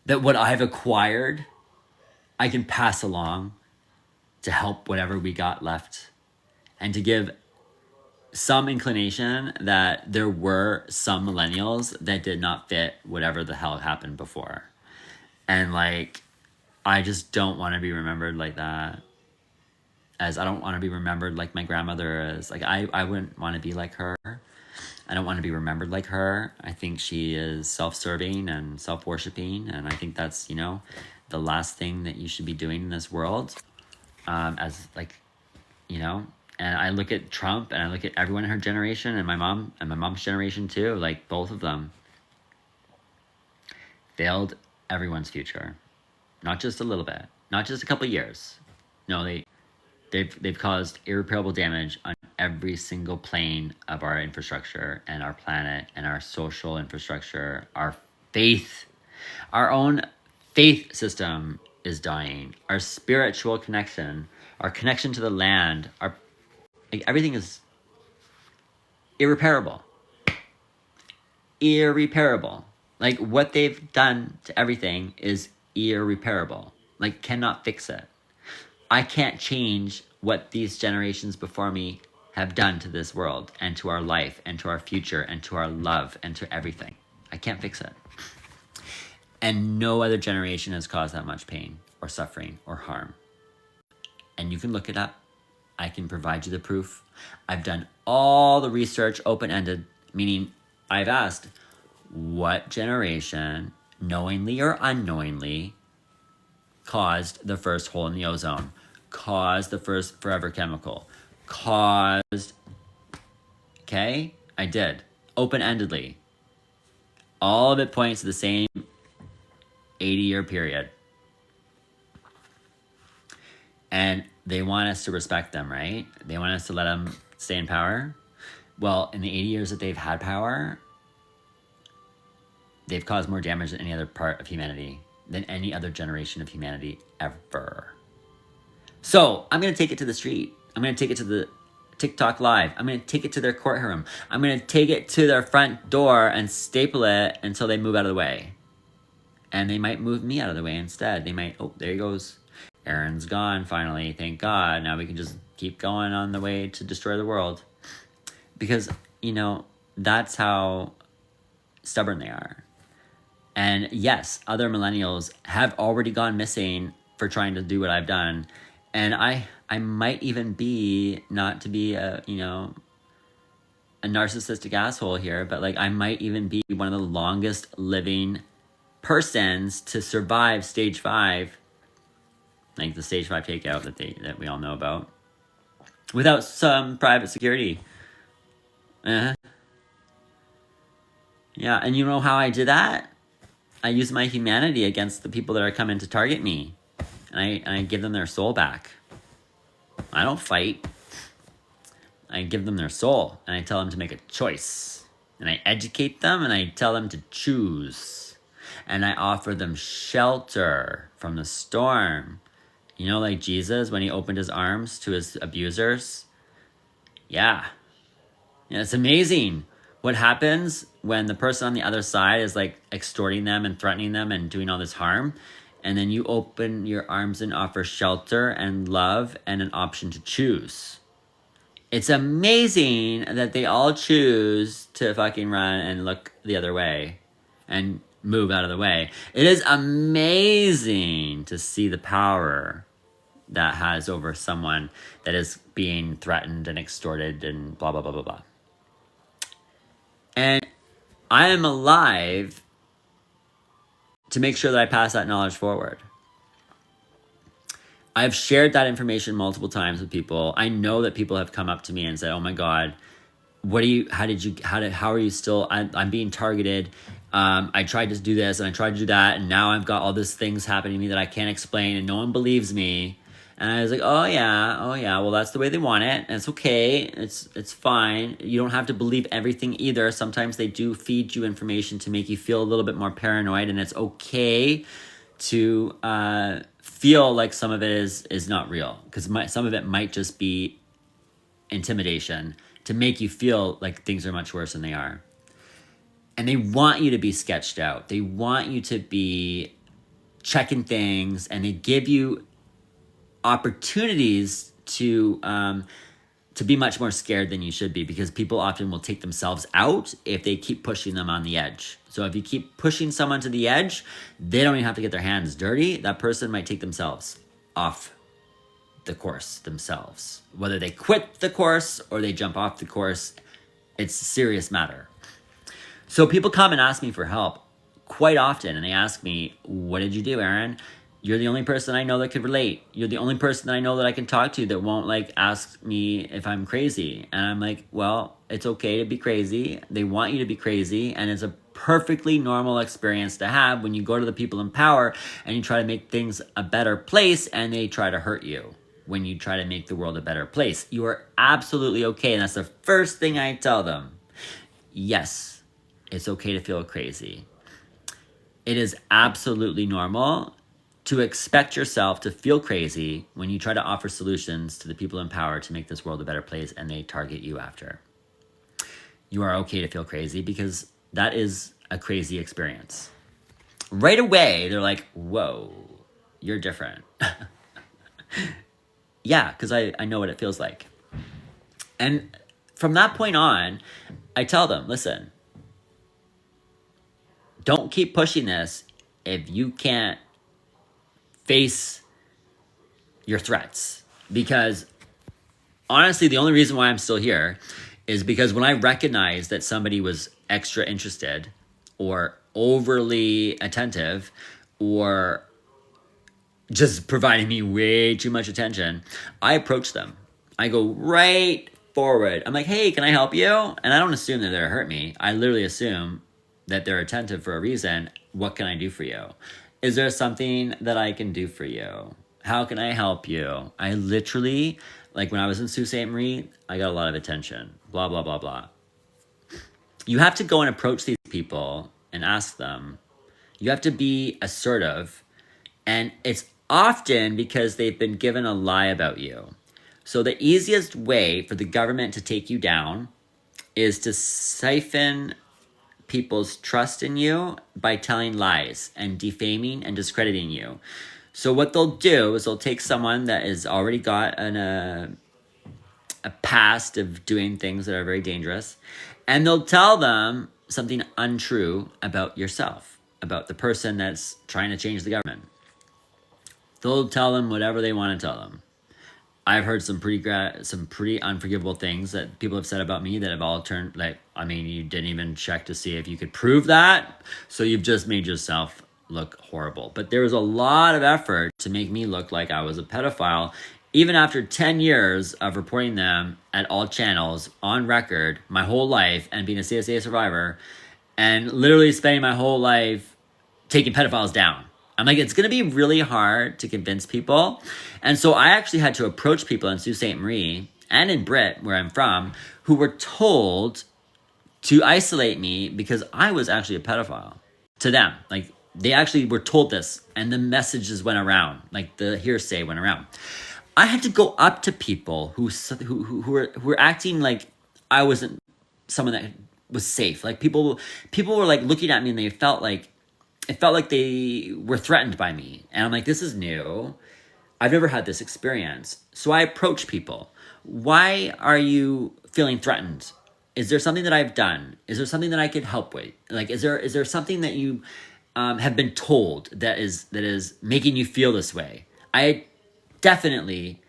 that what I've acquired, I can pass along to help whatever we got left. And to give some inclination that there were some millennials that did not fit whatever the hell happened before. And like, I just don't want to be remembered like that. As I don't want to be remembered like my grandmother is. Like, I wouldn't want to be like her. I don't want to be remembered like her. I think she is self-serving and self-worshipping. And I think that's, the last thing that you should be doing in this world. As like, and I look at Trump and I look at everyone in her generation and my mom and my mom's generation too. Like, both of them failed everyone's future. Not just a little bit, not just a couple of years. No, they've caused irreparable damage on every single plane of our infrastructure and our planet and our social infrastructure. Our faith, our own faith system is dying. Our spiritual connection, our connection to the land, everything is irreparable. Irreparable. Like, what they've done to everything is irreparable. Like, cannot fix it. I can't change what these generations before me have done to this world and to our life and to our future and to our love and to everything. I can't fix it. And no other generation has caused that much pain or suffering or harm. And you can look it up. I can provide you the proof. I've done all the research open-ended, meaning I've asked what generation, knowingly or unknowingly, caused the first hole in the ozone, caused the first forever chemical, okay? I did, open-endedly. All of it points to the same 80-year period. And they want us to respect them, right? They want us to let them stay in power. Well, in the 80 years that they've had power, they've caused more damage than any other part of humanity, than any other generation of humanity ever. So I'm going to take it to the street. I'm going to take it to TikTok live. I'm going to take it to their courtroom. I'm going to take it to their front door and staple it until they move out of the way. And they might move me out of the way instead. They might, oh, there he goes. Aaron's gone finally, thank God. Now we can just keep going on the way to destroy the world. Because, you know, that's how stubborn they are. And yes, other millennials have already gone missing for trying to do what I've done. And I might even be, not to be a narcissistic asshole here, but like I might even be one of the longest living persons to survive stage 5, like the stage 5 takeout that we all know about, without some private security. Yeah, and you know how I did that? I use my humanity against the people that are coming to target me, and I give them their soul back. I don't fight. I give them their soul, and I tell them to make a choice, and I educate them, and I tell them to choose, and I offer them shelter from the storm. You know, like Jesus, when he opened his arms to his abusers? Yeah, it's amazing what happens when the person on the other side is like extorting them and threatening them and doing all this harm. And then you open your arms and offer shelter and love and an option to choose. It's amazing that they all choose to fucking run and look the other way and move out of the way. It is amazing to see the power that has over someone that is being threatened and extorted and blah, blah, blah, blah, blah. And I am alive to make sure that I pass that knowledge forward. I've shared that information multiple times with people. I know that people have come up to me and said, oh my God, how are you still, I'm being targeted. I tried to do this and I tried to do that. And now I've got all these things happening to me that I can't explain and no one believes me. And I was like, oh yeah, well, that's the way they want it. And it's okay, it's fine. You don't have to believe everything either. Sometimes they do feed you information to make you feel a little bit more paranoid, and it's okay to feel like some of it is not real, because some of it might just be intimidation to make you feel like things are much worse than they are. And they want you to be sketched out. They want you to be checking things, and they give you opportunities to be much more scared than you should be, because people often will take themselves out if they keep pushing them on the edge. So if you keep pushing someone to the edge, they don't even have to get their hands dirty. That person might take themselves off the course themselves. Whether they quit the course or they jump off the course, it's a serious matter. So people come and ask me for help quite often, and they ask me, what did you do, Aaron? You're the only person I know that could relate. You're the only person that I know that I can talk to that won't like ask me if I'm crazy. And I'm like, well, it's okay to be crazy. They want you to be crazy. And it's a perfectly normal experience to have when you go to the people in power and you try to make things a better place and they try to hurt you when you try to make the world a better place. You are absolutely okay. And that's the first thing I tell them. Yes, it's okay to feel crazy. It is absolutely normal to expect yourself to feel crazy when you try to offer solutions to the people in power to make this world a better place and they target you after. You are okay to feel crazy because that is a crazy experience. Right away, they're like, whoa, you're different. Yeah, because I know what it feels like. And from that point on, I tell them, listen, don't keep pushing this if you can't face your threats. Because honestly, the only reason why I'm still here is because when I recognized that somebody was extra interested or overly attentive or just providing me way too much attention, I approach them. I go right forward. I'm like, hey, can I help you? And I don't assume that they're hurt me. I literally assume that they're attentive for a reason. What can I do for you? Is there something that I can do for you? How can I help you? I literally, like when I was in Sault Ste. Marie, I got a lot of attention. Blah, blah, blah, blah. You have to go and approach these people and ask them. You have to be assertive. And it's often because they've been given a lie about you. So the easiest way for the government to take you down is to siphon people's trust in you by telling lies and defaming and discrediting you. So what they'll do is they'll take someone that has already got a past of doing things that are very dangerous, and they'll tell them something untrue about yourself, about the person that's trying to change the government. They'll tell them whatever they want to tell them. I've heard some pretty unforgivable things that people have said about me that have all turned, like, I mean, you didn't even check to see if you could prove that, so you've just made yourself look horrible. But there was a lot of effort to make me look like I was a pedophile, even after 10 years of reporting them at all channels, on record, my whole life, and being a CSA survivor, and literally spending my whole life taking pedophiles down. I'm like, it's going to be really hard to convince people. And so I actually had to approach people in Sault Ste. Marie and in Britt, where I'm from, who were told to isolate me because I was actually a pedophile to them. Like, they actually were told this, and the messages went around, like the hearsay went around. I had to go up to people who were acting like I wasn't someone that was safe. Like people were like looking at me, and it felt like they were threatened by me. And I'm like, this is new. I've never had this experience. So I approach people. Why are you feeling threatened? Is there something that I've done? Is there something that I could help with? Like, is there something that you have been told that is making you feel this way? I definitely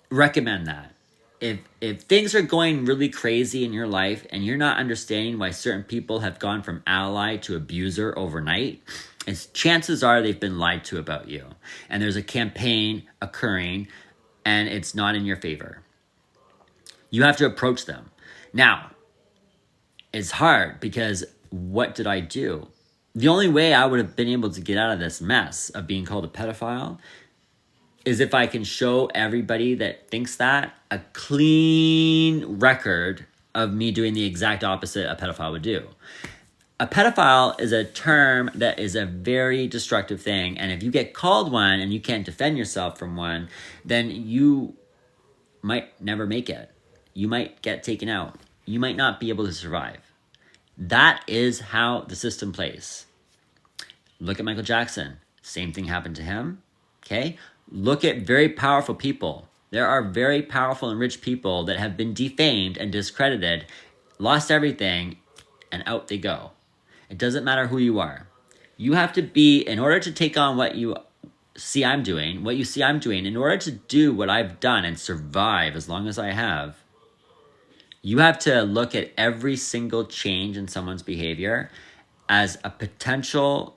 recommend that. If things are going really crazy in your life and you're not understanding why certain people have gone from ally to abuser overnight, it's chances are they've been lied to about you. And there's a campaign occurring and it's not in your favor. You have to approach them. Now, it's hard because what did I do? The only way I would have been able to get out of this mess of being called a pedophile is if I can show everybody that thinks that a clean record of me doing the exact opposite a pedophile would do. A pedophile is a term that is a very destructive thing, and if you get called one and you can't defend yourself from one, then you might never make it. You might get taken out. You might not be able to survive. That is how the system plays. Look at Michael Jackson. Same thing happened to him, okay? Look at very powerful people. There are very powerful and rich people that have been defamed and discredited, lost everything, and out they go. It doesn't matter who you are. You have to be, in order to take on what you see I'm doing, in order to do what I've done and survive as long as I have, you have to look at every single change in someone's behavior as a potential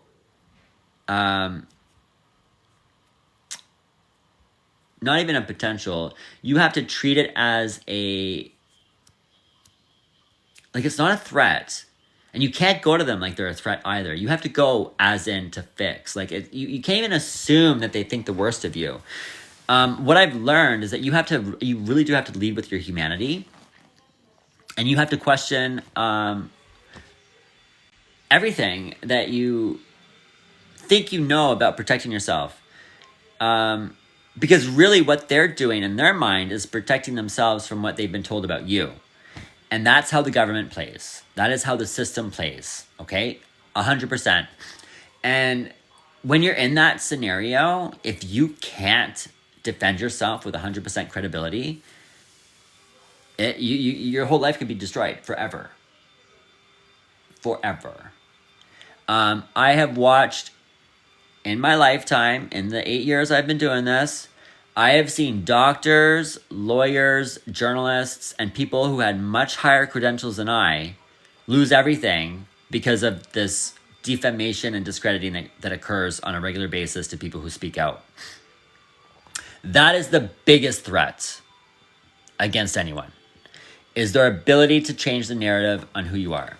not even a potential, you have to treat it as it's not a threat. And you can't go to them like they're a threat either. You have to go as in to fix. Like, you can't even assume that they think the worst of you. What I've learned is that you really do have to lead with your humanity. And you have to question everything that you think you know about protecting yourself. Because really what they're doing in their mind is protecting themselves from what they've been told about you. And that's how the government plays. That is how the system plays, okay? 100%. And when you're in that scenario, if you can't defend yourself with 100% credibility, your whole life could be destroyed forever. Forever. I have watched, in my lifetime, in the 8 years I've been doing this, I have seen doctors, lawyers, journalists, and people who had much higher credentials than I lose everything because of this defamation and discrediting that occurs on a regular basis to people who speak out. That is the biggest threat against anyone, is their ability to change the narrative on who you are.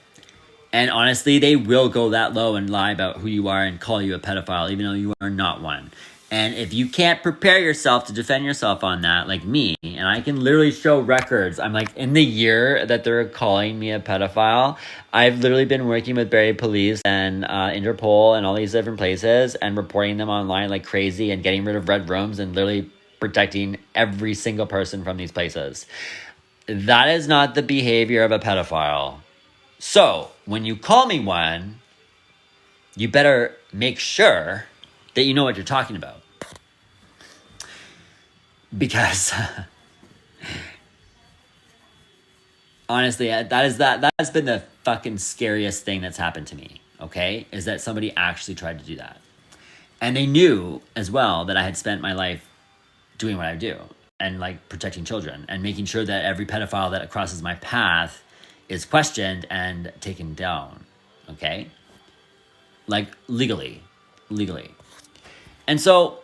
And honestly, they will go that low and lie about who you are and call you a pedophile, even though you are not one. And if you can't prepare yourself to defend yourself on that, like me, and I can literally show records. I'm like, in the year that they're calling me a pedophile, I've literally been working with Barrie Police and Interpol and all these different places and reporting them online like crazy and getting rid of red rooms and literally protecting every single person from these places. That is not the behavior of a pedophile. So when you call me one, you better make sure that you know what you're talking about. Because honestly, that's been the fucking scariest thing that's happened to me, okay? Is that somebody actually tried to do that. And they knew as well that I had spent my life doing what I do and like protecting children and making sure that every pedophile that crosses my path is questioned and taken down, okay? Like legally. And so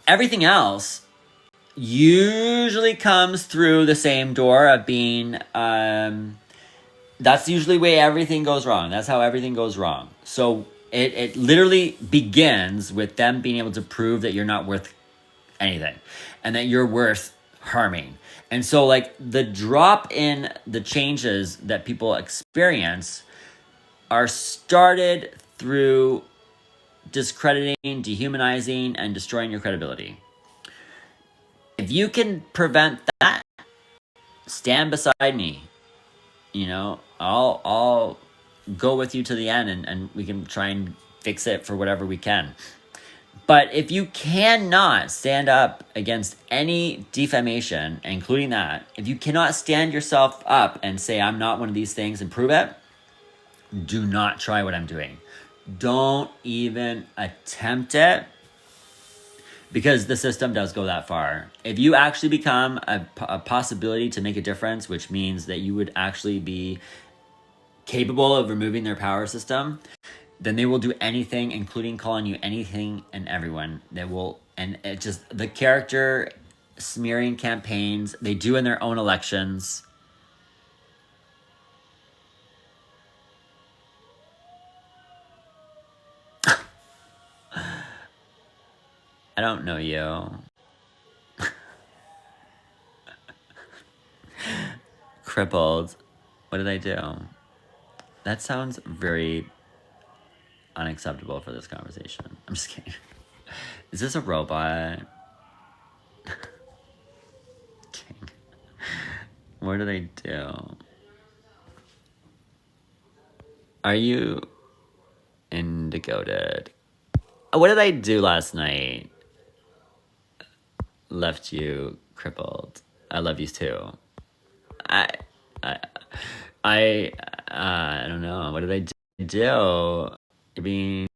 everything else usually comes through the same door of being, that's usually where everything goes wrong. That's how everything goes wrong. So it literally begins with them being able to prove that you're not worth anything and that you're worth harming. And so like the drop in the changes that people experience are started through discrediting, dehumanizing, and destroying your credibility. If you can prevent that, stand beside me. You know, I'll go with you to the end and we can try and fix it for whatever we can. But if you cannot stand up against any defamation, including that, if you cannot stand yourself up and say, I'm not one of these things and prove it, do not try what I'm doing. Don't even attempt it, because the system does go that far. If you actually become a possibility to make a difference, which means that you would actually be capable of removing their power system, then they will do anything, including calling you anything and everyone. They will, and it just, the character smearing campaigns they do in their own elections. I don't know you. Crippled. What did I do? That sounds very unacceptable for this conversation. I'm just kidding. Is this a robot? Dang. What did I do? Are you indigoted? What did I do last night? Left you crippled. I love you too. I don't know. What did I do? I mean,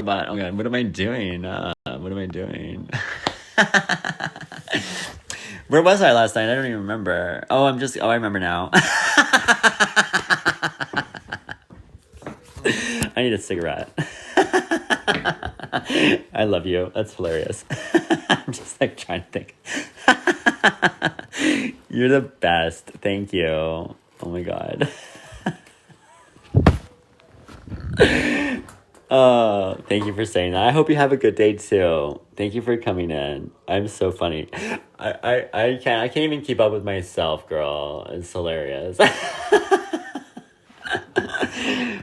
but oh god, what am I doing? What am I doing? Where was I last night? I don't even remember. Oh, I remember now. I need a cigarette. I love you. That's hilarious. I'm just like trying to think. You're the best. Thank you. Oh my god. Oh, thank you for saying that. I hope you have a good day too. Thank you for coming in. I'm so funny. I can't even keep up with myself, girl. It's hilarious.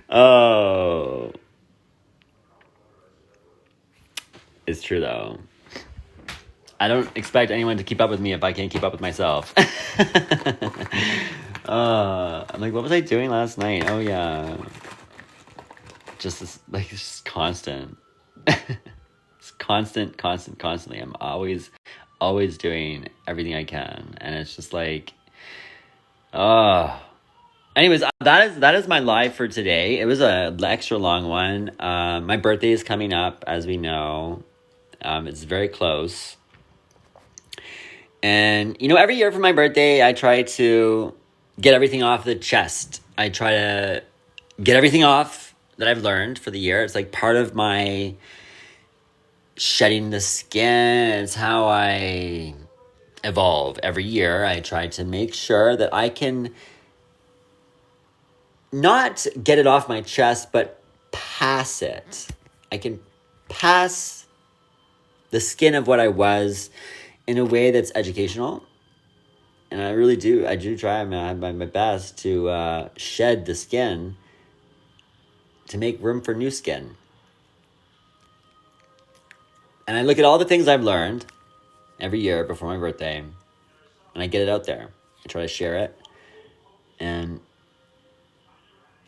Oh. It's true though. I don't expect anyone to keep up with me if I can't keep up with myself. I'm like, what was I doing last night? Oh yeah. Just this, like, it's just constant. It's constantly. I'm always doing everything I can. And it's just like, anyways, that is my live for today. It was an extra long one. My birthday is coming up, as we know. It's very close. And, you know, every year for my birthday, I try to get everything off the chest. I try to get everything off that I've learned for the year. It's like part of my shedding the skin. It's how I evolve every year. I try to make sure that I can not get it off my chest, but pass it. I can pass the skin of what I was in a way that's educational. And I really do. I do try my best to shed the skin to make room for new skin. And I look at all the things I've learned every year before my birthday, and I get it out there. I try to share it, and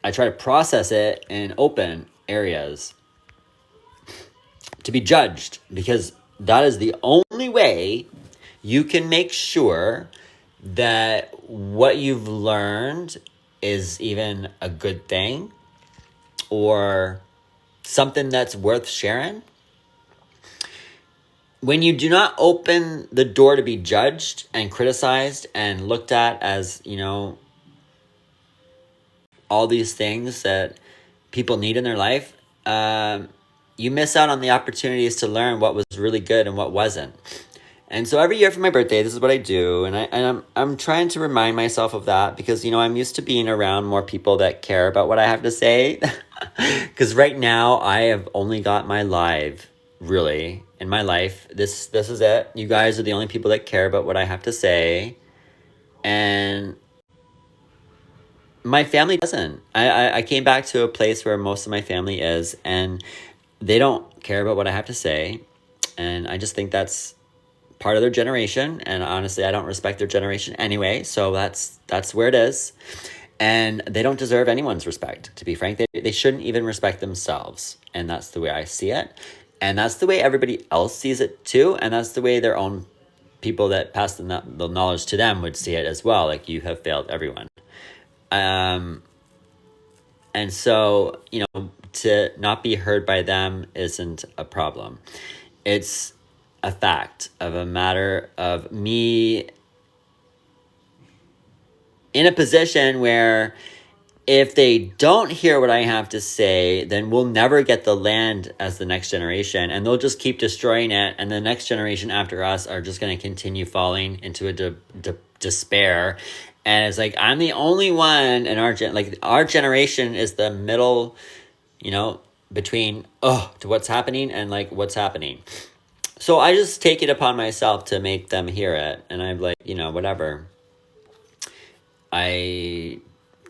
I try to process it in open areas to be judged, because that is the only way you can make sure that what you've learned is even a good thing or something that's worth sharing. When you do not open the door to be judged and criticized and looked at as, all these things that people need in their life, you miss out on the opportunities to learn what was really good and what wasn't. And so every year for my birthday, this is what I do, and I'm trying to remind myself of that, because I'm used to being around more people that care about what I have to say. Because right now I have only got my live, really, in my life. This is it. You guys are the only people that care about what I have to say, and my family doesn't. I came back to a place where most of my family is, and they don't care about what I have to say. And I just think that's part of their generation. And honestly, I don't respect their generation anyway. So that's where it is. And they don't deserve anyone's respect, to be frank. They shouldn't even respect themselves. And that's the way I see it. And that's the way everybody else sees it too. And that's the way their own people that pass the knowledge to them would see it as well. Like, you have failed everyone. And so, to not be heard by them isn't a problem. It's a fact of a matter of me in a position where if they don't hear what I have to say, then we'll never get the land as the next generation, and they'll just keep destroying it. And the next generation after us are just going to continue falling into a despair. And it's like, I'm the only one in our generation is the middle, between, to what's happening and what's happening. So I just take it upon myself to make them hear it. And I'm like, whatever. I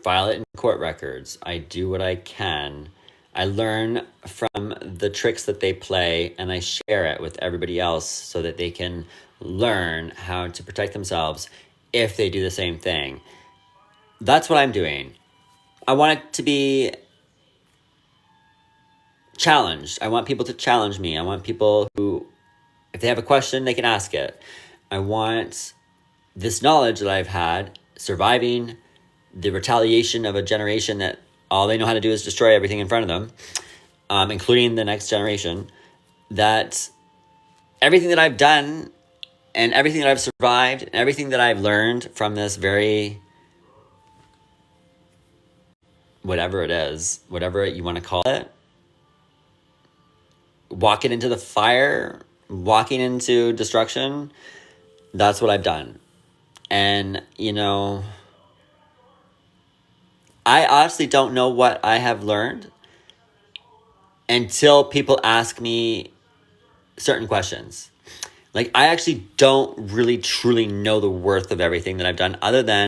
file it in court records. I do what I can. I learn from the tricks that they play, and I share it with everybody else so that they can learn how to protect themselves if they do the same thing. That's what I'm doing. I want it to be challenged. I want people to challenge me. I want people who, if they have a question, they can ask it. I want this knowledge that I've had surviving the retaliation of a generation that all they know how to do is destroy everything in front of them, including the next generation, that everything that I've done and everything that I've survived and everything that I've learned from this very, whatever it is, whatever you want to call it, walking into the fire, walking into destruction, that's what I've done. And, I honestly don't know what I have learned until people ask me certain questions. I actually don't really truly know the worth of everything that I've done, other than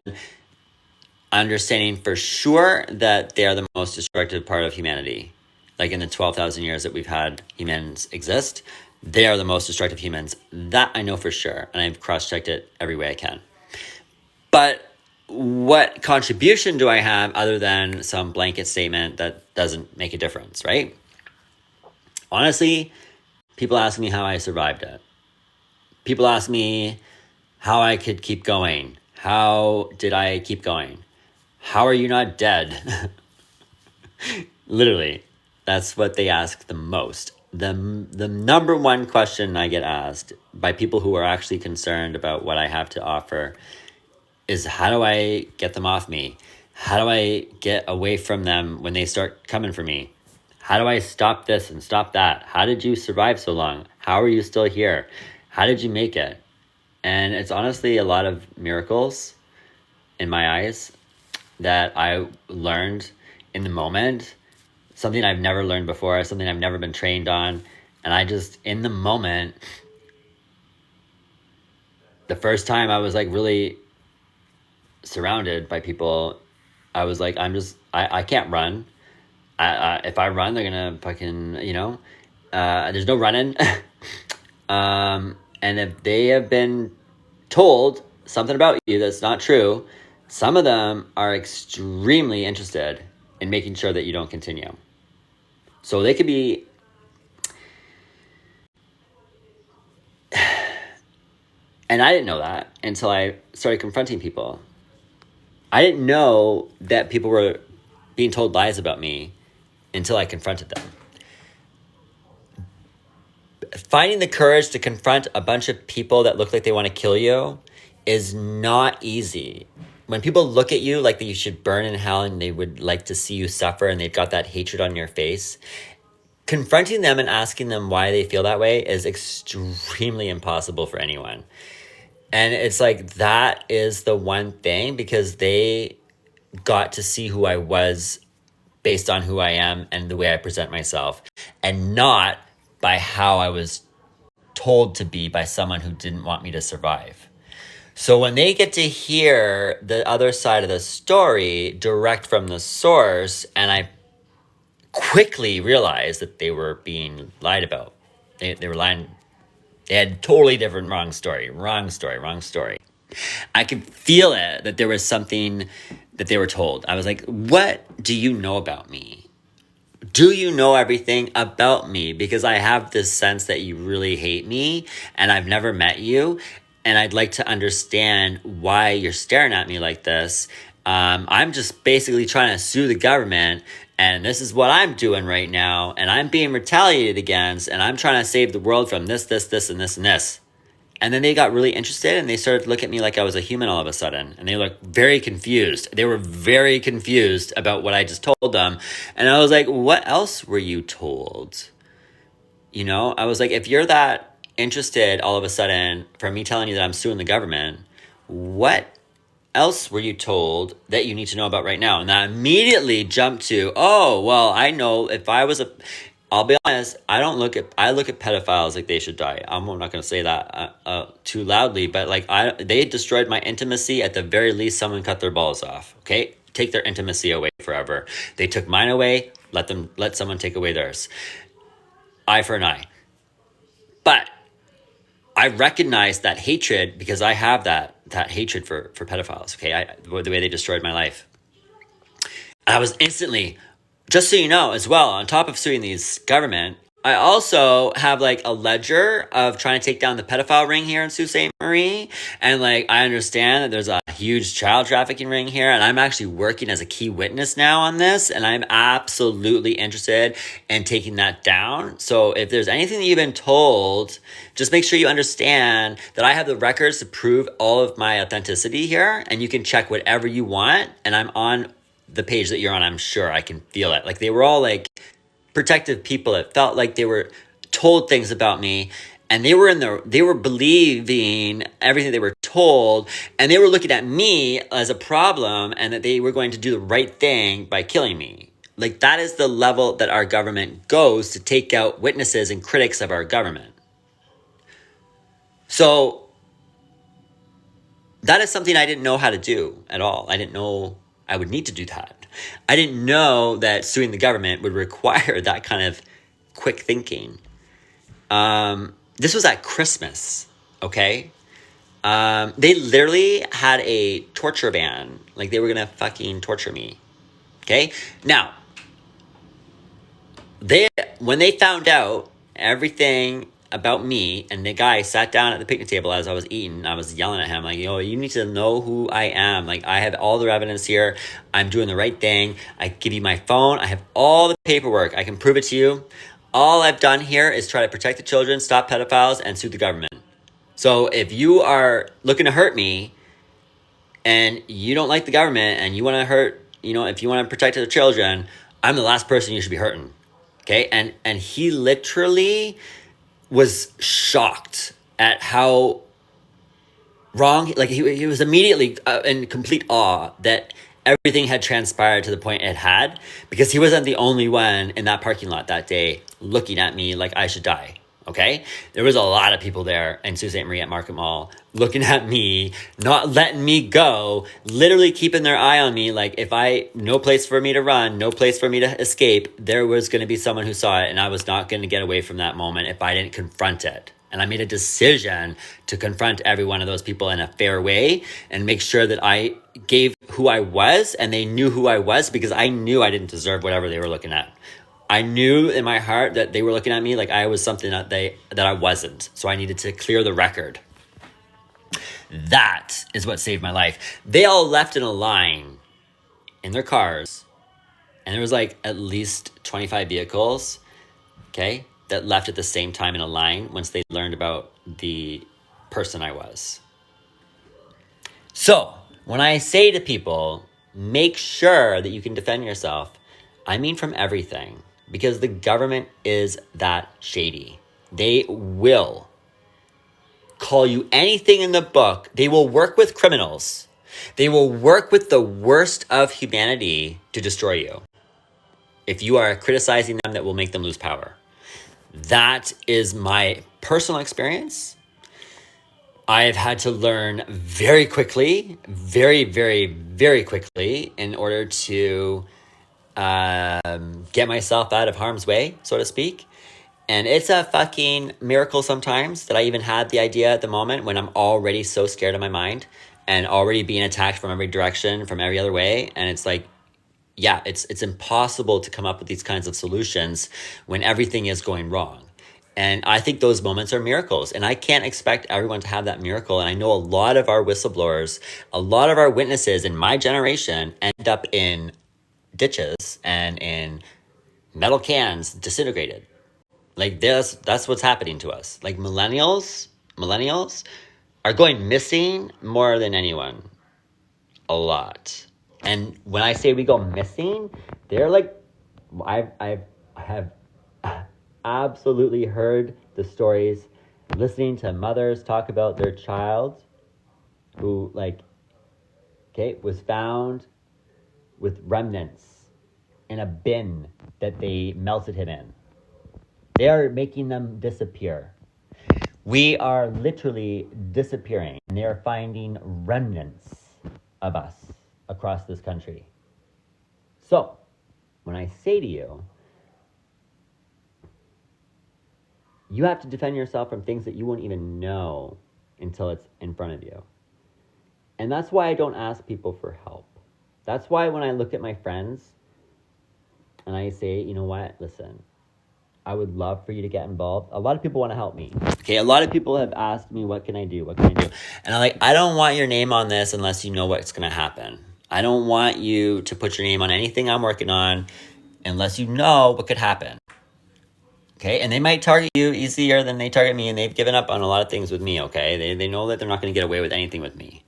understanding for sure that they are the most destructive part of humanity. In the 12,000 years that we've had humans exist, they are the most destructive humans. That I know for sure, and I've cross-checked it every way I can. But what contribution do I have other than some blanket statement that doesn't make a difference, right? Honestly, people ask me how I survived it. People ask me how I could keep going. How did I keep going? How are you not dead? Literally, that's what they ask the most. The number one question I get asked by people who are actually concerned about what I have to offer is, how do I get them off me? How do I get away from them when they start coming for me? How do I stop this and stop that? How did you survive so long? How are you still here? How did you make it? And it's honestly a lot of miracles in my eyes that I learned in the moment, something I've never learned before, something I've never been trained on. And I just, in the moment, the first time I was really surrounded by people, I was I can't run. If I run, they're gonna fucking, there's no running. And if they have been told something about you that's not true, some of them are extremely interested in making sure that you don't continue. So they could be, and I didn't know that until I started confronting people. I didn't know that people were being told lies about me until I confronted them. Finding the courage to confront a bunch of people that look like they want to kill you is not easy. When people look at you like that you should burn in hell and they would like to see you suffer and they've got that hatred on your face, confronting them and asking them why they feel that way is extremely impossible for anyone. And it's like, that is the one thing, because they got to see who I was based on who I am and the way I present myself, and not by how I was told to be by someone who didn't want me to survive. So when they get to hear the other side of the story direct from the source, and I quickly realized that they were being lied about. They were lying. They had totally different wrong story. I could feel it, that there was something that they were told. I was like, what do you know about me? Do you know everything about me? Because I have this sense that you really hate me and I've never met you. And I'd like to understand why you're staring at me like this. I'm just basically trying to sue the government, and this is what I'm doing right now, and I'm being retaliated against, and I'm trying to save the world from this, and this. And then they got really interested, and they started to look at me like I was a human all of a sudden, and they looked very confused. They were very confused about what I just told them. And I was like, what else were you told? I was like, if you're that interested all of a sudden from me telling you that I'm suing the government, what else were you told that you need to know about right now? And I immediately jumped to, oh, well, I know if I was I'll be honest, I look at pedophiles like they should die. I'm not going to say that too loudly, but they destroyed my intimacy. At the very least, someone cut their balls off. Okay, take their intimacy away forever. They took mine away. Let someone take away theirs. Eye for an eye. But I recognize that hatred because I have that hatred for pedophiles. Okay, the way they destroyed my life. I was instantly, just so you know as well, on top of suing these government, I also have a ledger of trying to take down the pedophile ring here in Sault Ste. Marie. And I understand that there's a huge child trafficking ring here. And I'm actually working as a key witness now on this. And I'm absolutely interested in taking that down. So if there's anything that you've been told, just make sure you understand that I have the records to prove all of my authenticity here. And you can check whatever you want. And I'm on the page that you're on. I'm sure I can feel it. They were all protective people. It felt like they were told things about me, and they were believing everything they were told, and they were looking at me as a problem, and that they were going to do the right thing by killing me. That is the level that our government goes to take out witnesses and critics of our government. So that is something I didn't know how to do at all. I didn't know I would need to do that. I didn't know that suing the government would require that kind of quick thinking. This was at Christmas, okay? They literally had a torture ban. They were gonna fucking torture me, okay? Now, when they found out everything about me, and the guy sat down at the picnic table as I was eating, I was yelling at him you need to know who I am. I have all the evidence here. I'm doing the right thing. I give you my phone. I have all the paperwork. I can prove it to you. All I've done here is try to protect the children, stop pedophiles, and sue the government. So if you are looking to hurt me and you don't like the government and you want to hurt, if you want to protect the children, I'm the last person you should be hurting. Okay. And he literally was shocked at how wrong, he was immediately in complete awe that everything had transpired to the point it had, because he wasn't the only one in that parking lot that day looking at me like I should die. Okay, there was a lot of people there in Sault Ste. Marie at Market Mall looking at me, not letting me go, literally keeping their eye on me. Like if no place for me to run, no place for me to escape, there was going to be someone who saw it, and I was not going to get away from that moment if I didn't confront it. And I made a decision to confront every one of those people in a fair way and make sure that I gave who I was and they knew who I was, because I knew I didn't deserve whatever they were looking at. I knew in my heart that they were looking at me like I was something that I wasn't. So I needed to clear the record. That is what saved my life. They all left in a line in their cars, and there was like at least 25 vehicles, okay, that left at the same time in a line once they learned about the person I was. So when I say to people, make sure that you can defend yourself, I mean from everything. Because the government is that shady. They will call you anything in the book. They will work with criminals. They will work with the worst of humanity to destroy you. If you are criticizing them, that will make them lose power. That is my personal experience. I've had to learn very quickly, very, very, very quickly in order to get myself out of harm's way, so to speak. And it's a fucking miracle sometimes that I even had the idea at the moment when I'm already so scared in my mind and already being attacked from every direction, from every other way. And it's like, yeah, it's impossible to come up with these kinds of solutions when everything is going wrong. And I think those moments are miracles. And I can't expect everyone to have that miracle. And I know a lot of our whistleblowers, a lot of our witnesses in my generation end up in ditches and in metal cans disintegrated. Like that's what's happening to us. Like millennials are going missing more than anyone. A lot. And when I say we go missing, they're like, I have absolutely heard the stories, listening to mothers talk about their child who was found with remnants in a bin that they melted him in. They are making them disappear. We are literally disappearing, and they are finding remnants of us across this country. So, when I say to you, you have to defend yourself from things that you won't even know until it's in front of you. And that's why I don't ask people for help. That's why when I look at my friends and I say, you know what, listen, I would love for you to get involved. A lot of people want to help me. Okay, a lot of people have asked me, what can I do? What can I do? And I'm like, I don't want your name on this unless you know what's going to happen. I don't want you to put your name on anything I'm working on unless you know what could happen. Okay, and they might target you easier than they target me, and they've given up on a lot of things with me, okay? They know that they're not going to get away with anything with me.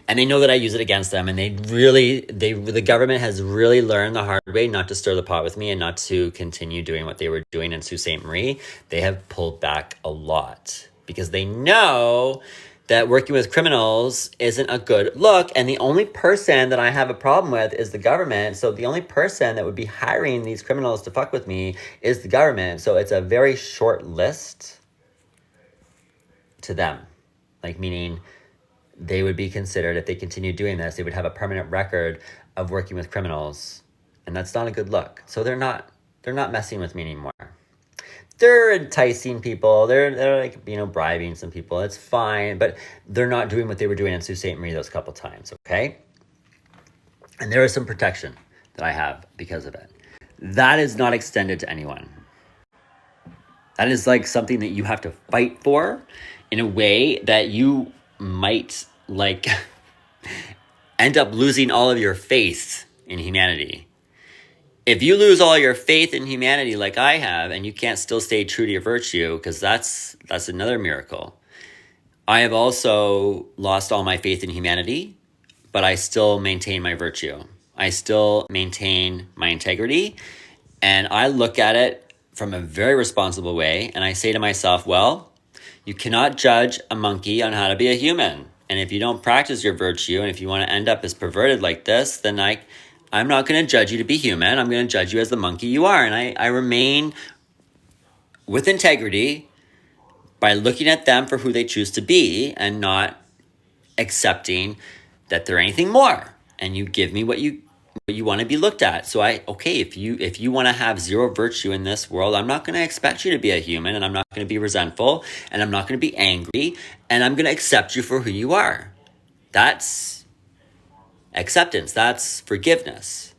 And they know that I use it against them, and the government has really learned the hard way not to stir the pot with me and not to continue doing what they were doing in Sault Ste. Marie. They have pulled back a lot because they know that working with criminals isn't a good look, and the only person that I have a problem with is the government. So the only person that would be hiring these criminals to fuck with me is the government. So it's a very short list to them, like meaning they would be considered, if they continue doing this, they would have a permanent record of working with criminals. And that's not a good look. So they're not messing with me anymore. They're enticing people. They're like, bribing some people. It's fine, but they're not doing what they were doing in Sault Ste. Marie those couple times, okay? And there is some protection that I have because of it. That is not extended to anyone. That is like something that you have to fight for in a way that you might end up losing all of your faith in humanity. If you lose all your faith in humanity like I have, and you can't still stay true to your virtue, because that's another miracle. I have also lost all my faith in humanity, but I still maintain my virtue. I still maintain my integrity, and I look at it from a very responsible way, and I say to myself, well, you cannot judge a monkey on how to be a human. And if you don't practice your virtue, and if you want to end up as perverted like this, then I'm not going to judge you to be human. I'm going to judge you as the monkey you are. And I remain with integrity by looking at them for who they choose to be and not accepting that they're anything more. And you give me what you want to be looked at. So if you want to have zero virtue in this world, I'm not going to expect you to be a human, and I'm not going to be resentful, and I'm not going to be angry, and I'm going to accept you for who you are. That's acceptance. That's forgiveness.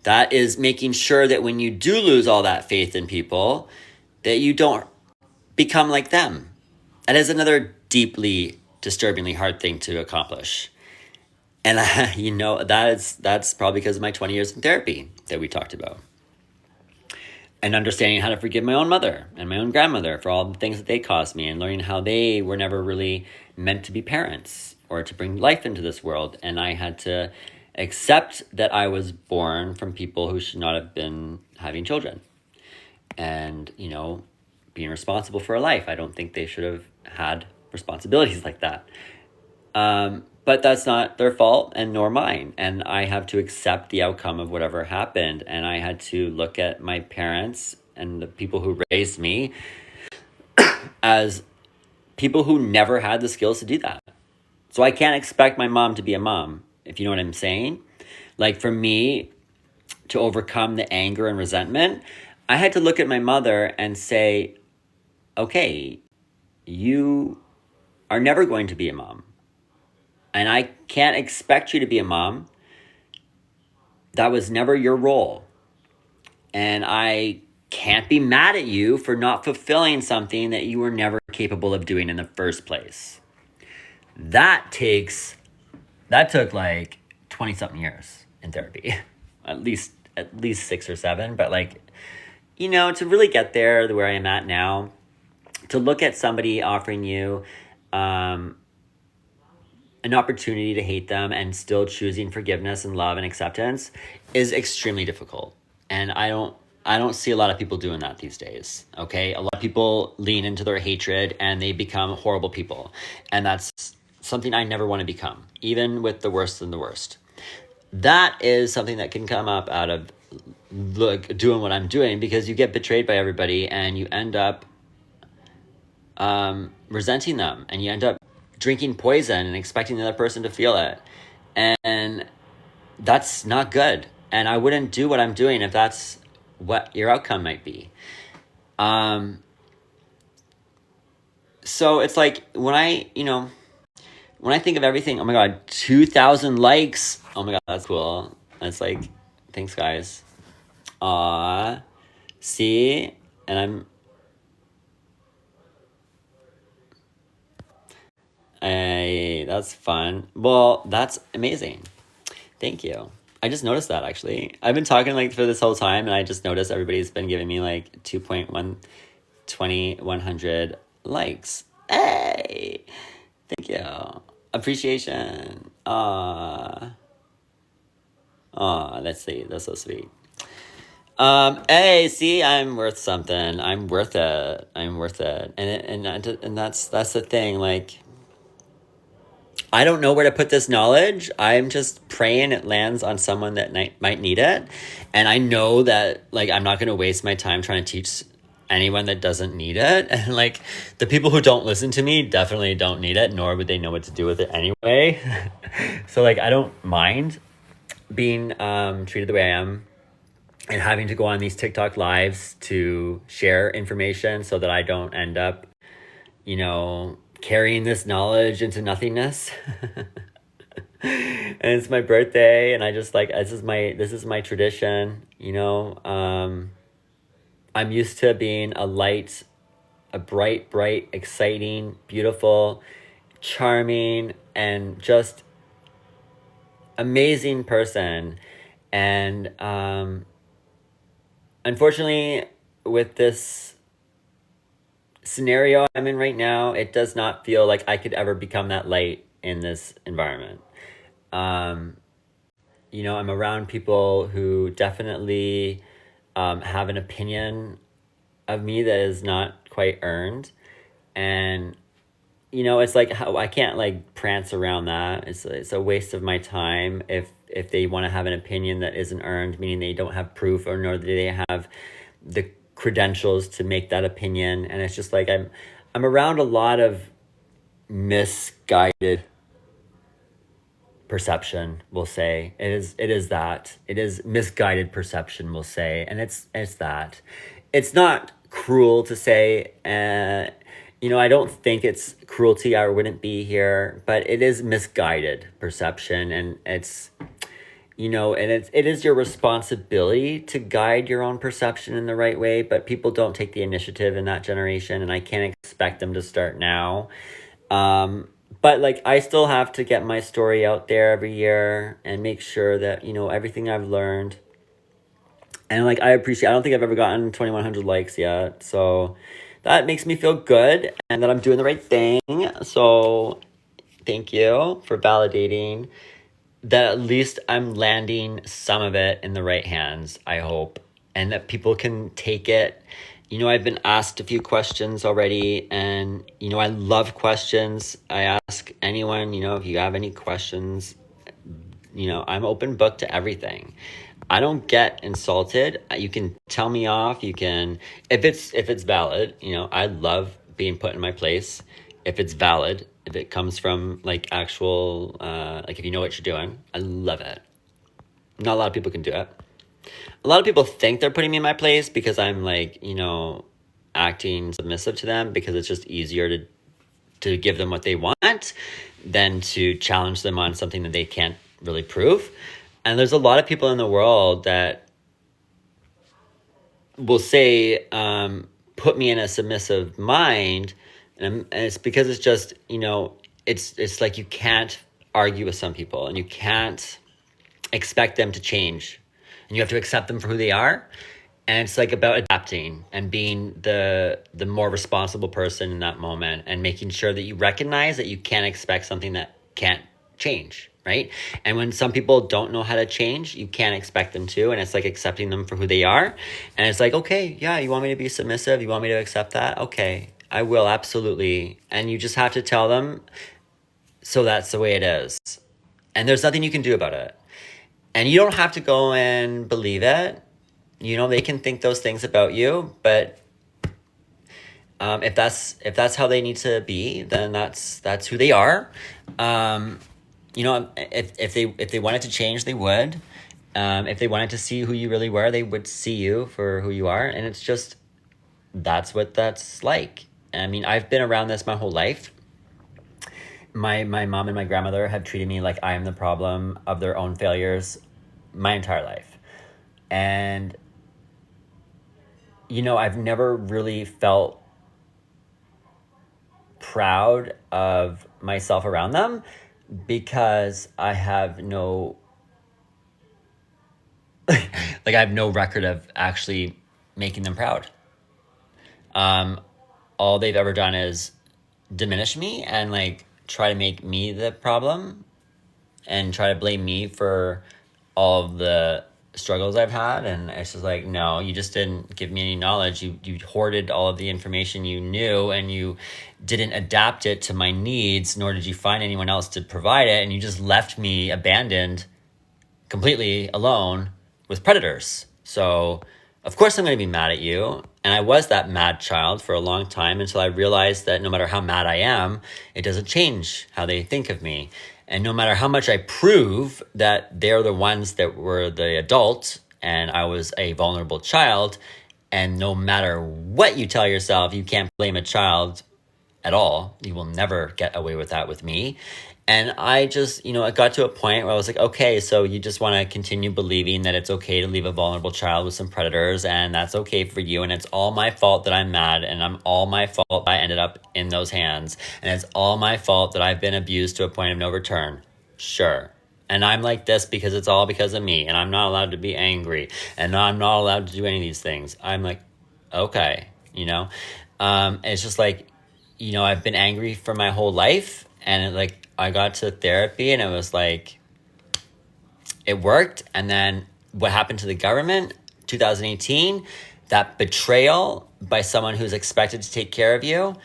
That is making sure that when you do lose all that faith in people, that you don't become like them. That is another deeply, disturbingly hard thing to accomplish. And that's probably because of my 20 years in therapy that we talked about. And understanding how to forgive my own mother and my own grandmother for all the things that they caused me, and learning how they were never really meant to be parents or to bring life into this world. And I had to accept that I was born from people who should not have been having children. And, being responsible for a life. I don't think they should have had responsibilities like that. But that's not their fault, and nor mine. And I have to accept the outcome of whatever happened. And I had to look at my parents and the people who raised me as people who never had the skills to do that. So I can't expect my mom to be a mom, if you know what I'm saying. Like, for me to overcome the anger and resentment, I had to look at my mother and say, okay, you are never going to be a mom. And I can't expect you to be a mom. That was never your role. And I can't be mad at you for not fulfilling something that you were never capable of doing in the first place. That took like 20 something years in therapy. at least 6 or 7. But to really get there where I am at now, to look at somebody offering you an opportunity to hate them and still choosing forgiveness and love and acceptance is extremely difficult. And I don't see a lot of people doing that these days. Okay. A lot of people lean into their hatred and they become horrible people. And that's something I never want to become, even with the worst and the worst. That is something that can come up out of doing what I'm doing, because you get betrayed by everybody and you end up resenting them, and you end up drinking poison and expecting the other person to feel it. And that's not good. And I wouldn't do what I'm doing if that's what your outcome might be. So it's like when I think of everything, oh my God, 2,000 likes. Oh my God, that's cool. And it's like, thanks guys. See, and that's fun. Well, that's amazing. Thank you. I just noticed that, actually. I've been talking for this whole time, and I just noticed everybody's been giving me 2,100 likes. Hey, thank you. Appreciation. Let's see. That's so sweet. Hey, see, I'm worth something. I'm worth it. And that's the thing. I don't know where to put this knowledge. I'm just praying it lands on someone that might need it. And I know that, I'm not going to waste my time trying to teach anyone that doesn't need it. And, the people who don't listen to me definitely don't need it, nor would they know what to do with it anyway. So, I don't mind being treated the way I am and having to go on these TikTok lives to share information so that I don't end up, carrying this knowledge into nothingness. And it's my birthday, and I just this is my tradition. I'm used to being a bright, exciting, beautiful, charming, and just amazing person. And unfortunately, with this scenario I'm in right now, it does not feel like I could ever become that light in this environment. I'm around people who definitely have an opinion of me that is not quite earned. And, it's how I can't prance around that. It's a waste of my time if they want to have an opinion that isn't earned, meaning they don't have proof, or nor do they have the credentials to make that opinion. And it's just like I'm around a lot of misguided perception, we'll say. It is misguided perception, we'll say. And it's that. It's not cruel to say, I don't think it's cruelty. I wouldn't be here, but it is misguided perception. And it's, it is your responsibility to guide your own perception in the right way, but people don't take the initiative in that generation, and I can't expect them to start now. But like, I still have to get my story out there every year and make sure that, everything I've learned. And like, I don't think I've ever gotten 2,100 likes yet. So that makes me feel good and that I'm doing the right thing. So thank you for validating that. At least I'm landing some of it in the right hands, I hope. And that people can take it. I've been asked a few questions already, and, I love questions. I ask anyone, if you have any questions, I'm open book to everything. I don't get insulted. You can tell me off. You can, if it's valid, I love being put in my place. If it's valid, if it comes from like actual, like if you know what you're doing, I love it. Not a lot of people can do it. A lot of people think they're putting me in my place because I'm like, acting submissive to them, because it's just easier to give them what they want than to challenge them on something that they can't really prove. And there's a lot of people in the world that will say, put me in a submissive mind. And it's because it's just, it's like you can't argue with some people, and you can't expect them to change. And you have to accept them for who they are. And it's like about adapting and being the more responsible person in that moment, and making sure that you recognize that you can't expect something that can't change, right? And when some people don't know how to change, you can't expect them to. And it's like accepting them for who they are. And it's like, okay, yeah, you want me to be submissive? You want me to accept that? Okay, I will, absolutely. And you just have to tell them, so that's the way it is. And there's nothing you can do about it. And you don't have to go and believe it. They can think those things about you, but if that's how they need to be, then that's who they are. If they wanted to change, they would. If they wanted to see who you really were, they would see you for who you are. And it's just, that's what that's like. I mean, I've been around this my whole life. My mom and my grandmother have treated me like I am the problem of their own failures my entire life. And, I've never really felt proud of myself around them, because I have no, I have no record of actually making them proud. All they've ever done is diminish me and like try to make me the problem and try to blame me for all of the struggles I've had. And it's just like, no, you just didn't give me any knowledge. You hoarded all of the information you knew, and you didn't adapt it to my needs, nor did you find anyone else to provide it. And you just left me abandoned, completely alone with predators. So of course I'm going to be mad at you. And I was that mad child for a long time, until I realized that no matter how mad I am, it doesn't change how they think of me. And no matter how much I prove that they're the ones that were the adult and I was a vulnerable child, and no matter what you tell yourself, you can't blame a child at all. You will never get away with that with me. And I just, it got to a point where I was like, okay, so you just want to continue believing that it's okay to leave a vulnerable child with some predators, and that's okay for you. And it's all my fault that I'm mad, and I'm all my fault I ended up in those hands. And it's all my fault that I've been abused to a point of no return. Sure. And I'm like this because it's all because of me, and I'm not allowed to be angry, and I'm not allowed to do any of these things. I'm like, okay, it's just like, I've been angry for my whole life. And I got to therapy, and it was like, it worked. And then what happened to the government, 2018, that betrayal by someone who's expected to take care of you,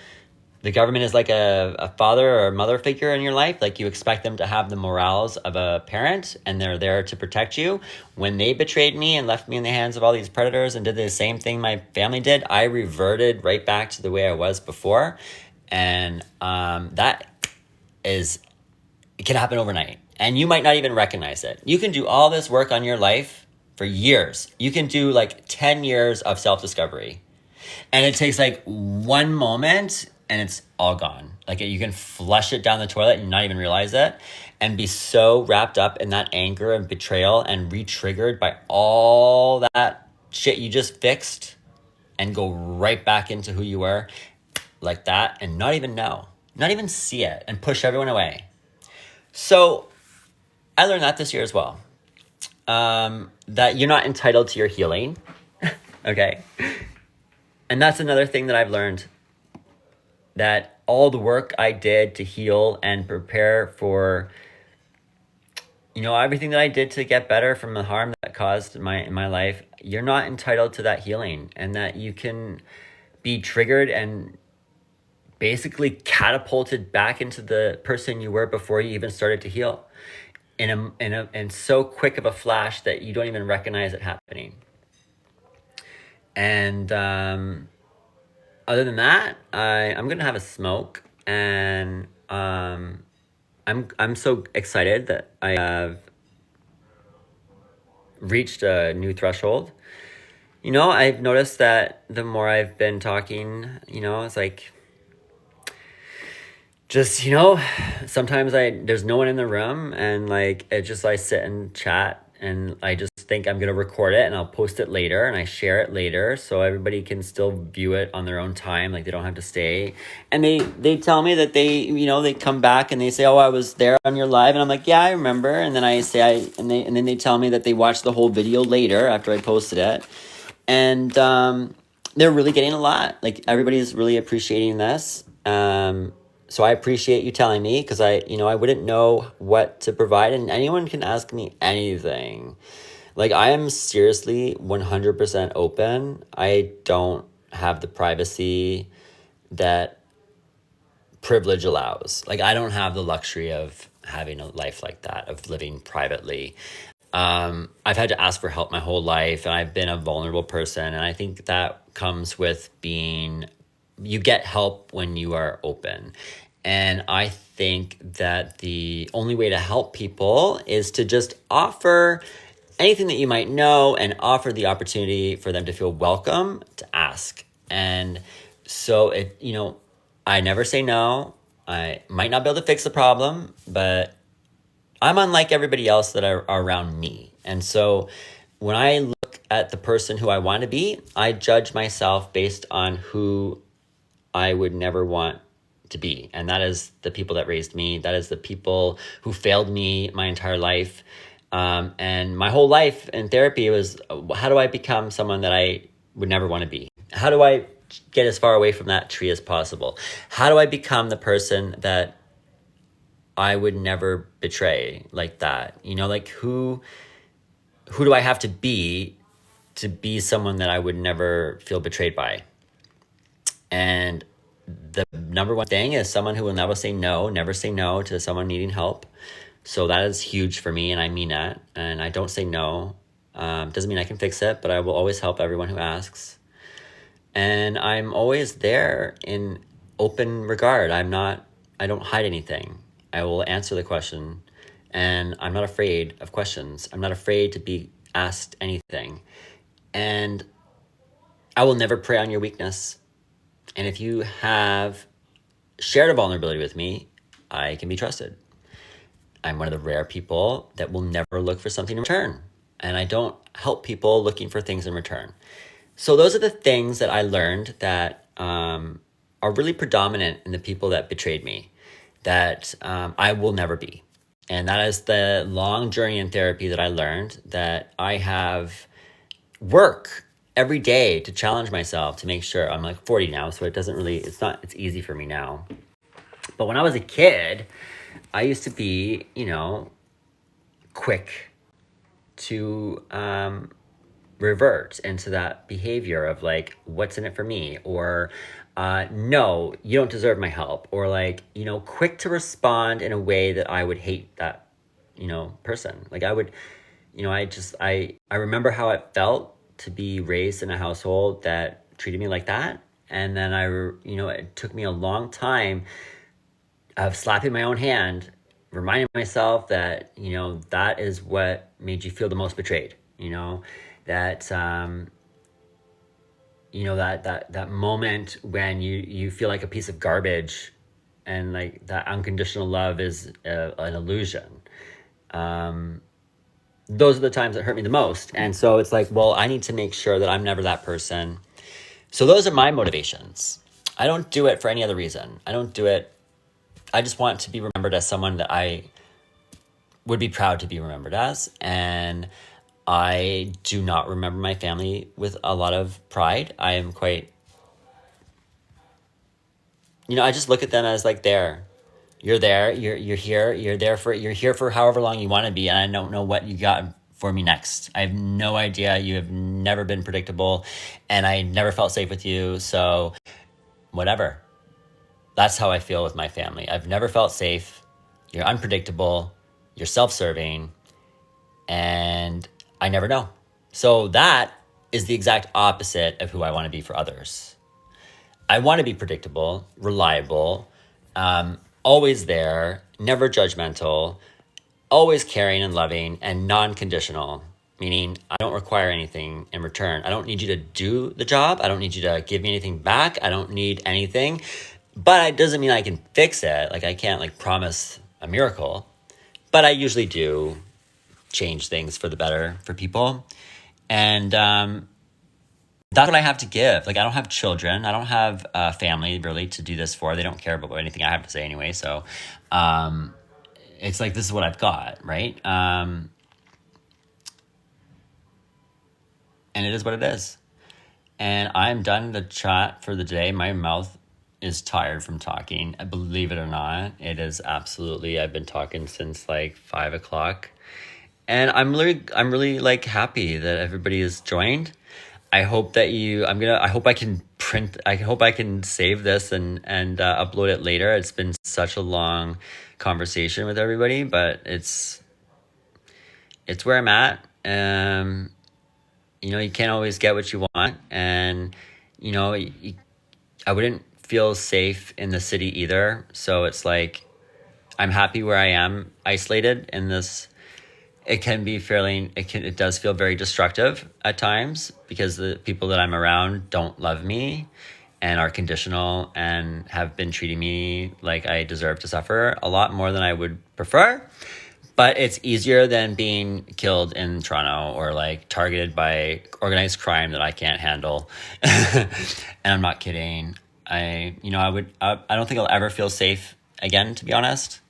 the government is like a father or a mother figure in your life. Like you expect them to have the morals of a parent and they're there to protect you. When they betrayed me and left me in the hands of all these predators and did the same thing my family did, I reverted right back to the way I was before. And that is, it can happen overnight. And you might not even recognize it. You can do all this work on your life for years. You can do like 10 years of self-discovery. And it takes like one moment and it's all gone. Like you can flush it down the toilet and not even realize it and be so wrapped up in that anger and betrayal and re-triggered by all that shit you just fixed and go right back into who you were like that and not even know, not even see it and push everyone away. So I learned that this year as well, that you're not entitled to your healing. Okay. And that's another thing that I've learned, that all the work I did to heal and prepare for, everything that I did to get better from the harm that caused in my life, you're not entitled to that healing, and that you can be triggered and basically catapulted back into the person you were before you even started to heal in so quick of a flash that you don't even recognize it happening. And other than that, I'm gonna have a smoke, and I'm so excited that I have reached a new threshold. I've noticed that the more I've been talking, it's like just, sometimes there's no one in the room, and like I sit and chat, and I just think I'm gonna record it and I'll post it later and I share it later so everybody can still view it on their own time. Like they don't have to stay. And they tell me that they come back and they say, "Oh, I was there on your live," and I'm like, "Yeah, I remember." And then and then they tell me that they watched the whole video later after I posted it, and they're really getting a lot. Like everybody's really appreciating this. So I appreciate you telling me, because I wouldn't know what to provide, and anyone can ask me anything. Like I am seriously 100% open. I don't have the privacy that privilege allows. Like I don't have the luxury of having a life like that, of living privately. I've had to ask for help my whole life, and I've been a vulnerable person, and I think that comes with you get help when you are open. And I think that the only way to help people is to just offer anything that you might know and offer the opportunity for them to feel welcome to ask. And so I never say no. I might not be able to fix the problem, but I'm unlike everybody else that are around me. And so when I look at the person who I want to be, I judge myself based on who I would never want to be. And that is the people that raised me. That is the people who failed me my entire life. And my whole life in therapy was, how do I become someone that I would never want to be? How do I get as far away from that tree as possible? How do I become the person that I would never betray like that? Like who do I have to be someone that I would never feel betrayed by? And the number one thing is someone who will never say no to someone needing help. So that is huge for me, and I mean that. And I don't say no. Doesn't mean I can fix it, but I will always help everyone who asks. And I'm always there in open regard. I don't hide anything. I will answer the question, and I'm not afraid of questions. I'm not afraid to be asked anything. And I will never prey on your weakness. And if you have shared a vulnerability with me, I can be trusted. I'm one of the rare people that will never look for something in return. And I don't help people looking for things in return. So those are the things that I learned that are really predominant in the people that betrayed me, that I will never be. And that is the long journey in therapy that I learned, that I have work every day to challenge myself to make sure. I'm like 40 now, so it's easy for me now. But when I was a kid, I used to be, quick to revert into that behavior of like, what's in it for me? Or no, you don't deserve my help, or like, quick to respond in a way that I would hate that, person. Like I would, I remember how it felt to be raised in a household that treated me like that. And then it took me a long time of slapping my own hand, reminding myself that, that is what made you feel the most betrayed, that, that moment when you feel like a piece of garbage, and like that unconditional love is an illusion. Those are the times that hurt me the most. And so it's like, well, I need to make sure that I'm never that person. So those are my motivations. I don't do it for any other reason. I just want to be remembered as someone that I would be proud to be remembered as. And I do not remember my family with a lot of pride. I am quite, I just look at them as like, you're there, you're here, you're here for however long you want to be. And I don't know what you got for me next. I have no idea. You have never been predictable, and I never felt safe with you. So whatever. That's how I feel with my family. I've never felt safe. You're unpredictable. You're self-serving. And I never know. So that is the exact opposite of who I want to be for others. I want to be predictable, reliable, always there, never judgmental, always caring and loving, and non-conditional, meaning I don't require anything in return. I don't need you to do the job. I don't need you to give me anything back. I don't need anything. But it doesn't mean I can fix it. Like I can't like promise a miracle. But I usually do change things for the better for people. And that's what I have to give. Like I don't have children. I don't have a family really to do this for. They don't care about anything I have to say anyway. So it's like, this is what I've got, right? And it is what it is. And I'm done the chat for the day. My mouth is tired from talking. Believe it or not, it is absolutely, I've been talking since like 5 o'clock. And I'm really like happy that everybody has joined. I hope that I hope I can save this and upload it later. It's been such a long conversation with everybody, but it's where I'm at. You can't always get what you want. And, I wouldn't feel safe in the city either. So it's like, I'm happy where I am isolated in this. It does feel very destructive at times because the people that I'm around don't love me and are conditional and have been treating me like I deserve to suffer a lot more than I would prefer. But it's easier than being killed in Toronto or like targeted by organized crime that I can't handle. And I'm not kidding. I don't think I'll ever feel safe again, to be honest.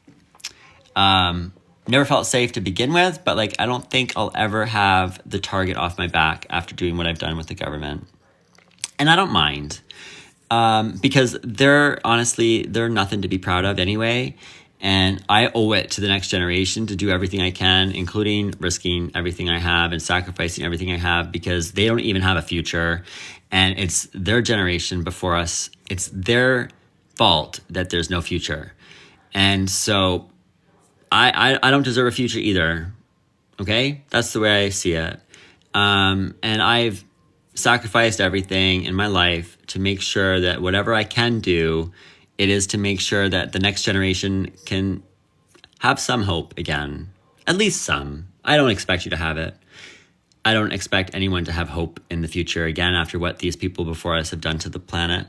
Never felt safe to begin with, but like, I don't think I'll ever have the target off my back after doing what I've done with the government. And I don't mind, because they're nothing to be proud of anyway. And I owe it to the next generation to do everything I can, including risking everything I have and sacrificing everything I have, because they don't even have a future. And it's their generation before us. It's their fault that there's no future. And so I don't deserve a future either. Okay? That's the way I see it. And I've sacrificed everything in my life to make sure that whatever I can do, it is to make sure that the next generation can have some hope again. At least some. I don't expect you to have it. I don't expect anyone to have hope in the future again after what these people before us have done to the planet.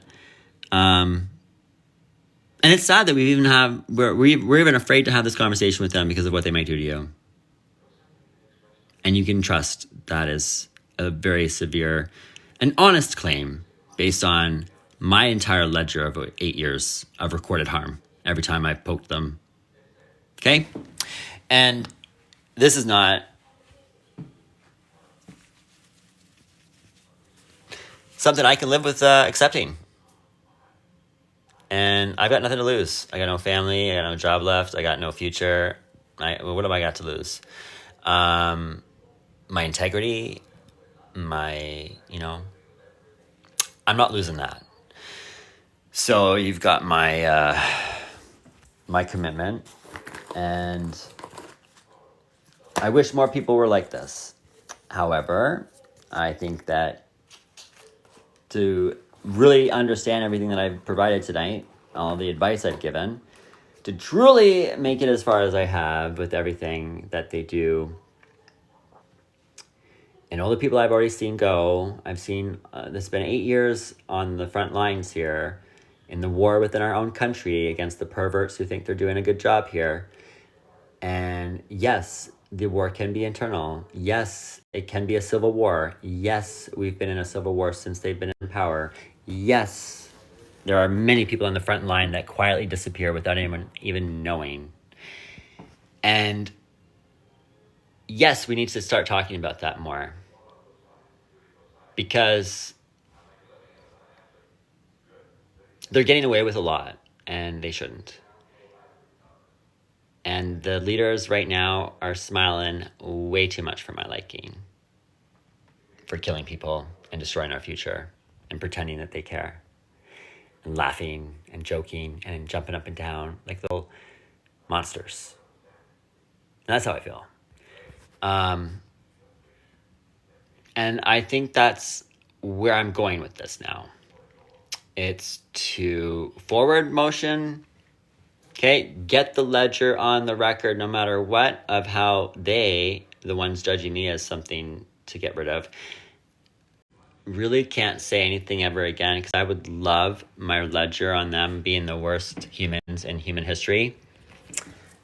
And it's sad that we're even afraid to have this conversation with them because of what they might do to you. And you can trust that is a very severe and honest claim based on my entire ledger of 8 years of recorded harm every time I poked them. Okay? And this is not something I can live with accepting. And I've got nothing to lose. I got no family. I got no job left. I got no future. What have I got to lose? My integrity, I'm not losing that. So you've got my my commitment, and I wish more people were like this. However, I think that to really understand everything that I've provided tonight, all the advice I've given, to truly make it as far as I have with everything that they do, and all the people I've already seen go. I've seen, this has been 8 years on the front lines here in the war within our own country against the perverts who think they're doing a good job here. And yes, the war can be internal. Yes, it can be a civil war. Yes, we've been in a civil war since they've been in power. Yes, there are many people on the front line that quietly disappear without anyone even knowing. And yes, we need to start talking about that more, because they're getting away with a lot and they shouldn't. And the leaders right now are smiling way too much for my liking, for killing people and destroying our future and pretending that they care, and laughing and joking and jumping up and down like little monsters. And that's how I feel. And I think that's where I'm going with this now. It's to forward motion. Okay, get the ledger on the record no matter what of how they, the ones judging me as something to get rid of, really can't say anything ever again, because I would love my ledger on them being the worst humans in human history.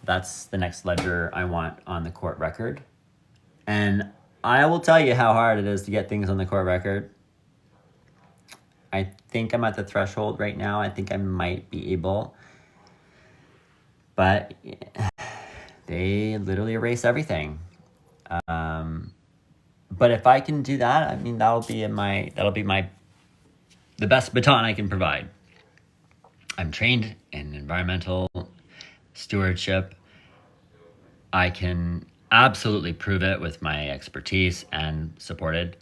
That's the next ledger I want on the court record. And I will tell you how hard it is to get things on the court record. I think I'm at the threshold right now. I think I might be able. But they literally erase everything. But if I can do that, I mean, that'll be the best baton I can provide. I'm trained in environmental stewardship. I can absolutely prove it with my expertise and supported.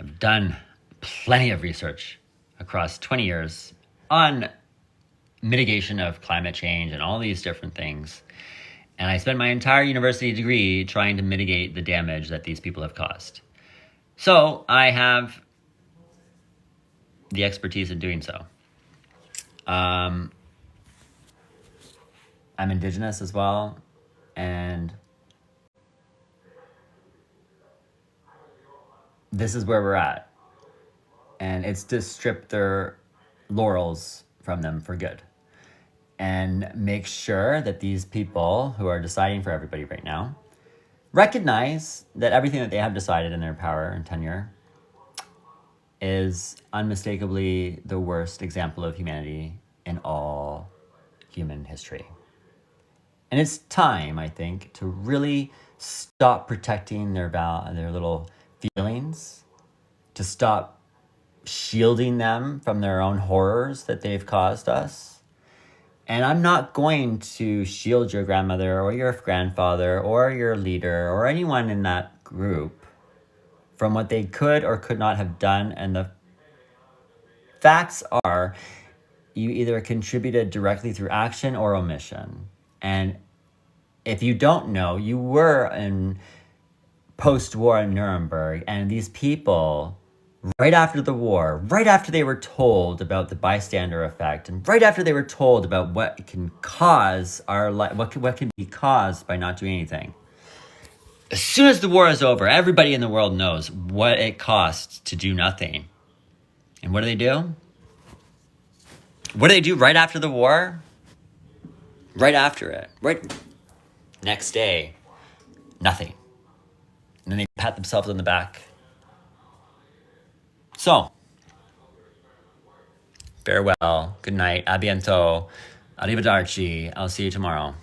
I've done plenty of research across 20 years on mitigation of climate change and all these different things. And I spent my entire university degree trying to mitigate the damage that these people have caused. So I have the expertise in doing so. I'm Indigenous as well, and this is where we're at. And it's to strip their laurels from them for good, and make sure that these people who are deciding for everybody right now recognize that everything that they have decided in their power and tenure is unmistakably the worst example of humanity in all human history. And it's time, I think, to really stop protecting their little feelings, to stop shielding them from their own horrors that they've caused us. And I'm not going to shield your grandmother or your grandfather or your leader or anyone in that group from what they could or could not have done. And the facts are, you either contributed directly through action or omission. And if you don't know, you were in post-war Nuremberg, and these people, right after the war, right after they were told about the bystander effect, and right after they were told about what can cause what can be caused by not doing anything, as soon as the war is over, everybody in the world knows what it costs to do nothing. And what do? What do they do right after the war? Right after it, right next day, nothing. And then they pat themselves on the back. So, farewell, good night, a bientôt, arrivederci, I'll see you tomorrow.